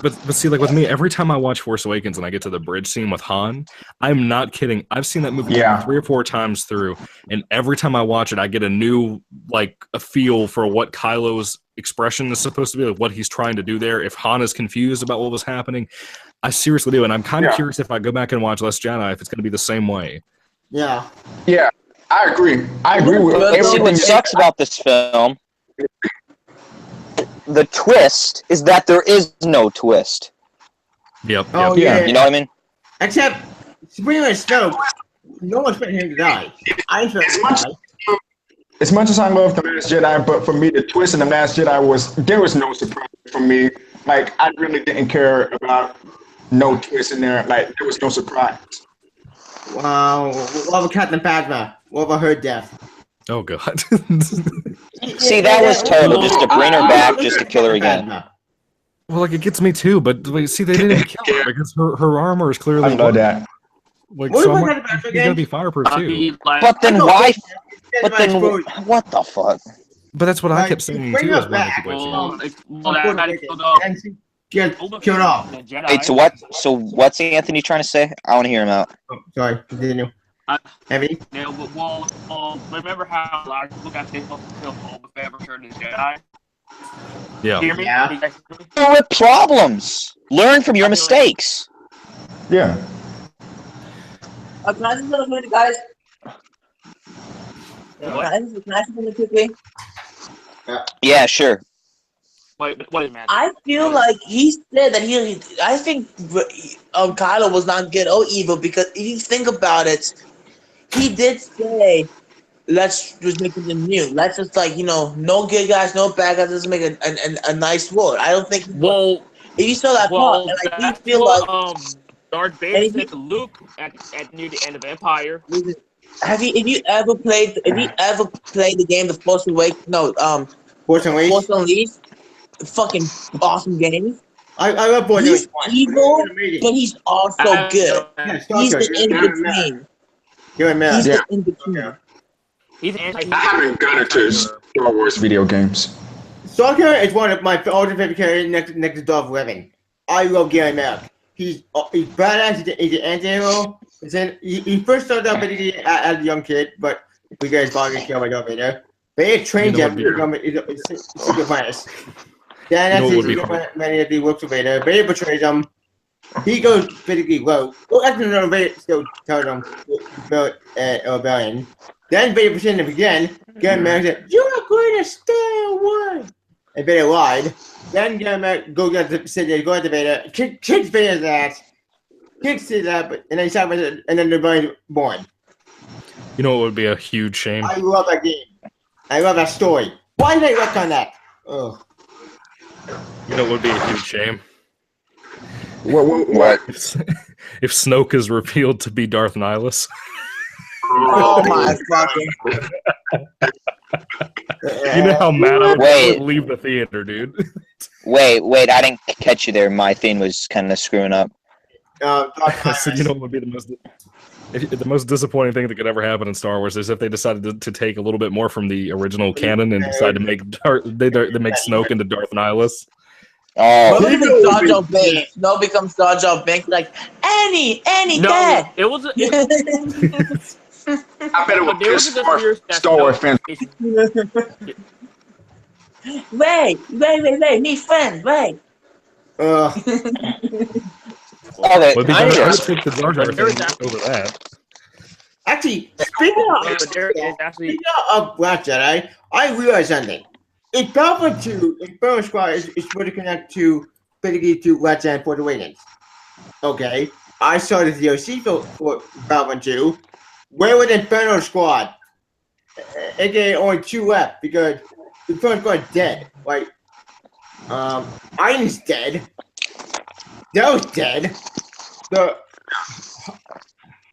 but see, like with me, every time I watch Force Awakens and I get to the bridge scene with Han, I'm not kidding. I've seen that movie 3 or 4 times through, and every time I watch it, I get a new a feel for what Kylo's expression is supposed to be, like what he's trying to do there. If Han is confused about what was happening, I seriously do, and I'm kind of curious if I go back and watch Last Jedi, if it's going to be the same way. Yeah. Yeah, I agree. I agree with See, everything. what sucks about this film, the twist is that there is no twist. Yep. Oh, yeah. You know what I mean? Except, pretty much Snoke, no one expected him to die. I expected him to die. As much as I love The Last Jedi, but for me, the twist in The Last Jedi there was no surprise for me. Like, I really didn't care about no twist in there. Like, there was no surprise. Wow. What about Captain Phasma? What about her death? Oh god. See, that was terrible, just to bring her back, just to kill her again. Well, like it gets me too, but see, they didn't kill her because her armor is clearly. I know that. Like, so I'm like, she's gonna be fireproof too. But then why? But then what the fuck? But that's what I kept saying too. As Killed off. Wait, so what? So what's Anthony trying to say? I want to hear him out. Oh, sorry, continue. Heavy. Remember how a lot of people got this off the film Boba Fett Return of the Jedi? Yeah. Hear me? Yeah. There were problems. Learn from your mistakes. Yeah. Can I just little bit, guys? Can I just really quickly? Yeah, sure. Wait, man. I feel like he said that I think Kylo was not good or evil because if you think about it, he did say, let's just make it new. Let's just no good guys, no bad guys. Let's make a nice world. I don't think. Well, if you saw that part, and I feel like Darth Vader said to Luke at near the end of Empire. Have you ever played the game The Force Awakens? No, Force Unleashed. Fucking awesome game. I love Force He's Unleashed. evil, but he's also good. He's the in between. You're a man. He's the in between. He's anti. I haven't got it to Star Wars video games. Stalker is one of my all-time favorite characters next to Darth Revan. I love Gary Merrick. He's badass. He's an anti-hero. He first started out as a young kid, but because father got killed by Darth Vader. Vader trained him to become a secret apprentice. Then as he works with Vader, Vader betrays him. He goes basically rogue. Well, that's another Vader still tells him about rebellion. Then Vader betrays him again. Gary Merrick said, "You're going to stay away." And Vader lied. Then Gary Merrick goes to the city, goes to Vader, kicks Vader's ass, kicks his ass, and then he shot Vader, and then the rebellion's born. You know what would be a huge shame? I love that game. I love that story. Why did they work on that? Ugh. You know what would be a huge shame? What? If Snoke is revealed to be Darth Nihilus. Oh my fucking. You know how mad I would leave the theater, dude. Wait, I didn't catch you there. My thing was kind of screwing up. I said, you know what would be the most disappointing thing that could ever happen in Star Wars is if they decided to take a little bit more from the original canon and decide to make they make Snoke into Darth Nihilus. Oh, What becomes Jar Jar Binks? No becomes Jar Jar Binks. Like Annie, Dad. It was. I bet it would be Star Wars fans. Wait, need friends, wait. okay, Would I would take the Jar Jar thing over that. Actually, speaking of Black Jedi, I realized something. In Battlefront 2, Inferno Squad is supposed to connect to basically to Black Jedi Force Awakens. Okay, I saw the DLC for Battlefront 2. Where was Inferno Squad? AKA only 2 left because Inferno Squad is dead. Like, Iron's dead. Dell's dead. The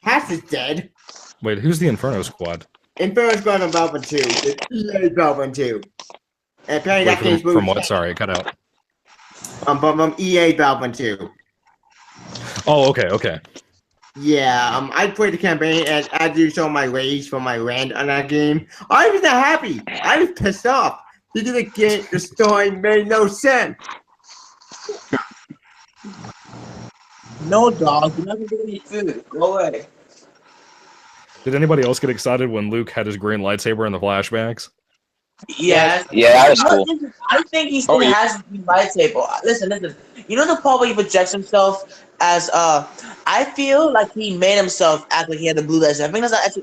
Hass is dead. Wait, who's the Inferno Squad? Inferno Squad on Battlefront 2. The EA Battlefront 2. And apparently that game's from what? Sorry, it cut out. From EA Battlefront 2. Oh, okay. Yeah, I played the campaign, and as you saw my rage from my rant on that game, I was not happy. I was pissed off because the story made no sense. No, dog. You're not gonna get any food. Go away. Did anybody else get excited when Luke had his green lightsaber in the flashbacks? Yes. Yeah, that was cool. I think he still has the lightsaber. Listen. You know the part where he projects himself as I feel like he made himself act like he had the blue lightsaber.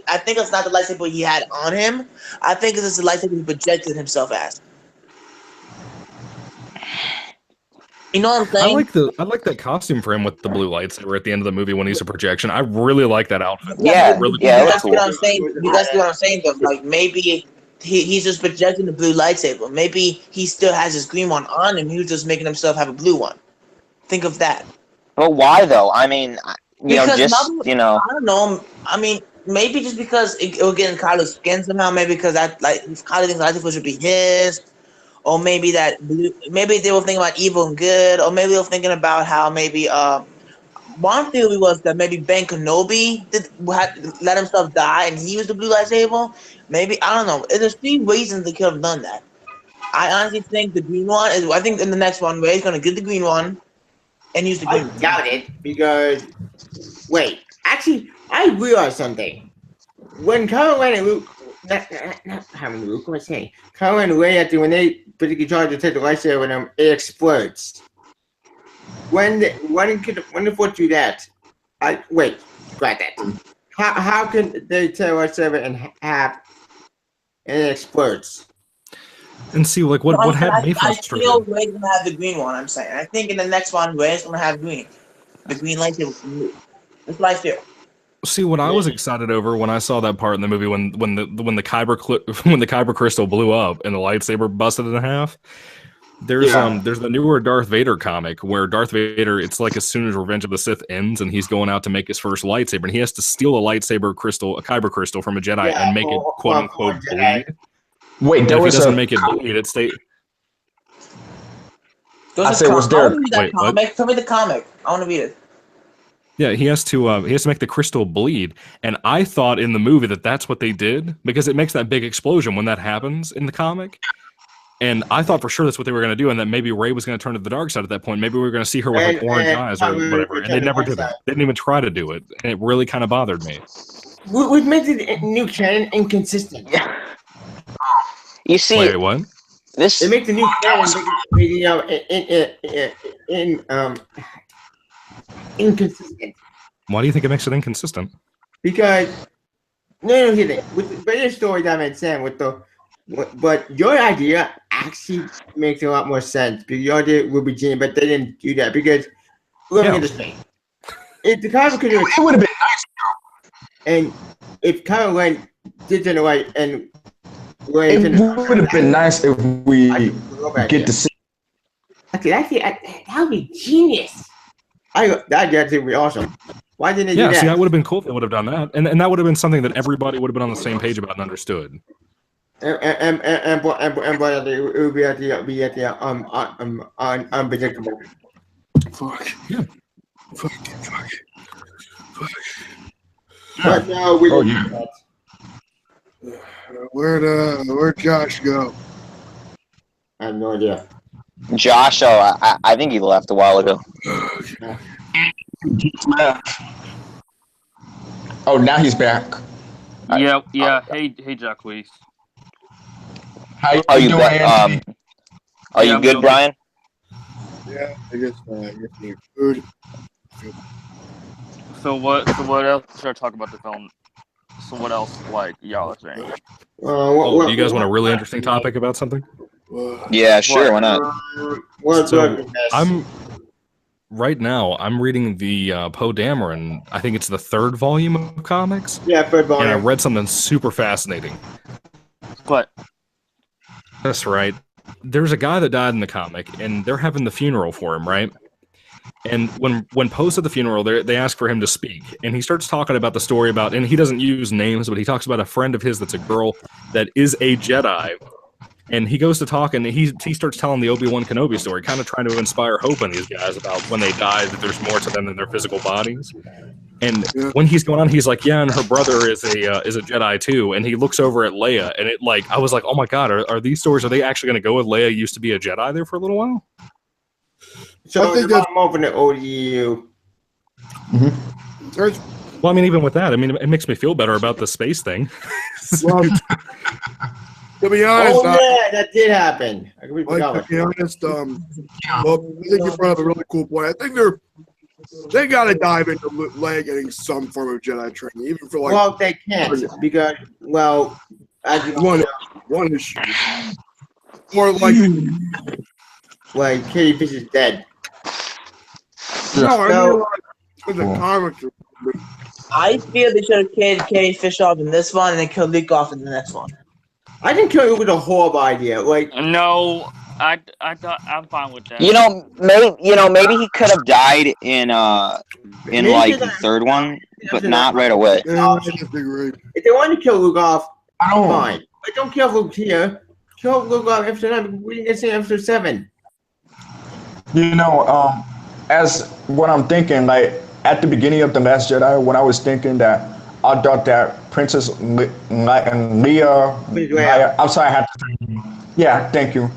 I think it's not the lightsaber he had on him. I think it's the lightsaber he projected himself as. You know what I'm saying? I like that costume for him with the blue lightsaber at the end of the movie when he's a projection. I really like that outfit. Yeah, that's what I'm saying. That's what I'm saying though. Like maybe he's just projecting the blue lightsaber. Maybe he still has his green one on him. He was just making himself have a blue one. Think of that. But why though? I mean, I don't know. I mean, maybe just because it will get in Kylo's skin somehow. Maybe because Kylo thinks lightsaber should be his. Or maybe maybe they were thinking about evil and good, or maybe they were thinking about how maybe one theory was that maybe Ben Kenobi let himself die and he used the blue lightsaber. Maybe I don't know. There's 3 reasons they could have done that. I honestly think the green one is. I think in the next one, Rey's gonna get the green one and use the green. I doubt it because actually, I realized something. When Kylo Ren and Luke. Not having Luke, what's saying? Kylo and Rey when they basically try to take the lightsaber with them, it explodes. When the Force do that? Grab that. How can they take a lightsaber and it explodes? And see, like what had me frustrated. I feel Rey's gonna have the green one. I'm saying. I think in the next one, Rey's gonna have green. The green lightsaber from Luke. It's what I feel. See, what I was excited over when I saw that part in the movie when the kyber crystal blew up and the lightsaber busted in half. There's the newer Darth Vader comic where Darth Vader, it's like as soon as Revenge of the Sith ends and he's going out to make his first lightsaber and he has to steal a kyber crystal from a Jedi and make it quote unquote bleed. Wait, if he doesn't make it bleed, it stays. I said, was there? Wait, what? Tell me the comic. I want to read it. Yeah, he has to make the crystal bleed, and I thought in the movie that that's what they did because it makes that big explosion when that happens in the comic. And I thought for sure that's what they were going to do, and that maybe Rey was going to turn to the dark side at that point. Maybe we were going to see her with like orange eyes or whatever, and they never did that. They didn't even try to do it, and it really kind of bothered me. Which makes the new canon inconsistent. You see, Wait, what? this It makes the new canon, inconsistent. Why do you think it makes it inconsistent? Because no, hear that. With the better story that made sense but your idea actually makes a lot more sense because your idea would be genius, but they didn't do that because let me get this straight. If the comic could do it would have been nice. and if Kylo Ren did it right and It would have been nice if we get to see. Actually, that would be genius. That'd actually be awesome. Why didn't they do that? Yeah, see, that would have been cool if they would have done that, and that would have been something that everybody would have been on the same page about and understood. And but it would be at the unpredictable. Fuck. Yeah. Fuck. But now we Where'd Josh go? I have no idea. Josh, I think he left a while ago. Oh, now he's back. Yeah. Hey, Jacques. How Are you doing, back? Anthony? Are you good, Brian? Yeah, I guess need food. So what else should I talk about the film? So what else, like, y'all are saying? Do you guys want a really interesting topic about something? Yeah, sure. Why not? Right now, I'm reading the Poe Dameron. I think it's the 3rd volume of comics. Yeah, 3rd volume. And I read something super fascinating. What? That's right. There's a guy that died in the comic, and they're having the funeral for him, right? And when Poe's at the funeral, they ask for him to speak, and he starts talking about the story about, and he doesn't use names, but he talks about a friend of his that's a girl that is a Jedi. And he goes to talk, and he starts telling the Obi-Wan Kenobi story, kind of trying to inspire hope in these guys about when they die, that there's more to them than their physical bodies. And when he's going on, he's like, yeah, and her brother is a Jedi too. And he looks over at Leia, and I was like, oh my god, are these stories? Are they actually going to go with Leia used to be a Jedi there for a little while? So I think that's more of an ODU. Mm-hmm. Well, I mean, even with that, I mean, it makes me feel better about the space thing. Well, to be honest, that did happen. to be honest, well, I think you brought up a really cool point. I think they got to dive into Leia getting some form of Jedi training, even for like. Well, they can't because as you one issue, or like Katie Fish is dead. No, I mean like in the comics. I feel they should have killed Carrie Fisher off in this one and then killed Luke off in the next one. I think Carrie was a horrible idea. Like no, I'm fine with that. Maybe he could have died in like the 3rd one, but not right away. Yeah, I disagree. If they want to kill Luke off, fine. But don't kill Luke here. Kill Luke off episode 9. We didn't see episode 7. As what I'm thinking, like at the beginning of The Last Jedi, when I was thinking that I thought that Princess Leia, I'm sorry, I had to. Yeah, thank you.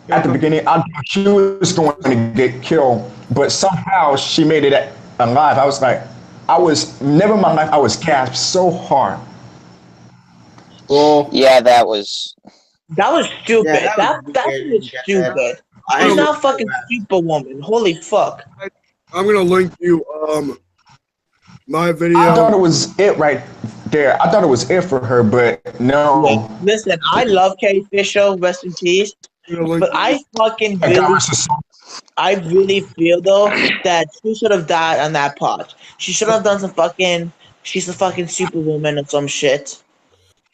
At the beginning, I thought she was going to get killed, but somehow she made it alive. I was like, never in my life, I was gasped so hard. Well, yeah, that was stupid. Yeah, that was stupid. She's not fucking Superwoman. Holy fuck. I'm gonna link you my video. I thought it was it right there. I thought it was it for her, but no. Yeah. Listen, I love Carrie Fisher, rest in peace. But I fucking really feel though that she should have died on that part. She should have done some fucking. She's a fucking Superwoman or some shit.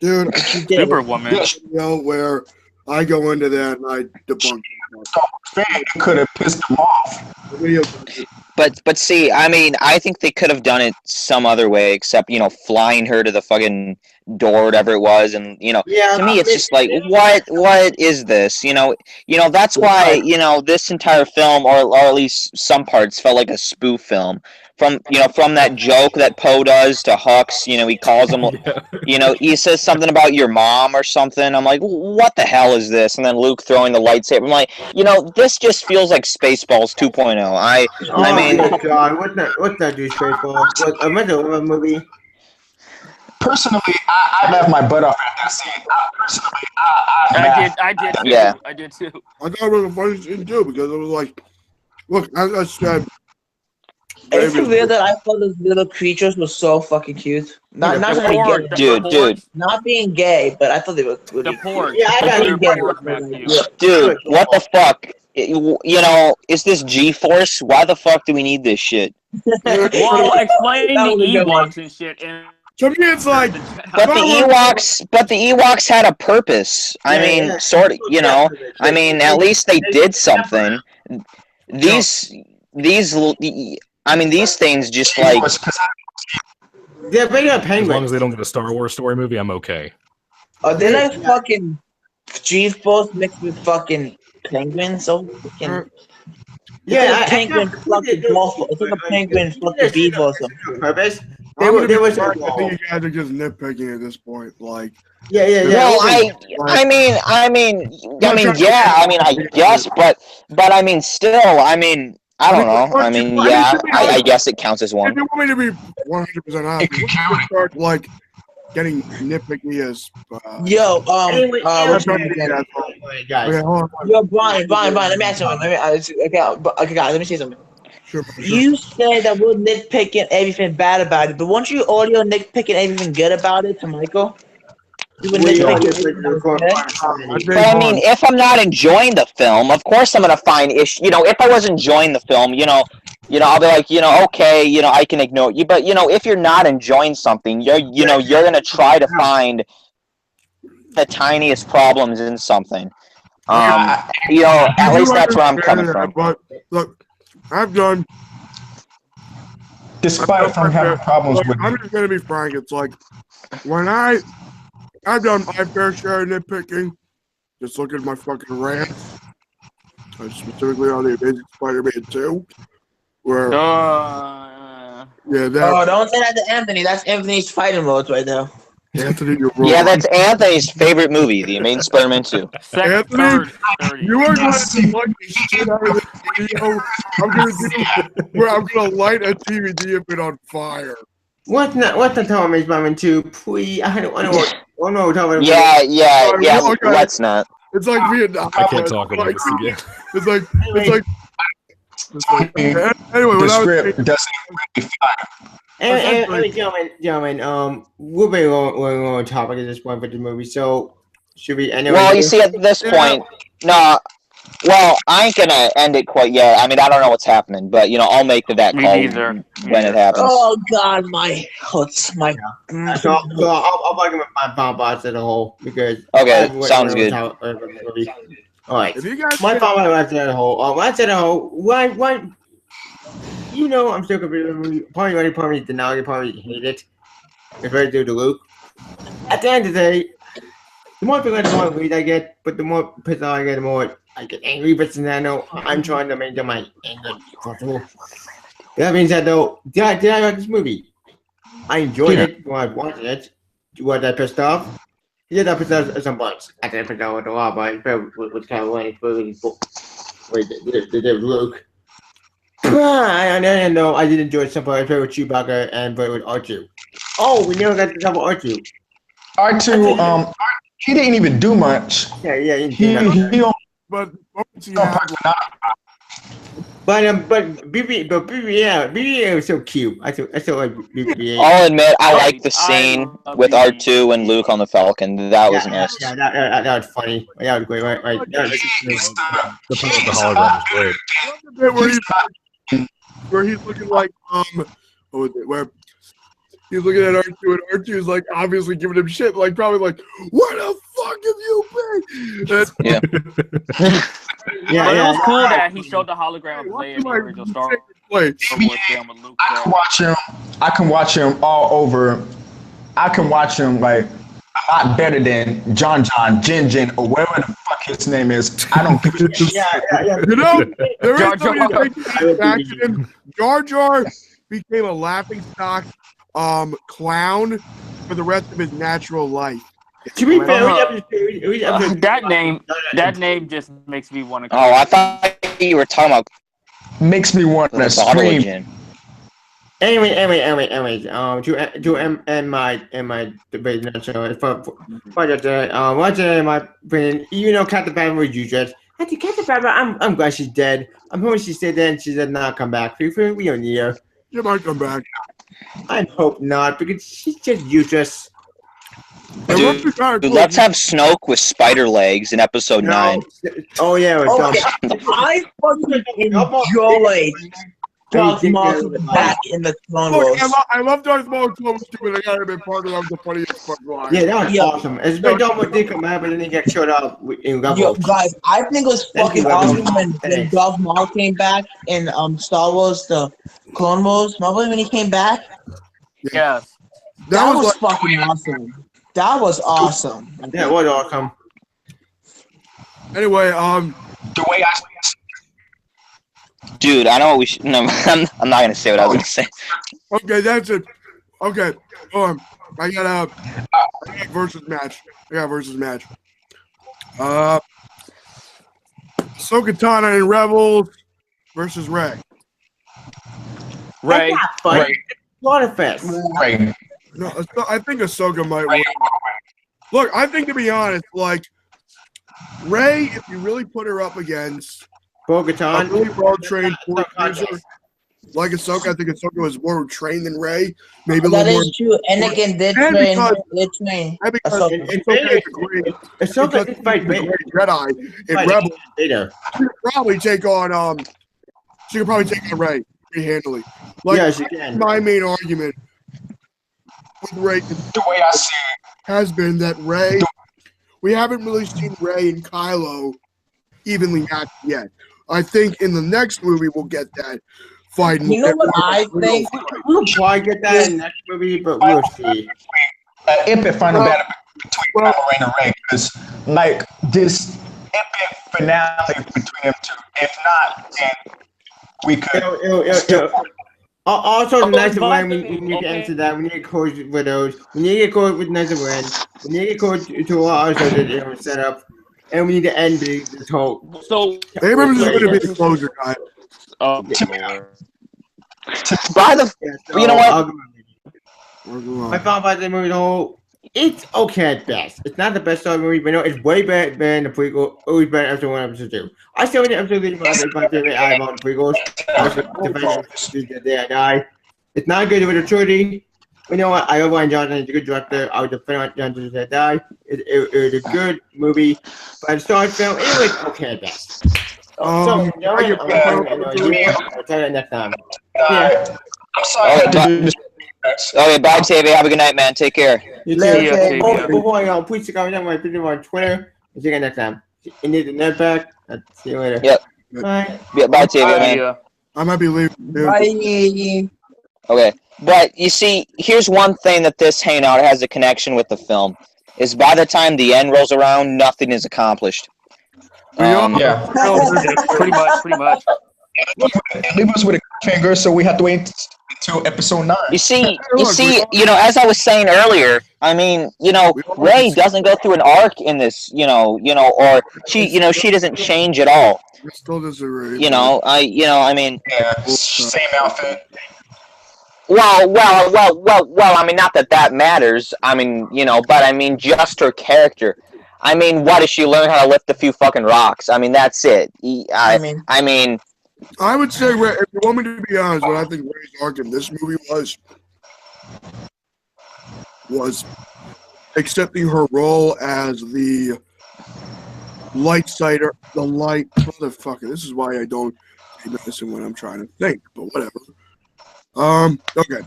Dude, Superwoman. Where I go into that and I debunk it. Could have pissed him off. But see, I mean, I think they could have done it some other way, except flying her to the fucking door, or whatever it was, and to me, it's just like, what is this? That's why this entire film, or at least some parts, felt like a spoof film, from that joke that Poe does to Hux. He calls him. He says something about your mom or something. I'm like, what the hell is this? And then Luke throwing the lightsaber. I'm like, this just feels like Spaceballs 2.0. I mean, my God, what's that do, Spaceballs? What a mental movie. Personally, I laughed my butt off at that scene. I did too. Yeah. I did too. I thought it was a funny scene too because it was like, look, as I said, It's weird that I thought those little creatures were so fucking cute. Not being gay, dude. Not being gay, but I thought they were. The porg. Yeah, I got They're it. porg, Matthew. Dude, what the fuck? Is this G-Force? Why the fuck do we need this shit? Well, explain the Ewoks and shit. And to me, it's like, but the Ewoks had a purpose. I mean, sort of. I mean, at least they did something. These things just like. They're bringing up As penguins. long as they don't get a Star Wars story movie, I'm okay. Are they like fucking G-Force mixed with fucking penguins? So fucking. Yeah, penguin fucking waffle. It's like a penguin fucking beaver or something. Purpose. I I think you guys are just nitpicking at this point. Like, yeah. Well, I guess, but I mean, still, I mean, I don't know. I mean, yeah, I guess it counts as one. If you want me to be 100% honest, you start like getting nitpicky as. Yo, guys. Yo, Brian, let me ask you something. Okay, guys, let me say something. Sure. You say that we're nitpicking everything bad about it, but weren't you audio nitpicking everything good about it to Michael? You were nitpicking But I mean, if I'm not enjoying the film, of course I'm gonna find issue. If I was enjoying the film, I'll be like, okay, I can ignore you. But if you're not enjoying something, you're gonna try to find the tiniest problems in something. At least that's where I'm coming from. But look, I've done. Despite from having problems with. I'm just gonna be frank. It's like when I've done my fair share of nitpicking. Just look at my fucking rants. Specifically on the Amazing Spider-Man 2, where don't say that to Anthony. That's Anthony's fighting modes right now. Anthony, you're wrong. Yeah, that's Anthony's favorite movie, The Amazing Spider-Man 2. Anthony, you are going to like the shit out of this video. I'm gonna light a DVD of it on fire. What's the time Amazing Spider-Man 2? Please, I don't know what we're talking about. Yeah. Let's not. It's like Vietnam. I can't talk about this again. It's like. Anyway, the script doesn't really fly. Anyway, gentlemen, we're very on topic at this point for the movie, so should we end it? Well, you see, at this point, no. Well, I ain't gonna end it quite yet. I mean, I don't know what's happening, but I'll make that call when it happens. Oh God, my hurts, my. So I'll bug him with my bomb bots as a whole because. Okay, sounds good. All right, if you guys my bomb bots as a whole. Why? I'm still confused. Probably deny it. Probably hate it. It's very due to Luke. At the end of the day, the more people the more read I get, but the more pissed off I get, the more I get angry. But since I know I'm trying to make my anger comfortable. That being said, though, did I like this movie? I enjoyed it when I watched it. Was I pissed off? Yeah, that pissed off at some points. I didn't piss off with a lot, but I felt with kind of way really they did Luke. I know I did enjoy some part. I played with Chewbacca and played with R2. Oh, we never got to talk about R2. R2, he didn't even do much. Yeah, he But BB-8 was so cute. I still like BB-8. I'll admit, I like the scene with R2 and Luke on the Falcon. That was nice. Yeah, that was funny. That was great, right? The part with the hologram was great. where he's looking like where he's looking at R2 and R2 is like obviously giving him shit, like probably like, where the fuck have you been? But it was cool that he showed the hologram of Leia in the original Star Wars film with Luke. I can watch him all over. I can watch him like a lot better than Jin, or whatever the fuck his name is. I don't give a shit. There is somebody Jar Jar. became a laughingstock clown for the rest of his natural life. To be fair, that name just makes me want to. Oh, I thought you were talking about Makes me want the to bottle of scream. gin. Anyway, to end my debate national for what's in my opinion, even though Captain Barbara was useless, I think Captain Barbara, I'm glad she's dead. I'm hoping she's dead and she did not come back. We don't need her. She might come back. I hope not, because she's just useless. Dude, let's have Snoke with spider legs in episode 9. Oh yeah, Okay, I fucking enjoyed Darth Maul back in the Clone Look, Wars. I love Darth Maul and Clone Wars too, but I gotta admit, part of that was the funniest fucking line. Yeah, that was awesome. It's been done with Dick Man, but then he got killed out in Rebels. Yo, guys, I think it was fucking awesome when Darth Maul came back in Star Wars, the Clone Wars. Remember when he came back? Yes. That was fucking awesome. That was awesome. Yeah, it was awesome. Anyway, The way I Dude, I know what we should. No, I'm not gonna say what I was gonna say. okay, that's it. Okay, I got a versus match. Ahsoka Tano and Rebels versus Rey. Ray. Slaughterfest. Right. No, I think Ahsoka might win. Look, I think to be honest, like Rey, if you really put her up against a Bo-Katan. really well-trained force user like Ahsoka, I think Ahsoka was more trained than Rey. Maybe a That little more. is true. Anakin did And train. because- And because Ahsoka can fight great Vader. Jedi in Rebels, Vader. she could probably take on Rey pretty handily. Like, Yeah, she can. my main argument with Rey The way I see it, has been that Rey, we haven't really seen Rey and Kylo evenly matched yet. I think in the next movie we'll get that fight. You know what I think? We'll probably get that in the next movie, but we'll see. epic final battle between Kylo Ren and Rey, because like this epic finale between them two. If not, then we could. Also, the Knights of Ren, we need to answer that. We need to coach with those. We need to coach with Knights of Ren. We need to coach to also the setup. And we need to end this whole. So Abrams is going to be the closer guy. oh, Lord. By the, you know what? My final part of the movie, though, it's okay at best. It's not the best Star Wars movie, but no, it's way better than the prequel. Always better than episode 1, episode 2. I still think episode 3 is my favorite out of all the prequels. The day I die. It's not good with a trilogy. You know what? I love Ryan Johnson. He's a good director. I would defend Ryan Johnson as I die. It was a good movie, but the Star Wars film, it was okay at best. I'll tell you next time. Yeah. I'm sorry. Okay, bye, Tavy. Have a good night, man. Take care. You Later, too. Before you please check out my video on Twitter. See you next time. You need the net back. See you later. Yep. Bye. Yeah, bye, Tavy, man. Yeah. I might be leaving. Bye. Okay, but you see, here's one thing that this hangout has a connection with the film, is by the time the end rolls around, nothing is accomplished. Yeah. Pretty much. Leave us with a finger, so we have to wait until episode 9. You see, as I was saying earlier, I mean, Rey doesn't go through an arc in this, or she doesn't change at all. I still disagree. I mean, Yeah, same outfit. well, I mean, not that matters. I mean, but I mean, just her character. I mean, what, does she learn how to lift a few fucking rocks? I mean, that's it. I mean, I would say, Rey, if you want me to be honest, what I think Rey's arc in this movie was accepting her role as the light sider, motherfucker. This is why I don't take medicine when I'm trying to think, but whatever. Okay.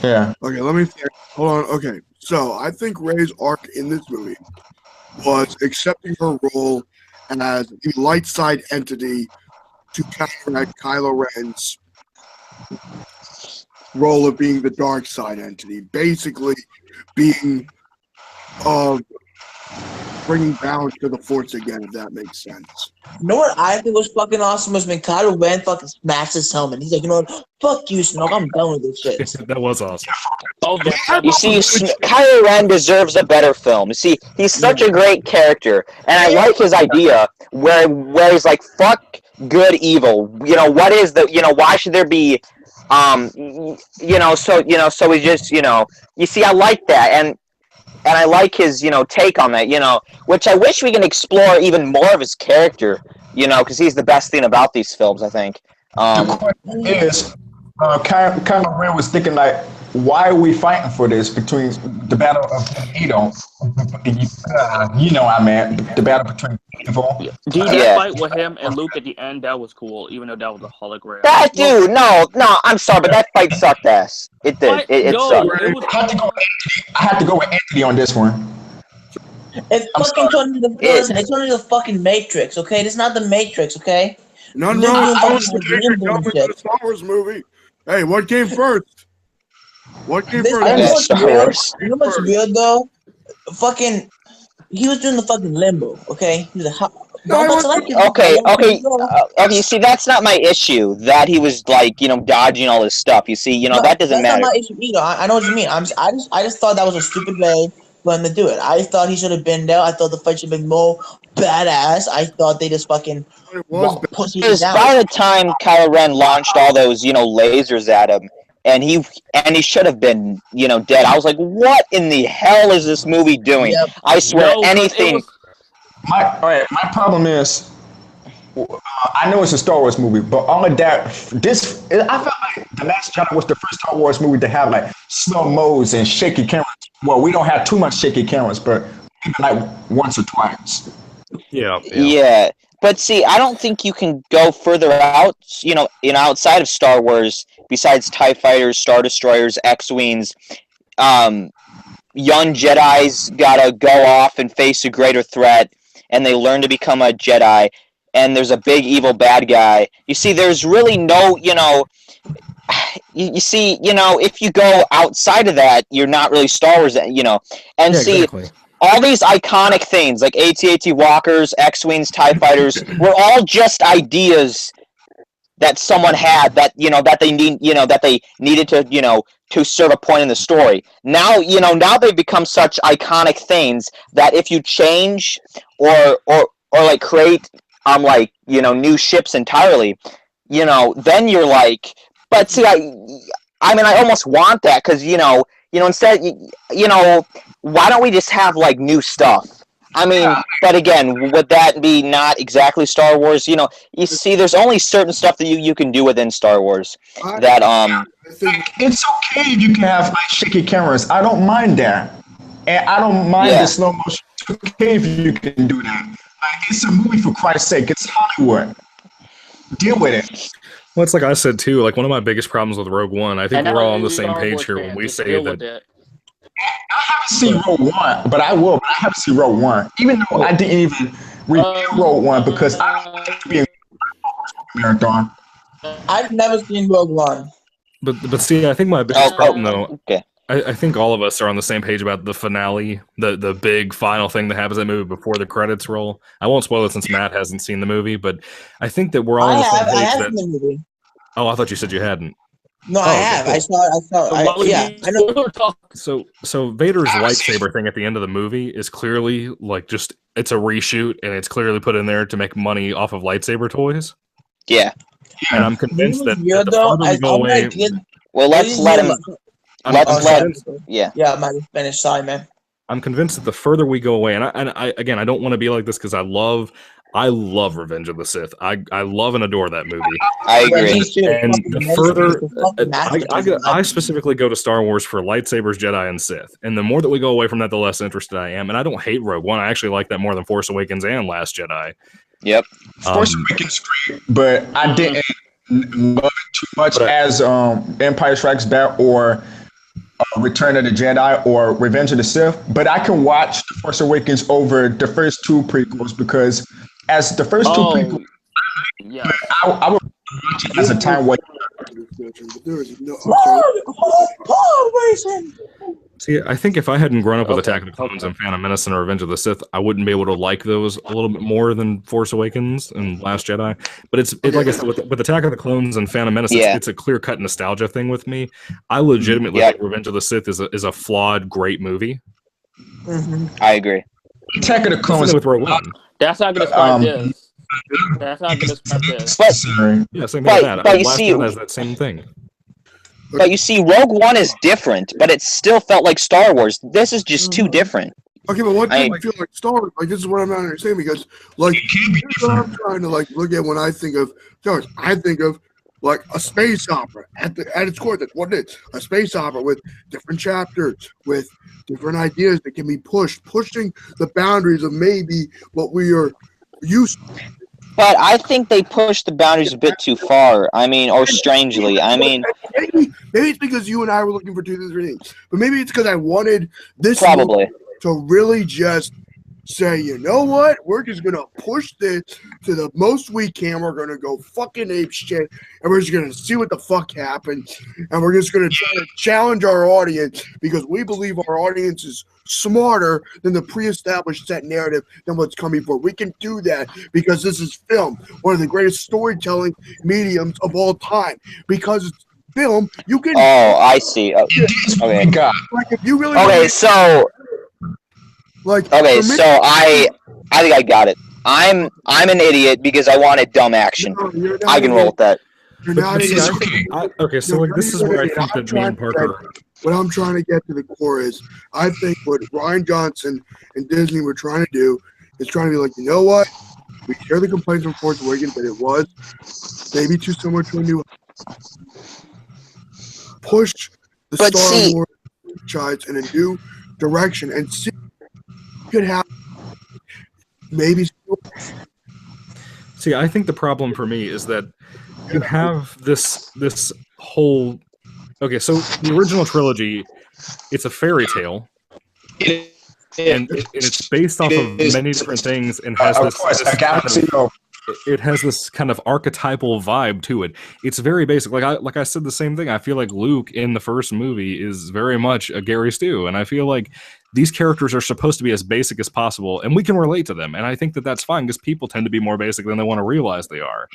Yeah. Okay, let me think. Hold on. Okay, so I think Rey's arc in this movie was accepting her role as the light side entity to counteract Kylo Ren's role of being the dark side entity. Basically, being bringing balance to the Force again, if that makes sense. You know what I think was fucking awesome was when Kylo Ren fucking smashed his helmet. He's like, you know what? Fuck you, Snoke. I'm done with this shit. That was awesome. Oh, You see, Kylo Ren deserves a better film. You see, he's such a great character, and I like his idea where he's like, fuck good, evil. You know, what is the, you know, why should there be, so we just, you see, I like that, and I like his, take on that, which I wish we can explore even more of his character, because he's the best thing about these films, I think. The question is, Kylo Ren was thinking like, why are we fighting for this between the battle of the battle between evil. Dude, that fight with him and Luke at the end, that was cool, even though that was a hologram. That dude, no, I'm sorry, but that fight sucked ass. It did. It sucked. I had to go with Anthony on this one. It's fucking turned into the fucking Matrix, okay? It's not the Matrix, okay? No, the Star Wars movie. Hey, what came first? What came first? You know what's weird though? Fucking, he was doing the fucking limbo, okay? He was Okay. You see, that's not my issue. That he was like, dodging all this stuff. You see, that doesn't matter. That's not my issue either. I know what you mean. I just thought that was a stupid way for him to do it. I thought he should have been there. I thought the fight should have been more badass. I thought they just fucking because by the time Kylo Ren launched all those, lasers at him, and he should have been, dead. I was like, what in the hell is this movie doing? Yep. I swear, anything. My problem is, I know it's a Star Wars movie, but all of that, I felt like The Last Jedi was the first Star Wars movie to have like slow mo's and shaky cameras. Well, we don't have too much shaky cameras, but like once or twice. Yeah. But see, I don't think you can go further out, outside of Star Wars, besides TIE Fighters, Star Destroyers, X-Wings. Young Jedis gotta go off and face a greater threat, and they learn to become a Jedi, and there's a big evil bad guy. You see, there's really no, you see, if you go outside of that, you're not really Star Wars, and see... Exactly. All these iconic things, like AT-AT walkers, X-Wings, TIE fighters, were all just ideas that someone had that, that they need, that they needed to, to serve a point in the story. Now, now they've become such iconic things that if you change or like create, new ships entirely, then you're like, but see, I mean, I almost want that because, instead, why don't we just have like new stuff? I mean, but again, would that be not exactly Star Wars? You see, there's only certain stuff that you can do within Star Wars that It's okay if you can have like shaky cameras. I don't mind that, and I don't mind the slow motion. It's okay if you can do that. Like, it's a movie, for Christ's sake. It's Hollywood. Deal with it. Well, it's like I said too. Like, one of my biggest problems with Rogue One, I think we're all on the same page here when we say that. I haven't seen Rogue One, but I will. But I haven't seen Rogue One, even though I didn't even review Rogue One because I don't like to be a marathon. I've never seen Rogue One. But see, I think my biggest problem though, I think all of us are on the same page about the finale, the big final thing that happens in the movie before the credits roll. I won't spoil it since Matt hasn't seen the movie, but I think that we're all on the same page. I have seen the movie. Oh, I thought you said you hadn't. No, I have. Cool. I saw. I know. So Vader's lightsaber thing at the end of the movie is clearly like it's a reshoot, and it's clearly put in there to make money off of lightsaber toys. Yeah. And I'm convinced that the further we go away. Well, let's let him. Yeah. Yeah, I'm not finished. Sorry, man. I'm convinced that the further we go away, and I again, I don't want to be like this because I love Revenge of the Sith. I love and adore that movie. I agree. And the further, I specifically go to Star Wars for lightsabers, Jedi, and Sith. And the more that we go away from that, the less interested I am. And I don't hate Rogue One. I actually like that more than Force Awakens and Last Jedi. Yep. Force Awakens great, but I didn't love it too much as Empire Strikes Back or Return of the Jedi or Revenge of the Sith. But I can watch The Force Awakens over the first two prequels because as the first two prequels, I would watch it as a time where See, I think if I hadn't grown up with Attack of the Clones and Phantom Menace and Revenge of the Sith, I wouldn't be able to like those a little bit more than Force Awakens and Last Jedi. But like I said, with Attack of the Clones and Phantom Menace, it's a clear-cut nostalgia thing with me. I legitimately think Revenge of the Sith is a flawed, great movie. I agree. Attack of the Clones with Rogue One. That's not gonna describe this. That's not gonna describe this. Yeah, same thing with that. But you Last see, Jedi has that same thing. But you see, Rogue One is different, but it still felt like Star Wars. This is just too different. Okay, but what thing I feel like Star Wars? Like, this is what I'm not understanding, because like here's what I'm trying to like look at when I think of Star Wars. I think of like a space opera at its core. That's what it is. A space opera with different chapters, with different ideas that can be pushing the boundaries of maybe what we are used to. But I think they pushed the boundaries a bit too far. I mean, or strangely. I mean, maybe it's because you and I were looking for two different things, but maybe it's because I wanted this probably to really just say, you know what, we're just gonna push this to the most we can. We're gonna go fucking ape shit, and we're just gonna see what the fuck happens, and we're just gonna try to challenge our audience because we believe our audience is smarter than the pre-established set narrative than what's coming forward. We can do that because this is film, one of the greatest storytelling mediums of all time. Because it's film, you can. Oh, I see. Okay. Like if you really. Okay, so. Like. Okay, so I think I got it. I'm an idiot because I wanted dumb action. No, I can roll with that. Okay, so like this is where I think that me and Parker. What I'm trying to get to the core is, I think what Rian Johnson and Disney were trying to do is trying to be like, you know what? We share the complaints from Force Awakens that it was maybe too similar to a new. Push the Star Wars franchise in a new direction and see what could happen. Maybe. See, I think the problem for me is that you have this whole. Okay, so the original trilogy, it's a fairy tale, and it's based off of many different things, and has it has this kind of archetypal vibe to it. It's very basic. Like I said the same thing. I feel like Luke in the first movie is very much a Gary Stu, and I feel like these characters are supposed to be as basic as possible, and we can relate to them. And I think that that's fine because people tend to be more basic than they want to realize they are.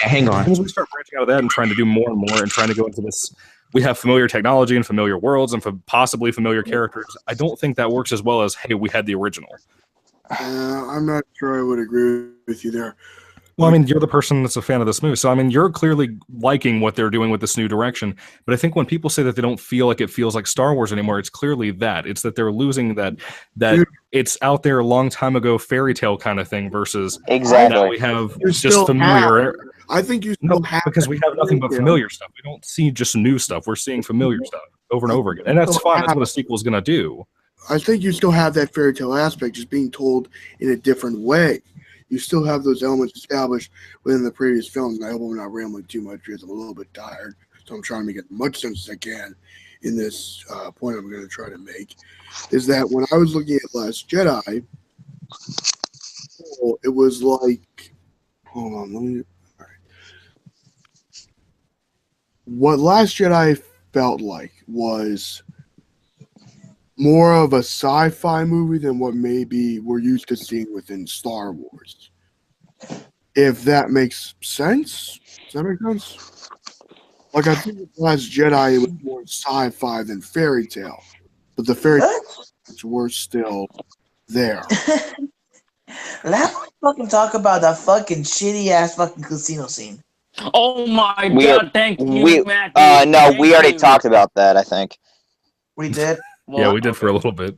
Hang on. As we start branching out of that and trying to do more and more and trying to go into this, we have familiar technology and familiar worlds and possibly familiar characters. I don't think that works as well as, hey, we had the original. I'm not sure I would agree with you there. Well, I mean, you're the person that's a fan of this movie. So, I mean, you're clearly liking what they're doing with this new direction. But I think when people say that they don't feel like it feels like Star Wars anymore, it's clearly that. It's that they're losing that it's out there a long time ago fairy tale kind of thing versus now we have just familiar. I think you still have because we have nothing but familiar stuff. We don't see just new stuff. We're seeing familiar stuff over and over again. And that's fine. That's what a sequel is going to do. I think you still have that fairy tale aspect just being told in a different way. You still have those elements established within the previous films. And I hope I'm not rambling too much because I'm a little bit tired. So I'm trying to make as much sense as I can in this point I'm going to try to make. Is that when I was looking at Last Jedi, it was like, hold on, let me. All right. What Last Jedi felt like was more of a sci-fi movie than what maybe we're used to seeing within Star Wars. If that makes sense? Does that make sense? Like, I think with Last Jedi, it was more sci-fi than fairy tale. But the fairy tales were still there. Let's fucking talk about that fucking shitty-ass fucking casino scene. Oh my god, thank you, Matthew. No, we already talked about that, I think. We did? Well, yeah, we did for a little bit.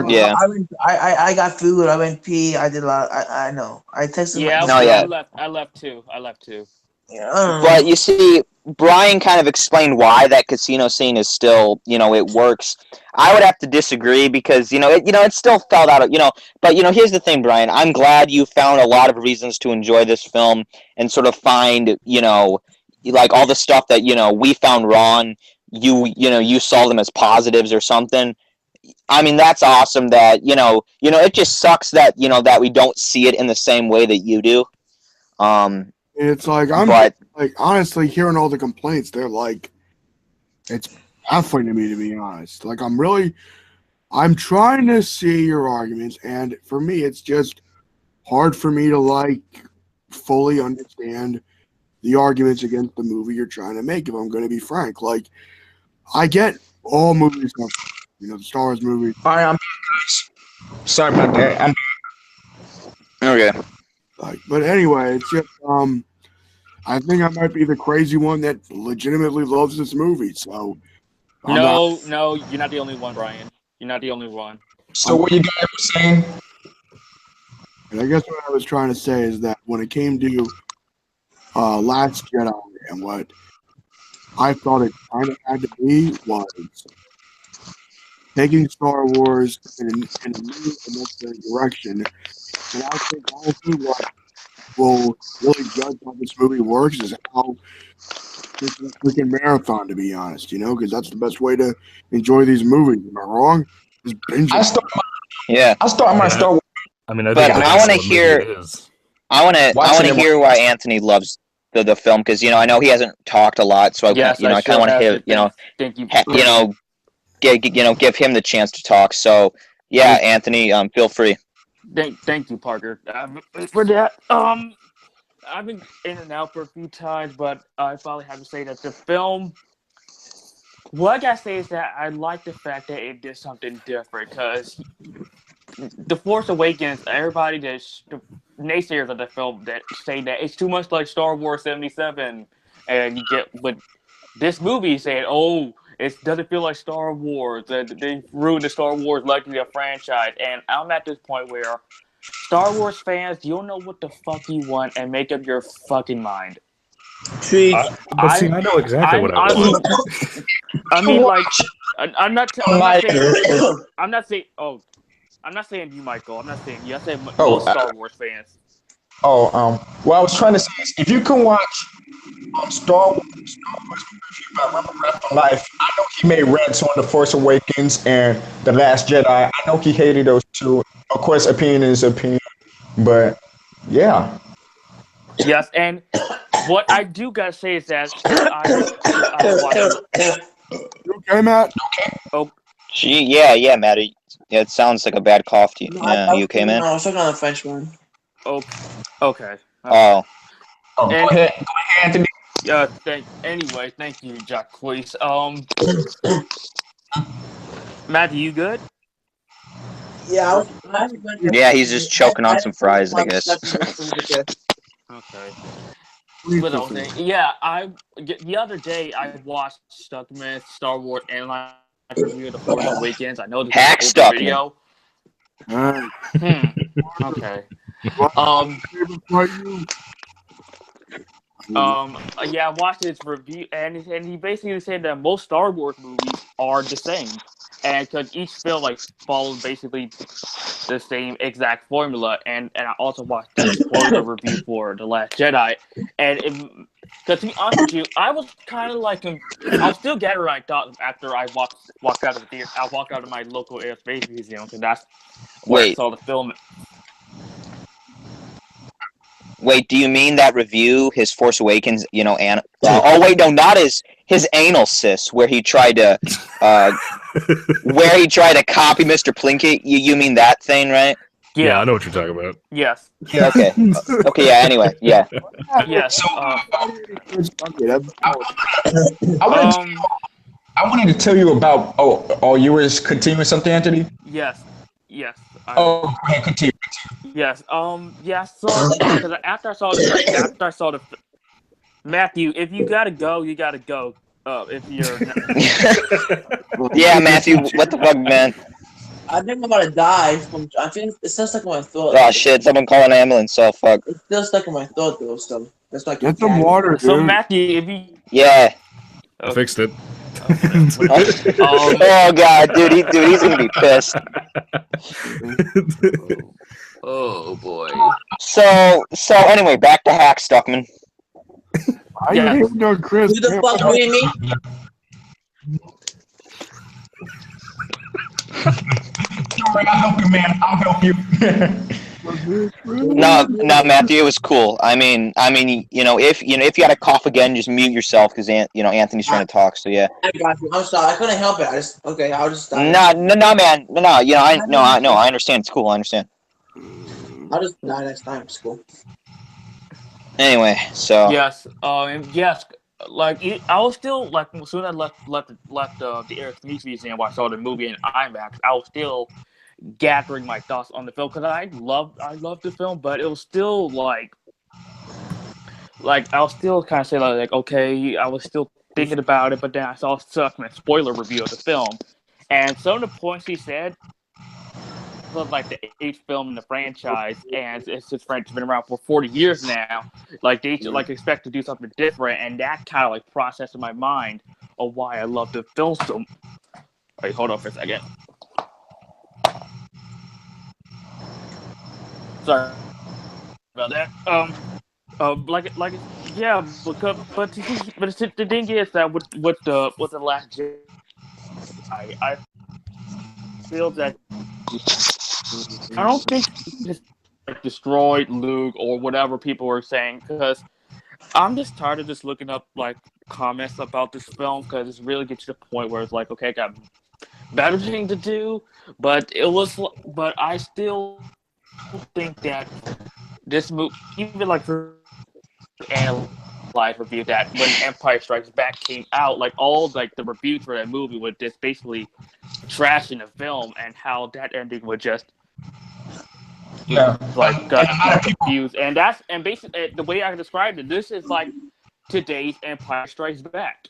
Yeah. I got food. I went pee. I did a lot. I know. I texted. Yeah, I left too. Yeah. But you see, Brian kind of explained why that casino scene is still, it works. I would have to disagree because, it still felt out of, but, here's the thing, Brian. I'm glad you found a lot of reasons to enjoy this film and sort of find, like all the stuff that, we found wrong. You saw them as positives or something. I mean, that's awesome that, it just sucks that, that we don't see it in the same way that you do. It's like, honestly, hearing all the complaints, they're like, it's baffling to me, to be honest. Like, I'm trying to see your arguments, and for me, it's just hard for me to like fully understand the arguments against the movie you're trying to make. If I'm going to be frank, like, I get all movies, the Star Wars movies. All right, I'm sorry about that. Okay. Like, but anyway, it's just I think I might be the crazy one that legitimately loves this movie. So No, you're not the only one, Brian. You're not the only one. So what you guys were saying? And I guess what I was trying to say is that when it came to Last Jedi and what I thought it kind of had to be was taking Star Wars in a new and necessary direction. And I think honestly what will really judge how this movie works is how it's a freaking marathon, to be honest, because that's the best way to enjoy these movies. Am I wrong? Just binge I it. start Yeah. my Star Wars. I mean, I But think I want to hear. I want Watching to it- hear why Anthony loves the film because I know he hasn't talked a lot, so I Yes, I kind of want to hear Thank you. give him the chance to talk. So yeah, Anthony, feel free. Thank you, Parker. For that, I've been in and out for a few times, but I probably have to say that the film. What I gotta say is that I like the fact that it did something different because The Force Awakens, everybody the naysayers of the film that say that it's too much like Star Wars 77, and you get with this movie saying, "Oh, it doesn't feel like Star Wars. They ruined the Star Wars legacy of franchise." And I'm at this point where Star Wars fans, you don't know what the fuck you want, and make up your fucking mind. See, I know exactly what I want. I mean, like, I'm not saying. Oh, I'm not saying you, Michael. I'm not saying you. I said most Star Wars fans. What I was trying to say is, if you can watch Star Wars movie by Robert Kraft on Life, I know he made rants on The Force Awakens and The Last Jedi. I know he hated those two. Of course, opinion is opinion, but yeah. Yes, and what I do gotta say is that I watched. Okay, Matt? Oh, Yeah, Maddie. Yeah, it sounds like a bad cough to you. Yeah, you okay, man? No, I was talking on the French one. okay. Oh. Go ahead, Anthony. Yeah. Thank you, Jacques. Matt, you good? Yeah, Yeah, he's just choking on some fries, I guess. Okay. What I was saying, yeah, the other day I watched Stuckman Star Wars Airline review of The Force Awakens. I know this Hack is an Stuckman. video. Okay. Yeah, I watched his review, and he basically said that most Star Wars movies are the same, and because each film follows basically the same exact formula. And I also watched the spoiler review for The Last Jedi, and because to be honest with you, I was kind of like I'll still get what I thought after I walked out of the theater. I walked out of my local aerospace museum because that's where I saw the film. Wait, do you mean that review, his Force Awakens, oh wait, no, not his anal cis, where he tried to copy Mr. Plinkett? You mean that thing, right? Yeah, I know what you're talking about. Yes. Yeah, okay. Okay, yeah, anyway, yeah. Yes. I wanted to tell you about. Oh, you were continuing something, Anthony? Yes. Go ahead, continue. Yes. Yeah. So because after I saw the Matthew, if you gotta go, you gotta go. If you're. Yeah, Matthew. What the fuck, man? I think I'm about to die. I think it's still stuck in my throat. Oh shit! Someone call an ambulance. Oh fuck. It's still stuck in my throat though. So that's why I Get some water, dude. So Matthew, if you. Yeah. I fixed it. Oh god, dude, he's gonna be pissed. Oh boy. So anyway, back to Hack Stuckman. Why are you hating on Chris? Who the fuck made me? I'll help you, man. I'll help you. No, Matthew, it was cool. I mean, if you got to cough again, just mute yourself because Anthony's trying to talk. So yeah. I got you. I'm sorry. I couldn't help it. I'll just die. No, man. No. I understand. It's cool. I understand. I'll just die next time. It's cool. Anyway, so Yes. Yes. Like I was still like as soon as I left the Eric Sneaks Museum where I saw the movie in IMAX, I was still gathering my thoughts on the film because I loved the film, but it was still like I was still kind of saying like okay, I was still thinking about it, but then I saw Suckman's spoiler review of the film, and some of the points he said was like the 8th film in the franchise, and it's just been around for 40 years now. Like they like expect to do something different, and that kind of like processed in my mind of why I love the film so. Wait, hold on for a second. Sorry about that. Yeah, but the thing is that with the last Jedi, I feel that I don't think it's destroyed Luke or whatever people were saying, because I'm just tired of just looking up like comments about this film, because it really gets to the point where it's like, okay, I got better thing to do, but I still think that this movie, even like for live review, that when Empire Strikes Back came out, like all like the reviews for that movie were just basically trashing the film, and how that ending would just like confused, and basically the way I described it, this is like today's Empire Strikes Back.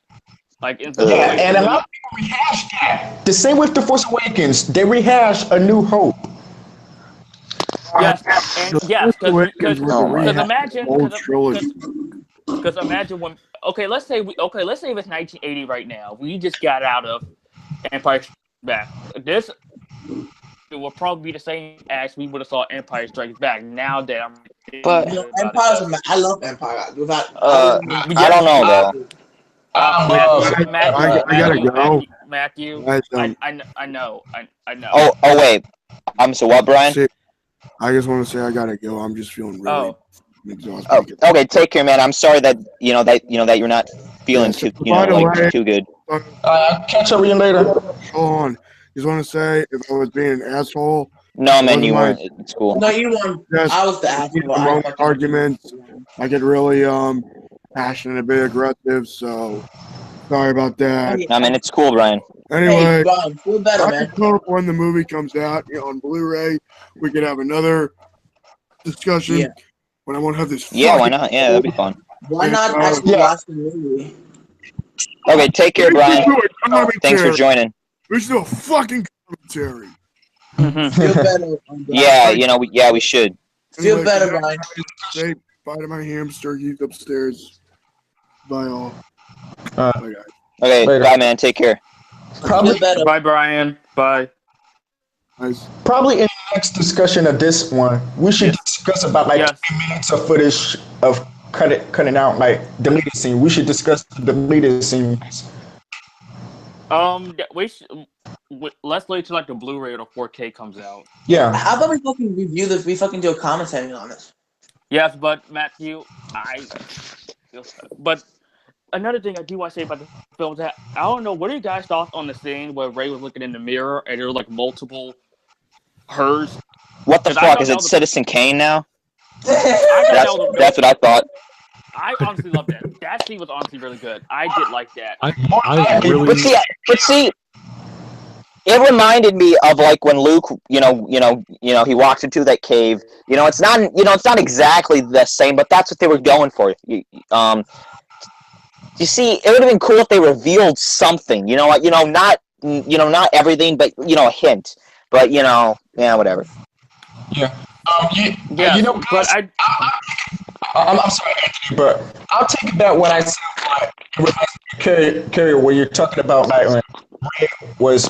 Like and a lot of people rehash that. The same with The Force Awakens. They rehash A New Hope. Yes, because imagine when let's say if it's 1980 right now, we just got out of Empire Strikes Back. This it will probably be the same as we would have saw Empire Strikes Back. Now that I'm, but I love Empire. I don't know though. Matthew, I gotta go. Matthew, I know. Oh wait. So what, Brian? I just want to say I gotta go. I'm just feeling really exhausted. Oh, okay. Take care, man. I'm sorry that that you're not feeling too good. Catch up with you later. Hold on. Just want to say, if I was being an asshole. No, man, you weren't. It's cool. No, you weren't. I was the asshole. Arguments. I get really passionate, a bit aggressive. So sorry about that. No, man, it's cool, Brian. Anyway, hey, Brian, feel better, man. When the movie comes out on Blu-ray, we could have another discussion. Yeah. When I won't have this. Yeah, why not? Yeah, that'd be fun. Why not actually watch the movie? Okay, take care, Brian. Thanks for joining. We should do a fucking commentary. Feel better. Yeah, we should. Feel better, Brian. Say bye to my hamster. He's upstairs. Bye, all. Bye, guys. Okay, later. Bye, man. Take care. Probably better. Bye, Brian. Bye. Nice. Probably in the next discussion of this one, we should discuss about 3 minutes of footage of cutting out deleted scene. We should discuss the deleted scenes. Let's wait till the Blu-ray or the 4K comes out. Yeah. How about we fucking review this? We fucking do a commentary on this. Yes, but Matthew, but another thing I do want to say about the film is that I don't know, what are you guys' thoughts on the scene where Rey was looking in the mirror and there were multiple hers? What the fuck? Is it Citizen Kane now? That's what I thought. I honestly love that. That scene was honestly really good. I did like that. But see, it reminded me of when Luke, he walks into that cave. It's not exactly the same, but that's what they were going for. You see, it would have been cool if they revealed something. Not everything, but a hint. But whatever. Yeah. But I'm sorry, Anthony, but I'll take it back when I said Carrie, where you're talking about when Rey was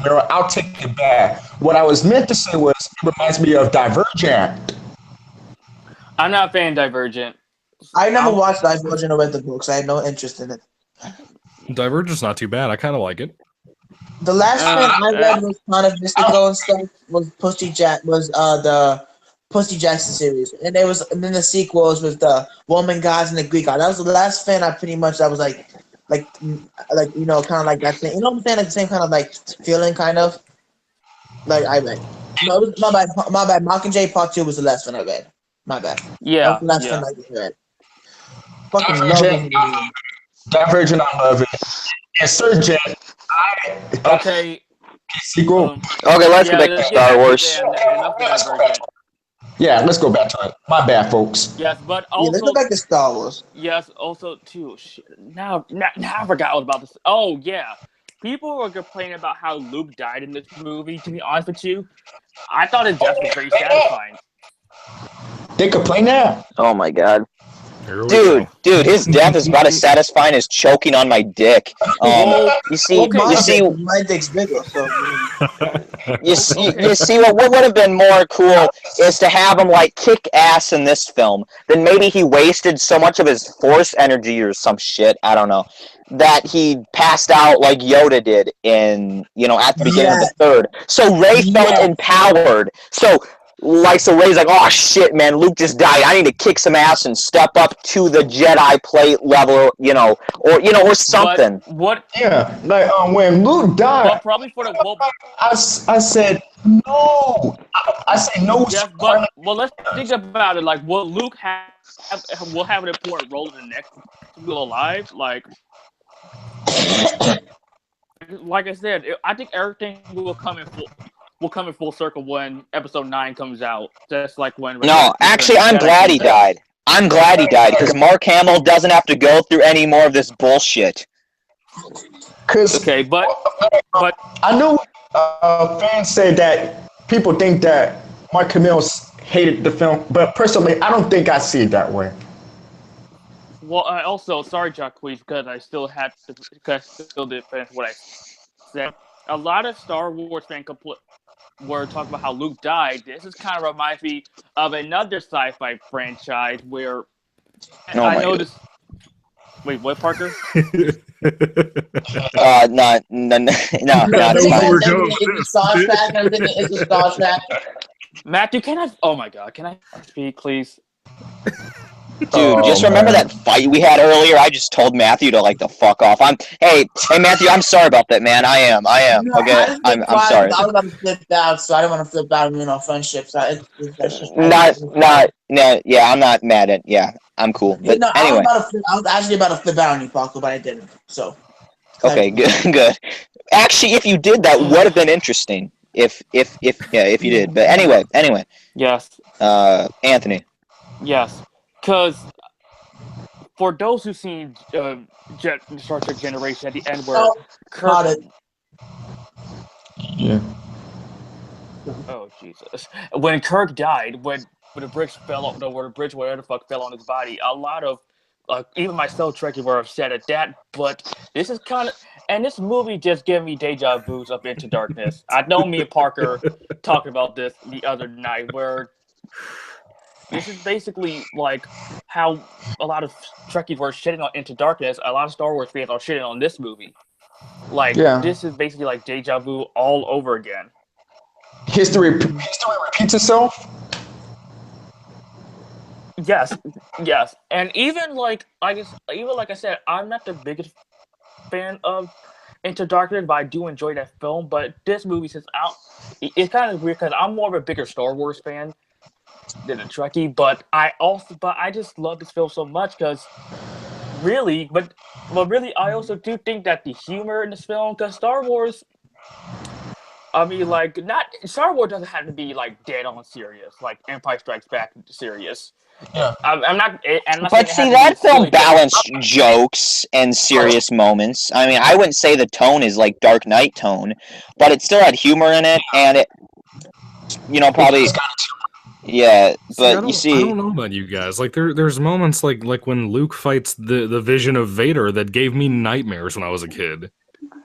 mirror. I'll take it back. What I was meant to say was it reminds me of Divergent. I'm not a fan of Divergent. I never watched Divergent or read the books. I had no interest in it. Divergent's not too bad. I kind of like it. The last one I read was kind of mystical and stuff. Was Pussy Jack? Was the Pussy Jackson series, and then the sequels with the Roman gods and the Greek gods. That was the last fan I pretty much. That was like kind of like that thing. You know what I'm saying? Like the same kind of like feeling, kind of. Like I read. No, it was, my bad. My bad. Mockingjay Part 2 was the last one I read. My bad. Yeah, That was the last one I read. Fucking love Divergent, it. Divergent, I love it. Insurgent, Okay. sequel. Okay, let's Yeah, go back to let's Star get Wars. back to enough of Divergent. Yeah, let's go back to it. My bad, folks. Yes, but Yeah, let's also go back to Star Wars. yes, also too. Shit, now I forgot all about this. Oh yeah, people were complaining about how Luke died in this movie. To be honest with you, I thought his death was very satisfying. They complain that. Oh my god. Here we go. Dude, his death is about as satisfying as choking on my dick. You see, My dick's bigger, so you see what would have been more cool is to have him like kick ass in this film. Then maybe he wasted so much of his force energy or some shit, I don't know, that he passed out like Yoda did in, at the beginning of the third. So Rey felt empowered. So Rey's like, oh shit, man, Luke just died. I need to kick some ass and step up to the Jedi plate level, or something. But what? Yeah, like when Luke died, But probably for the I said no. I said no. yes, but well, let's think about it. Like, will Luke will have an important role in the next Still Alive? Like I said, I think everything will come in full circle when Episode 9 comes out. Just like when. No, actually, I'm glad he died. I'm glad he died because Mark Hamill doesn't have to go through any more of this bullshit. Okay, but I know fans say that people think that Mark Hamill hated the film, but personally, I don't think I see it that way. Well, I also sorry, Jacques, because I still did finish what I said. A lot of Star Wars fans were talking about how Luke died. This is kind of reminds me of another sci-fi franchise where I noticed. Wait, what, Parker? No, it's fine. Matthew, can I? Oh my God, can I speak, please? Dude, just remember that fight we had earlier? I just told Matthew to the fuck off. Hey Matthew, I'm sorry about that, man. I am. No, Okay, I'm sorry. I was about to flip out, so I don't want to flip out in friendships. I'm not mad at. Yeah, I'm cool. But anyway, I was actually about to flip out on you, Parker, but I didn't. So. Okay, good. Actually, if you did, that would have been interesting. If you did. But anyway. Yes. Anthony. Yes. Because for those who've seen Star Trek Generation at the end where Kirk... Yeah. Oh, Jesus. When Kirk died, when the bridge fell off, where the bridge, whatever the fuck, fell on his body, a lot of, even myself, Trekkie, were upset at that, but this is kind of... And this movie just gave me deja vus up Into Darkness. I know me and Parker talked about this the other night, where... This is basically like how a lot of Trekkies were shitting on Into Darkness. A lot of Star Wars fans are shitting on this movie. This is basically like deja vu all over again. History repeats itself. Yes, and even like I said, I'm not the biggest fan of Into Darkness, but I do enjoy that film. But this movie, since it's kind of weird because I'm more of a bigger Star Wars fan than a Trekkie, but I just love this film so much because really, I also do think that the humor in this film, because Star Wars, Star Wars doesn't have to be like dead on serious, like Empire Strikes Back serious. Yeah, I'm not. But see, that film balanced jokes and serious moments. I mean, I wouldn't say the tone is like Dark Knight tone, but it still had humor in it, and it, probably. Yeah, but I don't know about you guys. Like, there's moments like when Luke fights the vision of Vader that gave me nightmares when I was a kid.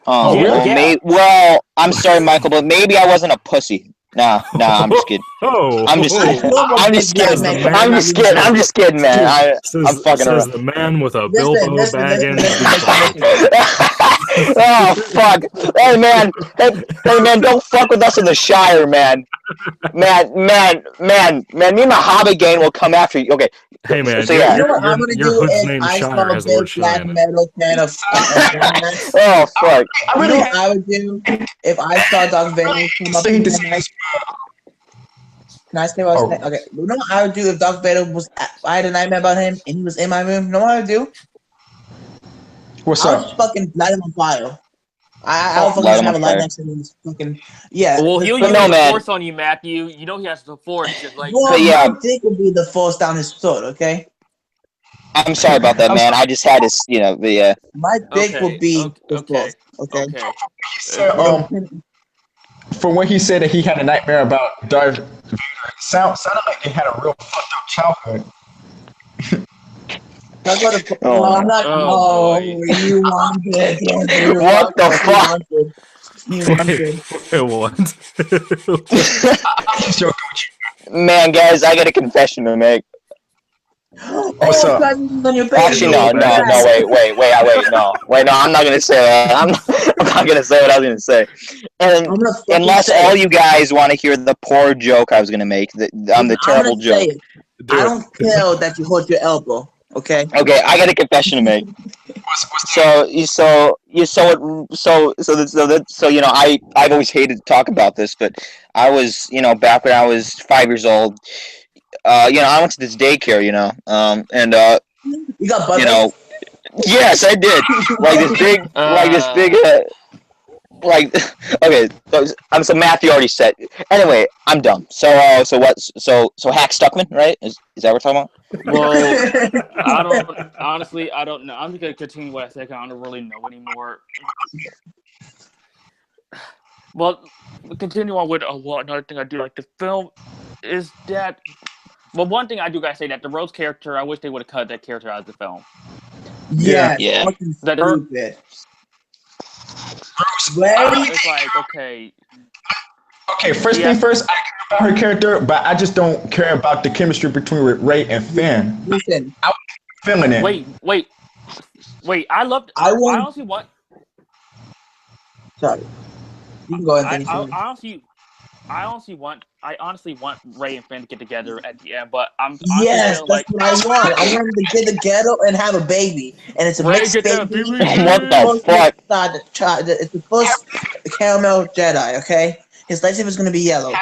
Oh, yeah. Well, I'm sorry, Michael, but maybe I wasn't a pussy. Nah, I'm just kidding. I'm just kidding, man. I'm fucking around. The man with a Bilbo Baggins. Oh fuck! Hey man, hey man, don't fuck with us in the Shire, man. Man. Me and my Hobbit gang will come after you. Okay. Hey man, So You yeah. know what I'm gonna your do hood's if name I Shire saw a has the word big shy black in it. metal fan of Venom? Oh fuck. You know what I would do if I saw Dark Vader come up in my night? Can I say what I was saying? Okay. You know what I would do if Dark Vader was? I had a nightmare about him and he was in my room. You know what I would do? What's I would up? just fucking light him on fire. I would fucking Light just him have on a light fire. next to him. And just fucking yeah. Well, just he'll But use fucking- no, the man. force on you, Matthew. You know he has the force, just like. Well, But yeah. my dick would be the force down his throat. Okay. I'm sorry about that, man. I just had to, but yeah. My dick would be the Okay. force. Okay. Okay. So, from what he said that he had a nightmare about Darth Vader, it sounded like he had a real fucked up childhood. That's what the, Oh, no, I'm not. oh, Oh, boy. you wanted. You What the wanted, fuck? You wanted. What? I'm just joking with Man, guys, I got a confession to make. What's Oh, up? God, you on your face. Actually, no, wait, no, I'm not gonna say that. I'm not gonna say what I was gonna say. And I'm gonna fucking unless say all it. you guys want to hear the poor joke I was gonna make, the terrible I'm gonna say joke. it. I don't care that you hurt your elbow. Okay. Okay, I got a confession to make. So you know, I've always hated to talk about this, but I was, you know, back when I was 5 years old, you know, I went to this daycare, you know, and You got butt you know, yes, I did. Like this big, like, okay. So Matthew already said. Anyway, I'm dumb. So what? So Hack Stuckman, right? Is that what we're talking about? Well, honestly, I don't know. I'm just gonna continue what I said. 'Cause I don't really know anymore. Well, continue on with another thing I do like the film is that. Well, one thing I do gotta say that the Rose character, I wish they would have cut that character out of the film. Yeah. Yeah. Fucking That her, stupid. Ray. it's like okay. Okay, first thing first, I care about her character, but I just don't care about the chemistry between Ray and Finn. Listen. I was feeling it. Wait. I loved. I I want. honestly want. Sorry. You can go ahead and I finish. I honestly want Ray and Finn to get together at the end, but I'm Yes, feeling that's like what I want. I want them to get together and have a baby, and it's a Ray, mixed get that baby. baby. What the fuck? It's the first caramel Jedi. Okay, his lightsaber is gonna be yellow.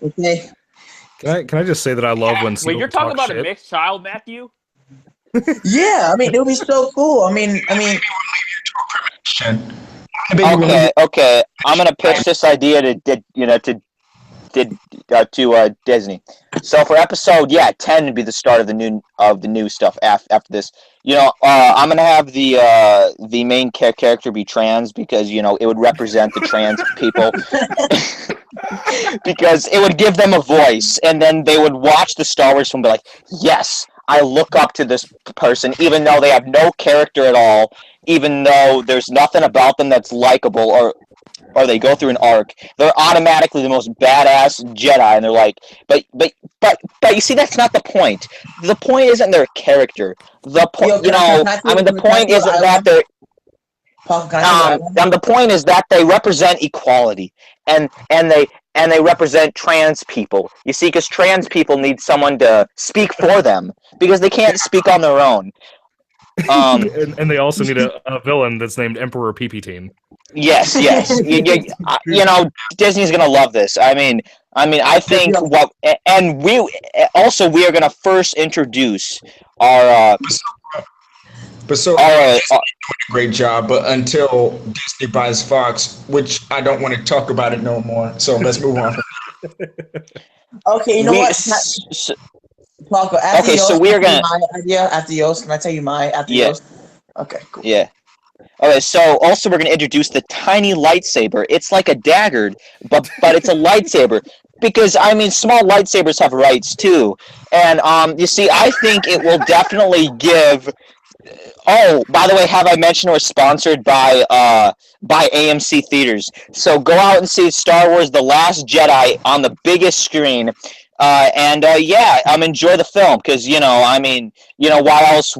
Okay. Can I just say that I love when Wait, you're Snoke talking talks about a shit? mixed child, Matthew? Yeah, I mean it would be so cool. I mean. Okay. I'm gonna pitch this idea to Disney. So for episode 10 would be the start of the new stuff after this. You know, I'm gonna have the main character be trans because you know it would represent the trans people. Because it would give them a voice, and then they would watch the Star Wars film and be like, yes, I look up to this person, even though they have no character at all, even though there's nothing about them that's likable, or they go through an arc. They're automatically the most badass Jedi, and they're like, but you see, that's not the point. The point isn't their character. The point, the point isn't that they're. The point is that they represent equality, and they represent trans people. You see, because trans people need someone to speak for them because they can't speak on their own. And they also need a villain that's named Emperor PP-teen. Yes. You know, Disney's gonna love this. I mean, I think we are gonna first introduce our. But so doing a great job, but until Disney buys Fox, which I don't want to talk about it no more. So let's move on. Okay, you know what? Okay, so we're gonna. My idea after yours. Can I tell you my after yours? Okay, cool. Yeah. Okay, so also we're gonna introduce the tiny lightsaber. It's like a dagger, but it's a lightsaber. Because I mean, small lightsabers have rights too, and you see, I think it will definitely give. Oh, by the way, have I mentioned we're sponsored by AMC Theaters? So go out and see Star Wars: The Last Jedi on the biggest screen, and enjoy the film because why else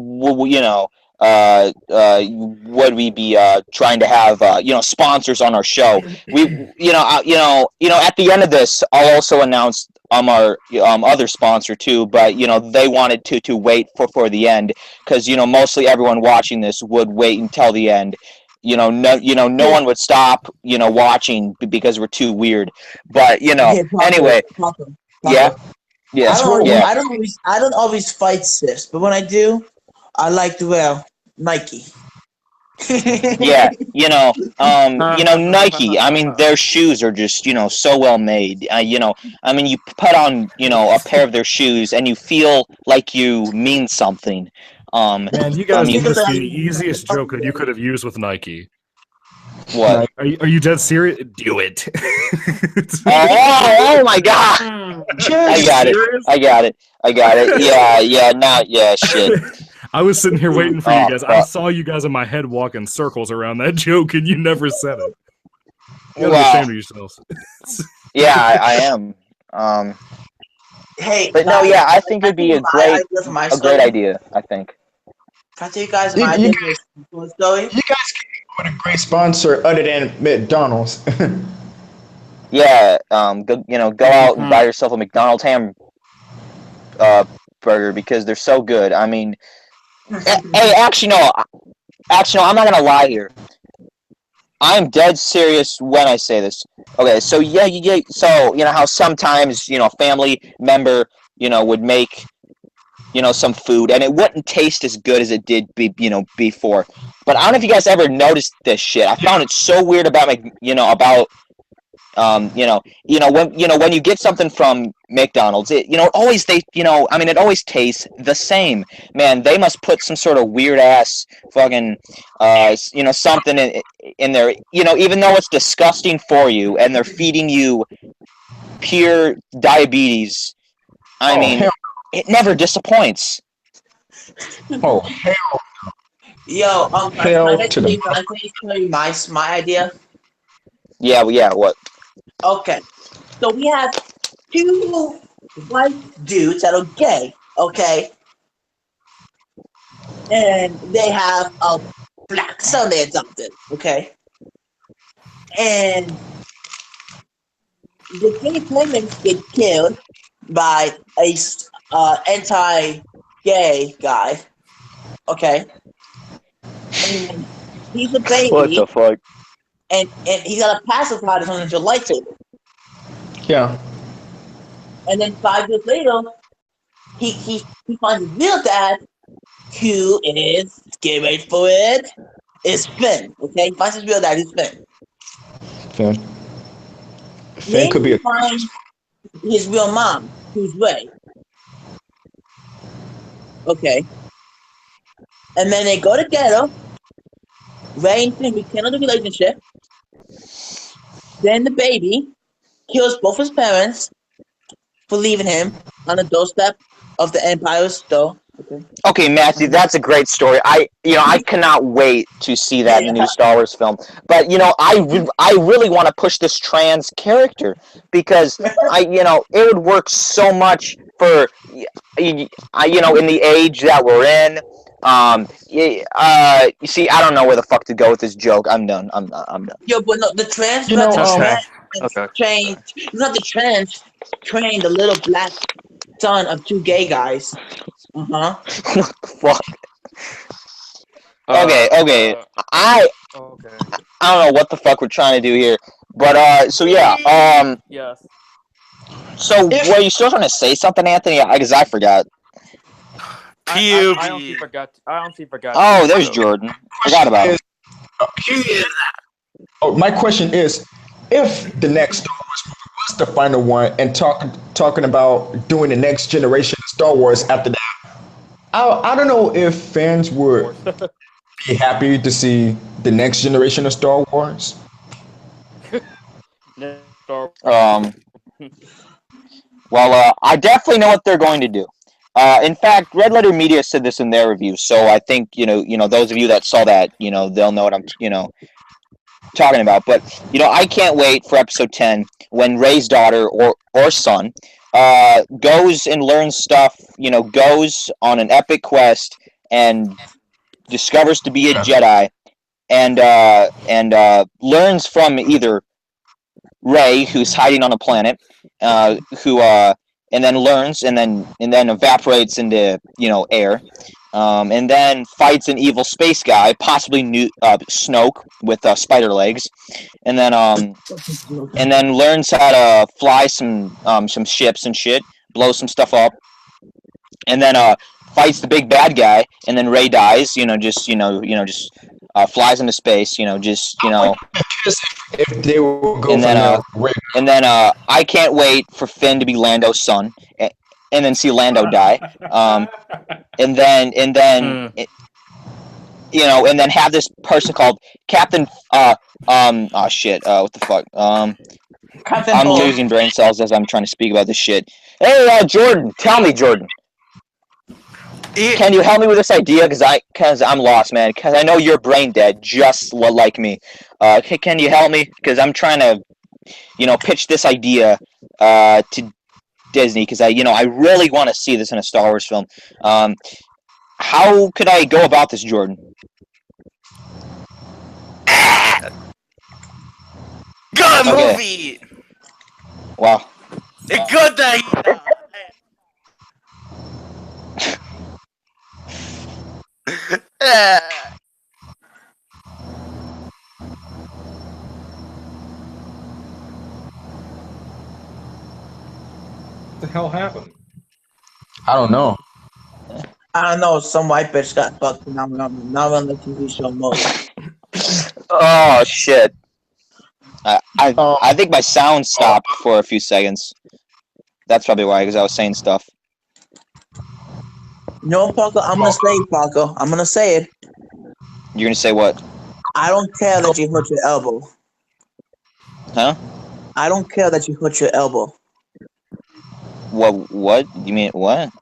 would we be trying to have sponsors on our show. We at the end of this I'll also announce our other sponsor too, but they wanted to wait for the end, because mostly everyone watching this would wait until the end. No one would stop watching because we're too weird. But Hey, Papa, anyway, Papa, yeah. Papa. Yeah, I yeah. don't always fight sis, but when I do, I like to wear Nike. Yeah, Nike. I mean, their shoes are just, so well made. I mean, you put on, a pair of their shoes and you feel like you mean something. Man, you I guys mean, missed the easiest joke that you could have used with Nike. what? Are you dead serious? Do it. Oh my god! I got it. Yeah, shit. I was sitting here waiting for you guys. I fuck. saw you guys in my head walking circles around that joke, and you never said it. You gotta be Wow. ashamed of yourselves. Yeah, I am. Hey, But no, guys, yeah, I think it'd be a great idea. I think. Can I tell you guys You- my you idea for a story? You guys can go with a great sponsor other than McDonald's. Yeah, go out and buy yourself a McDonald's burger, because they're so good. I mean, hey, actually no, I'm not gonna lie here. I'm dead serious when I say this. Okay, so so how sometimes a family member would make some food and it wouldn't taste as good as it did before. But I don't know if you guys ever noticed this shit. I found it so weird about when you get something from McDonald's, it always it always tastes the same. Man, they must put some sort of weird ass fucking something in there, even though it's disgusting for you and they're feeding you pure diabetes. I mean, it never disappoints. Oh, hell. Yo, Hell can I to the- tell you my idea? Yeah, what? Okay, so we have two white dudes that are gay, okay? And they have a black son they adopted, okay? And the gay parents get killed by a anti-gay guy, okay? And he's a baby. What the fuck? And he's got a pacifier that's on his lightsaber. Yeah. And then 5 years later, he finds his real dad, who is, get ready for it, is Finn. Okay? He finds his real dad, is Finn. Finn. Then Finn could be he a. finds his real mom, who's Ray. Okay. And then they go together. Ray and Finn rekindle the relationship. Then the baby kills both his parents for leaving him on the doorstep of the Empire's door. Okay, Matthew, that's a great story. I cannot wait to see that in the new Star Wars film. But I really want to push this trans character, because it would work so much for in the age that we're in. You see, I don't know where the fuck to go with this joke. I'm done. I'm done. Yo, but no, the trans trained the little black son of two gay guys. What the fuck? Okay. I don't know what the fuck we're trying to do here, but so yeah. Yes. So were you still trying to say something, Anthony? Because I forgot. I honestly forgot. Oh, there's Jordan. Forgot about him. Oh, my question is, if the next Star Wars movie was the final one, and talking about doing the next generation of Star Wars after that, I don't know if fans would be happy to see the next generation of Star Wars. Well, I definitely know what they're going to do. In fact, Red Letter Media said this in their review, so I think those of you that saw that, they'll know what I'm talking about. But I can't wait for episode 10 when Rey's daughter or son goes and learns stuff. Goes on an epic quest and discovers to be a Jedi, and learns from either Rey, who's hiding on a planet, who and then learns and then evaporates into air, and then fights an evil space guy, possibly Snoke with spider legs, and then learns how to fly some ships and shit, blow some stuff up, and then fights the big bad guy, and then Rey dies. Just flies into space. If they will go And then, from the And then I can't wait for Finn to be Lando's son, and then see Lando die. And then and then have this person called Captain. Oh shit. What the fuck? Captain I'm Hook. losing brain cells as I'm trying to speak about this shit. Hey, Jordan, tell me, Jordan. Can you help me with this idea? Because I'm lost, man. Because I know you're brain dead, just like me. Can you help me? Because I'm trying to, pitch this idea to Disney. Because I really want to see this in a Star Wars film. How could I go about this, Jordan? Good Okay. movie. Wow. Good idea. What the hell happened? I don't know. I don't know. Some white bitch got fucked. Now I'm on the TV show mode. Oh shit. I think my sound stopped for a few seconds. That's probably why, because I was saying stuff. No, Parker. I'm gonna say it, Parker. I'm gonna say it. You're gonna say what? I don't care that you hurt your elbow. Huh? I don't care that you hurt your elbow. What? You mean what?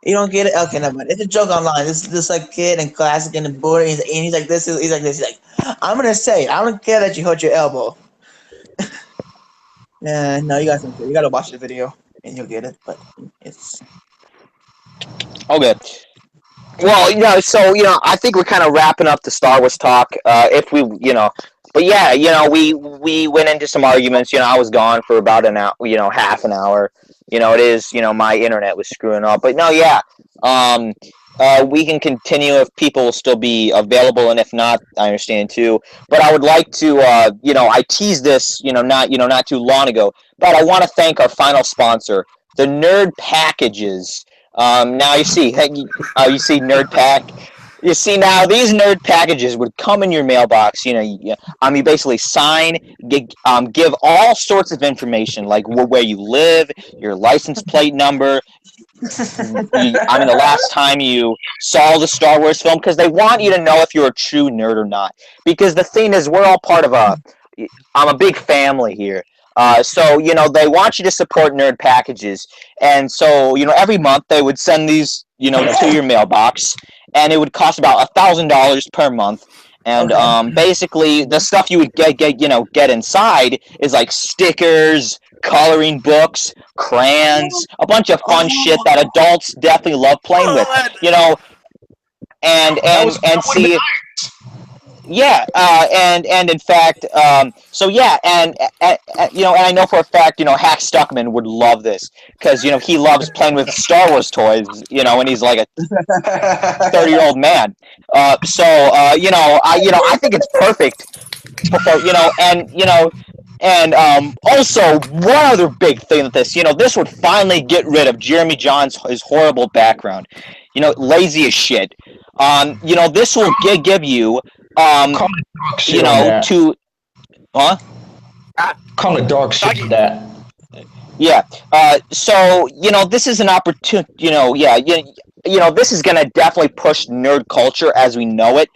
You don't get it? Okay, never mind. It's a joke online. This like kid in classic in the board, and he's like this. He's like this. He's like, I'm gonna say, I don't care that you hurt your elbow. No, you guys don't care. You gotta watch the video and you'll get it. But it's Okay. Well, so I think we're kind of wrapping up the Star Wars talk. If we, but yeah, we went into some arguments. I was gone for about an hour, half an hour. It is, my internet was screwing up. But no, yeah. We can continue if people will still be available, and if not, I understand too. But I would like to, I teased this, not too long ago. But I want to thank our final sponsor, the Nerd Packages. Now you see Nerd Pack. You see now these Nerd Packages would come in your mailbox. You basically sign, give all sorts of information like where you live, your license plate number. The last time you saw the Star Wars film, because they want you to know if you're a true nerd or not. Because the thing is, we're all part of I'm a big family here. So they want you to support Nerd Packages, and so every month they would send these to your mailbox, and it would cost about $1,000 per month. And basically the stuff you would get inside is like stickers, coloring books, crayons, a bunch of fun shit that adults definitely love playing with. And see. Yeah, and in fact, so yeah, and I know for a fact, Hack Stuckman would love this because he loves playing with Star Wars toys, and he's like a 30-year-old man. I think it's perfect. Also one other big thing with this would finally get rid of Jeremy John's his horrible background, lazy as shit. This will give you. Call it dog shit to that. Yeah. So this is an opportunity. This is gonna definitely push nerd culture as we know it,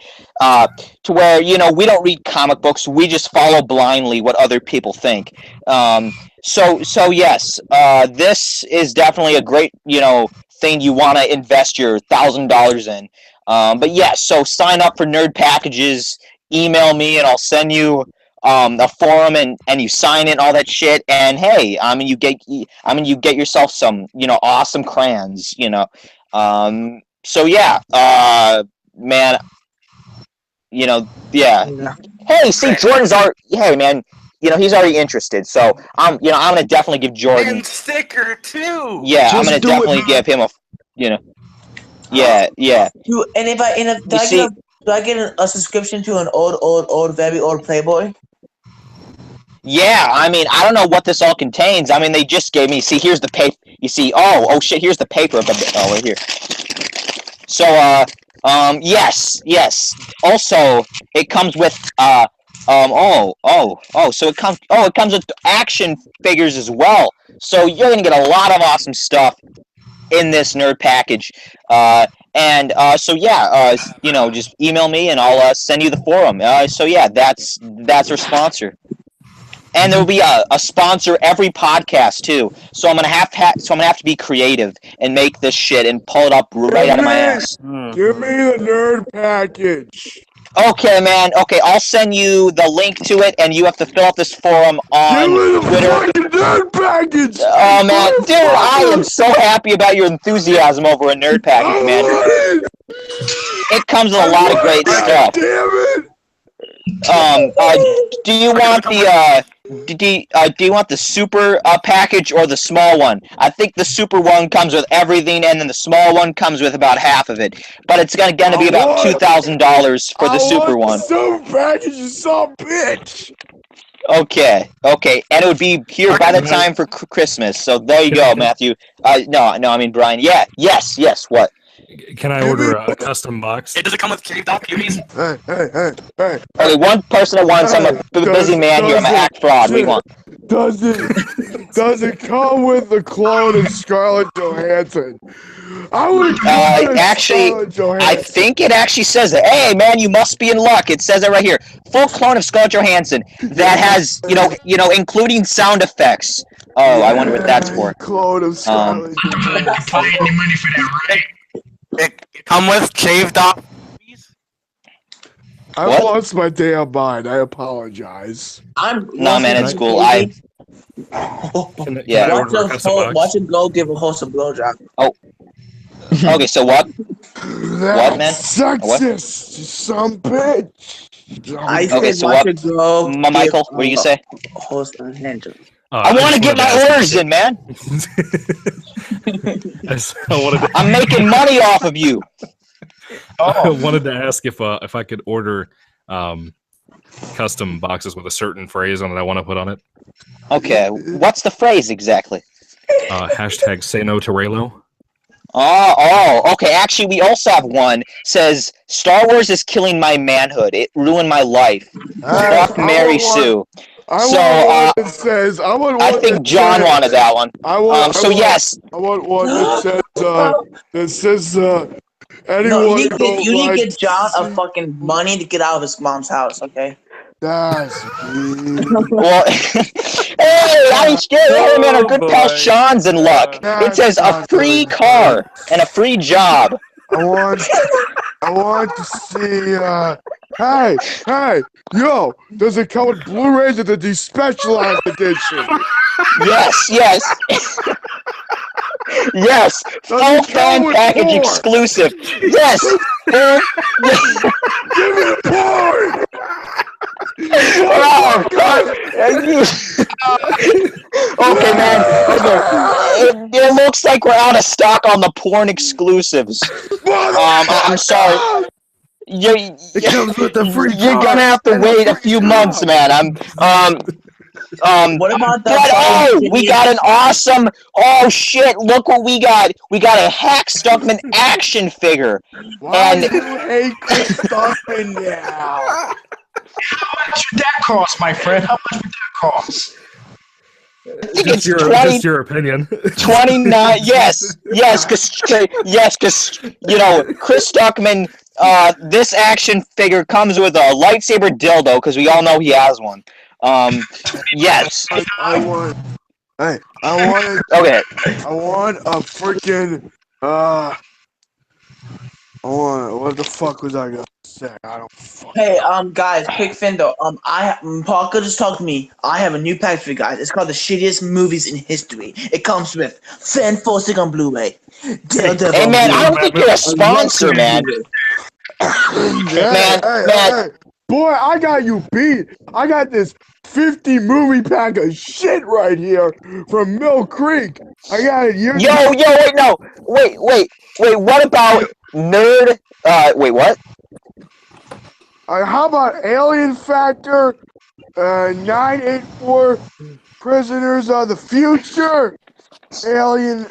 to where we don't read comic books. We just follow blindly what other people think. So yes, this is definitely a great thing you want to invest your $1,000 in. But yeah, so sign up for Nerd Packages, email me, and I'll send you a forum, and you sign in all that shit. And hey, you get yourself some awesome crayons. So yeah, man, Yeah. Hey, see, Jordan's already. Hey, man, he's already interested. So I'm gonna definitely give Jordan. And sticker too. Yeah, I'm Just gonna do it, definitely man. give him a. Yeah. Do I get a subscription to an very old Playboy? Yeah, I mean, I don't know what this all contains. I mean, they just gave me. See, here's the paper. You see, oh shit, here's the paper. Right here. So, yes. Also, it comes with so it comes with action figures as well. So you're gonna get a lot of awesome stuff in this nerd package. Just email me and I'll send you the forum. So yeah, that's our sponsor. And there will be a sponsor every podcast too. So I'm gonna have to be creative and make this shit and pull it up right out of my ass. Give me the nerd package. Okay, man. Okay, I'll send you the link to it, and you have to fill out this forum on Give me the Twitter. fucking nerd package. Oh man, dude, I am so happy about your enthusiasm over a nerd package, man. It comes with a lot of great stuff. Damn it. Do you want the super package or the small one? I think the super one comes with everything, and then the small one comes with about half of it. But it's gonna be about $2,000 for the super one. Super package, you son of a bitch. Okay, and it would be here by the time for Christmas. So there you go, Matthew. No, I mean Brian. Yeah, yes. What? Can I order a custom box? Does it come with shaved off beauties? Hey. Okay, one person at once. I'm a busy man here. I'm an act fraud. We want. Does it come with the clone of Scarlett Johansson? I would actually, I think it actually says it. Hey, man, you must be in luck. It says it right here. Full clone of Scarlett Johansson that has, including sound effects. Oh, I wonder what that's for. Clone of Scarlett Johansson. Not paying any money for that, right? It come with shaved off. I lost my damn mind. I apologize. No, man, it's cool. Can I order a custom box? Watch him go give a host a blowjob. Oh. Okay, so what? What, man? Sexist, you son bitch. Okay, so what? Michael, what do you say? Host a hand. I want to get my orders in, man. I'm making money off of you. I wanted to ask if I could order custom boxes with a certain phrase on it I want to put on it. Okay, what's the phrase exactly? Hashtag say no to Raylo. Oh, okay. Actually, we also have one. Says Star Wars is killing my manhood. It ruined my life. Fuck Mary Sue. I think John wanted that one. Yes. I want one that says anyone. No, you need to get John a fucking money to get out of his mom's house, okay? That's well, hey, I ain't scared. Hey, man, our good pal Sean's in luck. It says a free car and a free job. I want to see. Hey, yo! Does it come with Blu-rays or the despecialized edition? Yes. Yes, full fan package exclusive. Yes. Give me the porn. Oh God! Okay, man. Okay. It looks like we're out of stock on the porn exclusives. I'm sorry. It comes with the free. You're gonna have to wait a few months, man. What about we got an awesome. Oh shit! Look what we got. We got a Hack Stuckman action figure. Why do you hate Chris Stuckman now? How much would that cost, my friend? How much would that cost? Just your opinion. 29. Yes, because Chris Stuckman. This action figure comes with a lightsaber dildo because we all know he has one. Yes. I want a freaking what the fuck was I gonna say? I don't fucking. Hey, guys, quick Findo. Parker just talked to me. I have a new pack for you guys. It's called the shittiest movies in history. It comes with Fan Forcing on Blu-ray. Hey man, I don't think you're a sponsor, man. Hey, hey. Boy, I got you beat. I got this 50 movie pack of shit right here from Mill Creek. I got it. Wait. What about nerd? Wait, what? How about Alien Factor? 984 Prisoners of the Future. Alien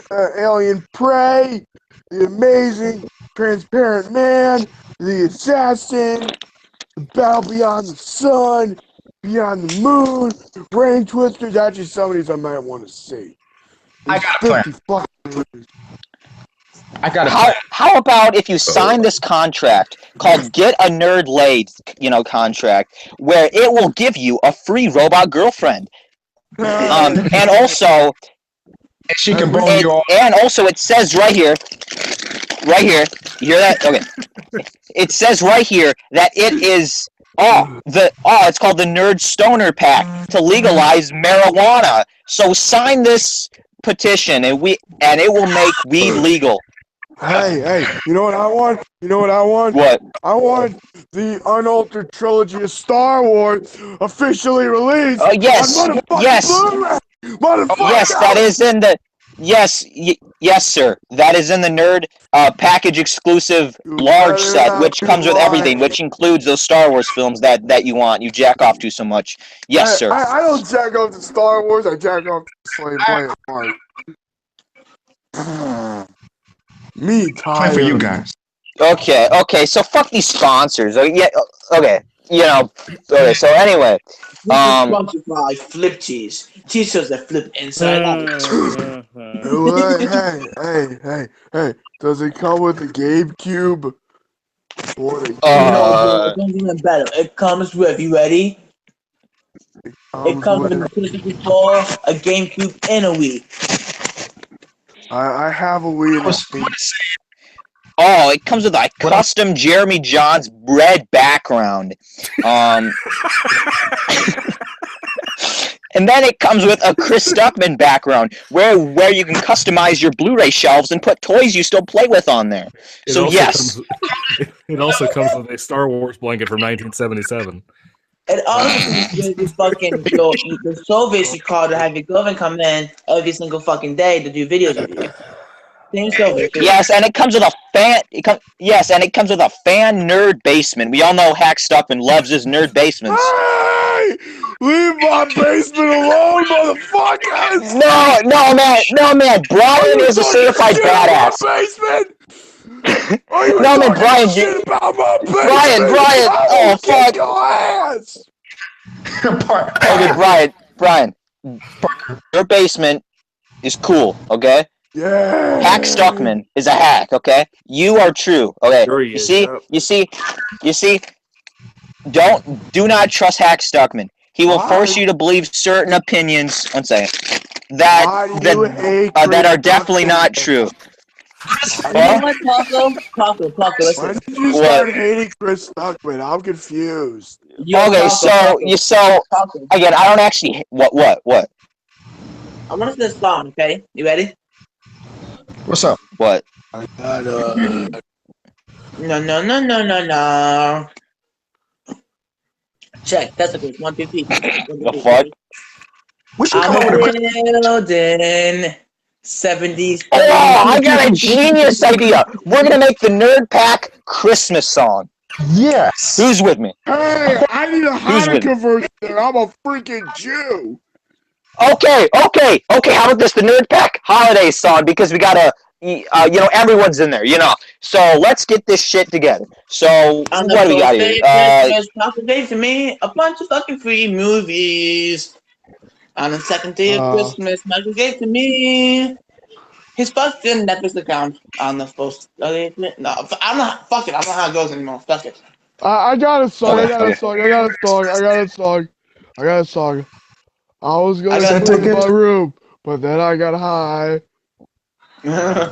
Prey. The Amazing Transparent Man. The Assassin. The Battle Beyond the Sun. Beyond the Moon. Brain Twisters. Actually, some of these I might want to see. I got a plan. 50 fucking movies. How about if you sign this contract called "Get a Nerd Laid," contract, where it will give you a free robot girlfriend, and also, she can bone you all. And also, it says right here, you hear that? Okay, it says right here that it is it's called the Nerd Stoner Pact to legalize marijuana. So sign this petition, and it will make weed legal. Hey, you know what I want? What? I want the unaltered trilogy of Star Wars officially released. Yes. On Blu-ray. Motherfucker! Yes, that is in the. Yes, sir. That is in the Nerd package exclusive large set, which comes with everything, which includes those Star Wars films that you want. You jack off to so much. Yes, sir. I don't jack off to Star Wars. I jack off to Slave Play Park. Me tired. Time for you guys. Okay. So fuck these sponsors. Okay. Okay. So anyway, Sponsored by Flip Cheese. Cheetos that flip inside out. Hey. Does it come with a GameCube? No, it comes even better. It comes with, you ready? It comes with a PlayStation 4, a GameCube, and a Wii. I have a Wii. It comes with a custom Jeremy Johns red background. And then it comes with a Chris Stuckman background where you can customize your Blu-ray shelves and put toys you still play with on there. It also comes with a Star Wars blanket from 1977. It also comes with fucking the Soviets you call to have your girlfriend come in every single fucking day to do videos with you. Yes, and it comes with a fan. It comes with a fan nerd basement. We all know Hack Stuckman loves his nerd basements. Hey! Leave my basement alone, motherfuckers! No, man. Brian is a certified badass. No, man, Brian. Brian. Oh, fuck. Okay, Brian. Your basement is cool, okay? Yeah. Hack Stuckman is a hack, okay? You are true, okay? Sure You see? Do not trust Hack Stuckman. He will force you to believe certain opinions. One second. That are definitely not true. You know what, Taco, listen. When did you start hating Chris Stuckman? I'm confused. Okay, so again, I don't actually. What? I'm gonna say this song, okay? You ready? What's up? What? No. Check. That's a good 1, 2, 3. The fuck? I'm a building 70s. Oh, I got a genius idea. We're gonna make the Nerd Pack Christmas song. Yes. Who's with me? Hey, I need a Hanukkah version. I'm a freaking Jew. Okay. How about this? The Nerd Pack holiday song, because we gotta, everyone's in there, So let's get this shit together. So what do we got here? Taco gave to me a bunch of fucking free movies. On the second day of Christmas, Michael gave to me his fucking Netflix account on the post. No, I'm not. Fuck it. I don't know how it goes anymore. Fuck it. I got a song. I got a song. I was going to my room, but then I got high. I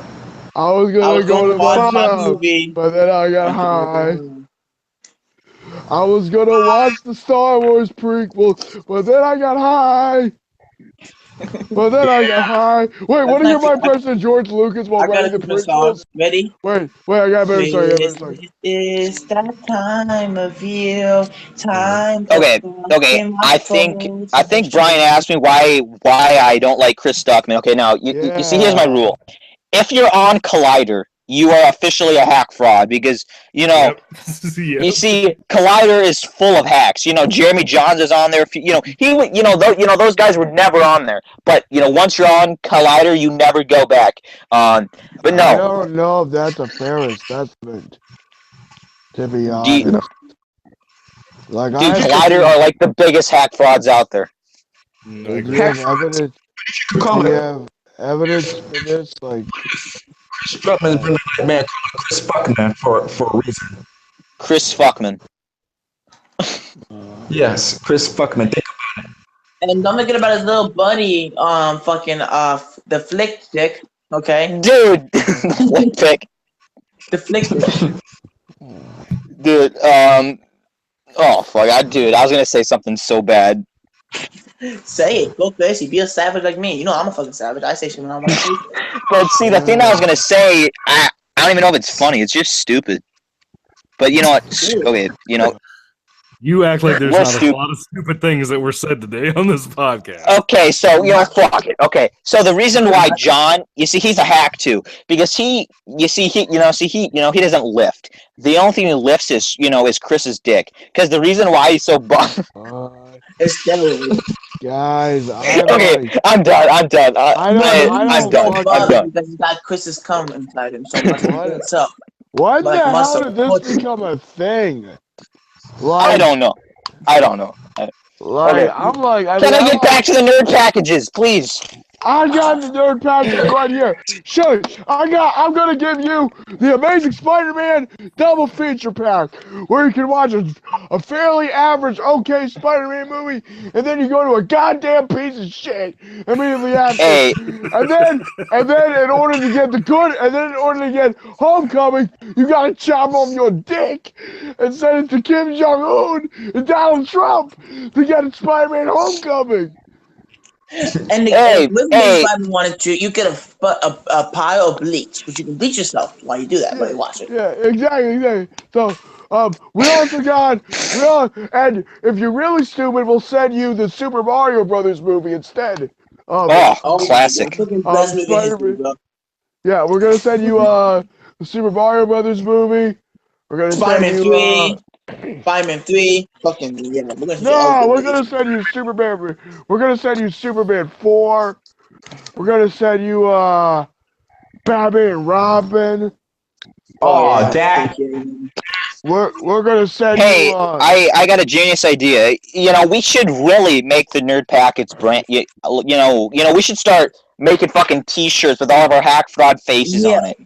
was going to go to my job, but then I got high. I was going to watch the Star Wars prequel, but then I got high. But then I got high. Wait, want to hear my impression of George Lucas while I got writing a the different song. prequels? Ready? Wait, I got a better story. It's that time of year, time for Okay, fucking my I think Brian asked me why I don't like Chris Stuckman. Okay, now you see, here's my rule. If you're on Collider, you are officially a hack fraud because Yep. you see, Collider is full of hacks. Jeremy Johns is on there. Those guys were never on there. But once you're on Collider, you never go back. But I no, don't know if that's a fair assessment, to be dude, honest. Like, I have Collider are like the biggest hack frauds out there. I do agree. you have evidence? Do Call you it. have evidence for this? Like, Strutman's been like, man, Chris Buckman for a reason. Chris Fuckman. Yes, Chris Buckman. And don't forget about his little buddy, the flick stick. Okay, Dude, the flick pick. the flick stick. Dude, oh fuck, dude, I was gonna say something so bad. Say it. Go crazy. Be a savage like me. You know I'm a fucking savage. I say shit when I want to say shit. But see, the thing I was gonna say, I don't even know if it's funny. It's just stupid. But you know what? Okay, You act like there's We're not stupid. a lot of stupid things that were said today on this podcast. Okay, so fuck it. Okay, so the reason why John, you see, he's a hack too, because he doesn't lift. The only thing he lifts is Chris's dick. Because the reason why he's so buff. It's steroids. guys, Okay, I'm done. I'm done. I'm done. Because he's got Chris's cum inside him so much. So What like the muscle. hell did this become a thing? I don't know. Like, Okay. I'm like, Can I get back to the nerd packages, please? I got the nerd package right here. Shush! I'm gonna give you the Amazing Spider-Man double feature pack, where you can watch a fairly average, okay Spider-Man movie, and then you go to a goddamn piece of shit immediately after. Hey. And then in order to get the good, and then in order to get Homecoming, you gotta chop off your dick and send it to Kim Jong-un and Donald Trump to get Spider-Man Homecoming. And if Spider wanted to, you get a pile of bleach, but you can bleach yourself while you do that. But watch it. Yeah, exactly. So, we also got, and if you're really stupid, we'll send you the Super Mario Brothers movie instead. Classic. Spider-Man. Yeah, we're gonna send you the Super Mario Brothers movie. We're gonna Spider-Man send you 3. Spider-Man 3. Fucking yeah. we're gonna send you Superman. We're gonna send you Superman 4. We're gonna send you Batman and Robin. That. We're gonna send Hey, you. I got a genius idea. We should really make the nerd packets brand. We should start making fucking T-shirts with all of our hack fraud faces on it.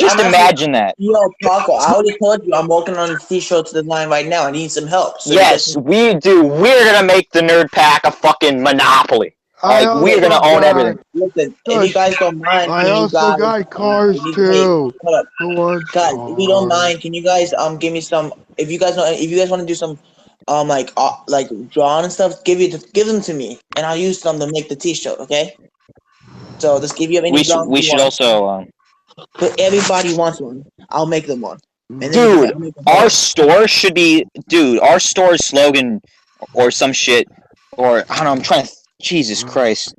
Just imagine that. Yo, Paco, I already told you I'm working on a T-shirt design right now. I need some help. So yes, we do. We're gonna make the nerd pack a fucking monopoly. Like, we're gonna own everything. Listen, if you guys don't mind, I also got cars too. Guys, if you don't mind, can you guys give me some? If you guys want to do some like drawing and stuff, give them to me, and I'll use them to make the T-shirt. Okay. So just give you any. We should also. But everybody wants one. I'll make them one. Dude, our store should be. Dude, our store's slogan, or some shit, or I don't know. I'm trying to. Jesus Christ.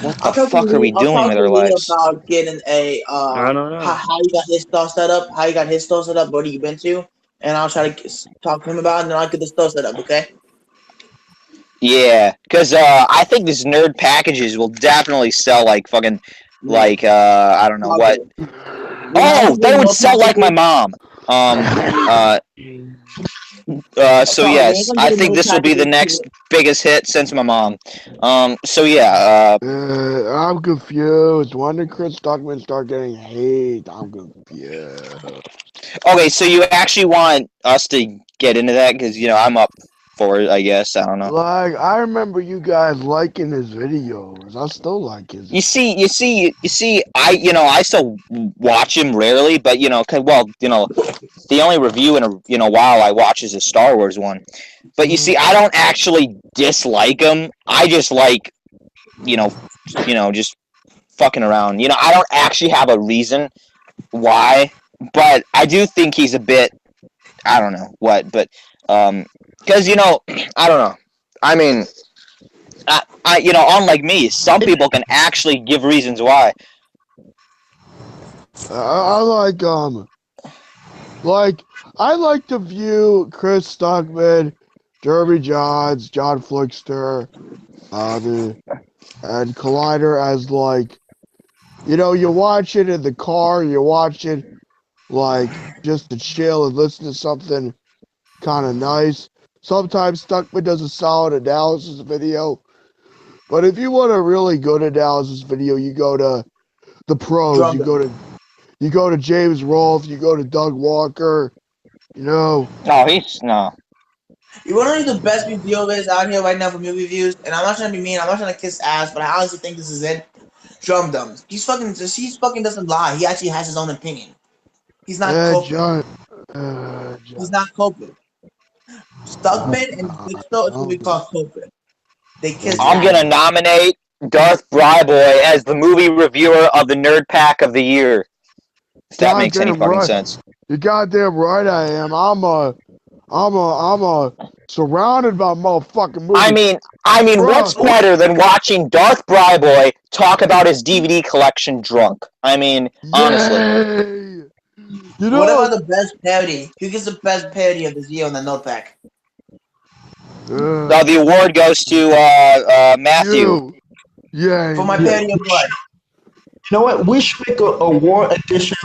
What the fuck are we doing with our lives? About getting a I don't know. how you got his store set up, what have you been to, and I'll try to talk to him about it, and then I'll get the store set up, okay? Yeah, because I think these nerd packages will definitely sell like fucking I don't know what. Oh, they would sell like my mom. So yes, I think this will be the next biggest hit since my mom. So yeah. I'm confused. When did Chris Stockman start getting hate? I'm confused. Okay, so you actually want us to get into that because I'm up for it. I guess I don't know. Like, I remember you guys liking his videos. I still like his. You see. I still watch him rarely, but the only review in a while I watch is a Star Wars one. But you see, I don't actually dislike him. I just like just fucking around. I don't actually have a reason why, but I do think he's a bit. I don't know what, but because I don't know. I mean, unlike me, some people can actually give reasons why. I I like to view Chris Stockman, Jeremy Johns, John Flickster, and Collider as you watch it in the car, you watch it just to chill and listen to something kind of nice. Sometimes Stuckman does a solid analysis video, but if you want a really good analysis video, you go to the pros. You go to James Rolfe. You go to Doug Walker. No, he's no. You want to know the best videos out here right now for movie reviews? And I'm not trying to be mean. I'm not trying to kiss ass, but I honestly think this is it. Drum Dums. He fucking doesn't lie. He actually has his own opinion. He's not coping. He's not coping. Stuckman and Victor is what we call coping. They kiss. I'm gonna nominate Darth Bryboy as the movie reviewer of the Nerd Pack of the Year. If that makes any fucking sense. You're goddamn right I am. I'm surrounded by motherfucking movies. I mean, what's better than watching Darth Bryboy talk about his DVD collection drunk? I mean, honestly. What about the best parody? Who gets the best parody of this year on the Nerd Pack? The award goes to Matthew. Yeah. For my parody of what? You know what? We should make a award edition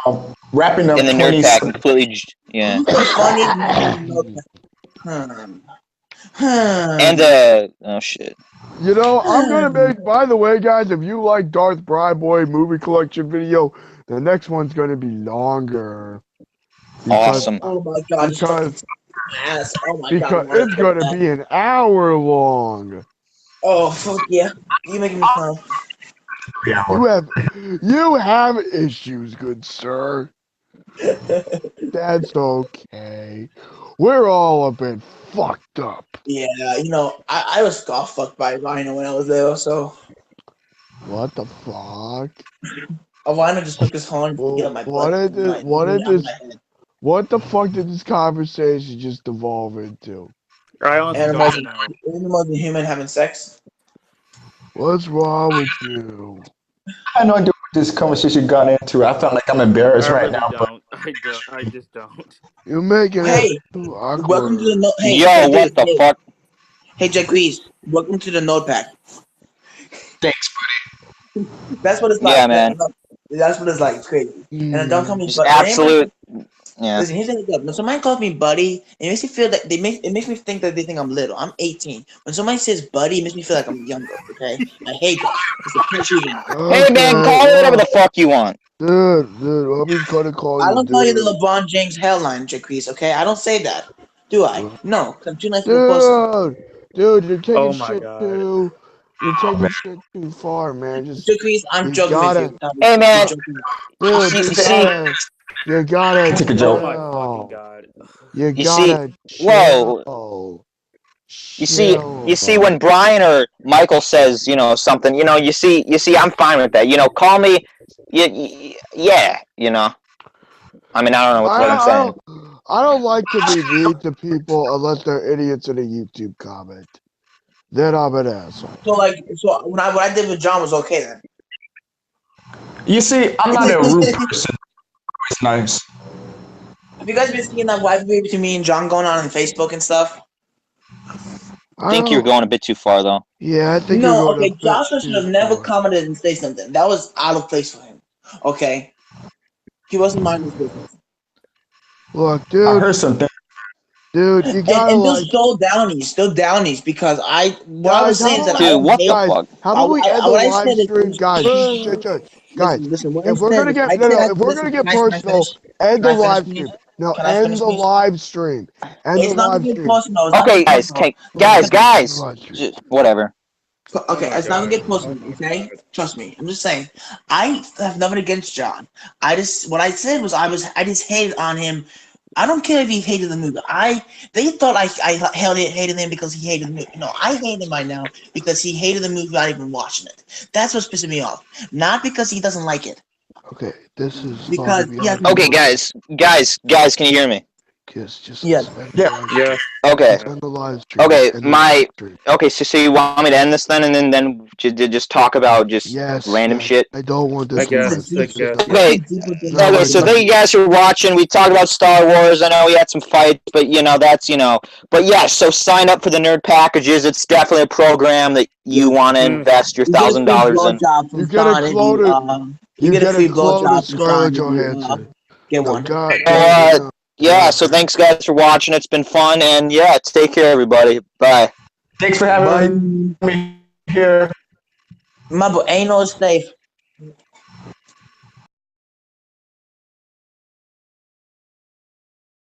for wrapping up in the Nerd Pack. Completely, yeah. And oh shit. I'm gonna make. By the way, guys, if you like Darth Bryboy movie collection video, the next one's gonna be longer. Awesome. Oh my god. Because God, it's gonna be an hour long. Oh fuck yeah! You making me fun. You have issues, good sir. That's okay. We're all a bit fucked up. Yeah, I was fucked by Rhino when I was there, so. What the fuck? Rhino just took his horn and get on my butt. What the fuck did this conversation just devolve into? Animals and human having sex? What's wrong with you? I had no idea what this conversation got into. I felt like I'm embarrassed right now. I just don't. You're making it too awkward. Welcome to the what the fuck? Hey, Jacquees, welcome to the Node Pack. Thanks, buddy. That's what it's like. Yeah, man. That's what it's like. It's crazy. And don't call me buddy. Absolute. Yeah. Listen, here's the thing. When somebody calls me buddy, it makes me feel that it makes me think that they think I'm little. I'm 18. When somebody says buddy, it makes me feel like I'm younger. Okay, I hate that. Hey man, call it whatever the fuck you want. Dude, I'm just gonna call you. I don't call you the LeBron James hairline, Jacquees. Okay, I don't say that. Do I? No, because I'm too nice for a person. Dude, you're taking shit too far, man. Jacquees, I'm joking with you. Hey man, dude, you gotta take a joke. Oh my fucking god. You gotta whoa. You see when Brian or Michael says, something, you see I'm fine with that. Call me yeah. I mean, I don't know what I'm saying. I don't like to be mean to people unless they're idiots in a YouTube comment. Then I'm an asshole. So what I did with John was okay then. You see, I'm not a rude person. It's nice. Have you guys been seeing that rivalry between me and John going on Facebook and stuff? I think you're going a bit too far, though. Yeah, I think Joshua should have never commented and say something. That was out of place for him. Okay? He wasn't minding his business. Look, dude. I heard something. Dude, you gotta and they're still downies because I was saying that dude, what the fuck? How about we end the live stream, guys? Guys, listen, if we're gonna get personal, end the live stream. No, end the live stream. It's not gonna get personal. Okay, guys. Just, whatever. Okay, it's not gonna get personal. Okay, trust me. I'm just saying. I have nothing against John. What I said was I just hated on him I don't care if he hated the movie. They thought I hated him because he hated the movie. No, I hate him right now because he hated the movie without even watching it. That's what's pissing me off. Not because he doesn't like it. Okay, this is Because Bobby he has Okay, guys, can you hear me? Just Yeah. Yeah. Okay. on the live stream. Okay, end the live stream. Okay, so you want me to end this then, and then just talk about just Yes, random yes. shit? I don't want this. I guess. live. Okay. Okay, so thank you guys for watching. We talked about Star Wars. I know we had some fights, but that's But yeah, so sign up for the nerd packages. It's definitely a program that you want to invest your $1,000 in. You get a quota. You get a free quota, blowjob from Scarlett Sean if you, Johansson. get No, one. Yeah, so thanks guys for watching. It's been fun, and yeah, take care, everybody. Bye. Thanks for having me here. My boy, ain't no safe.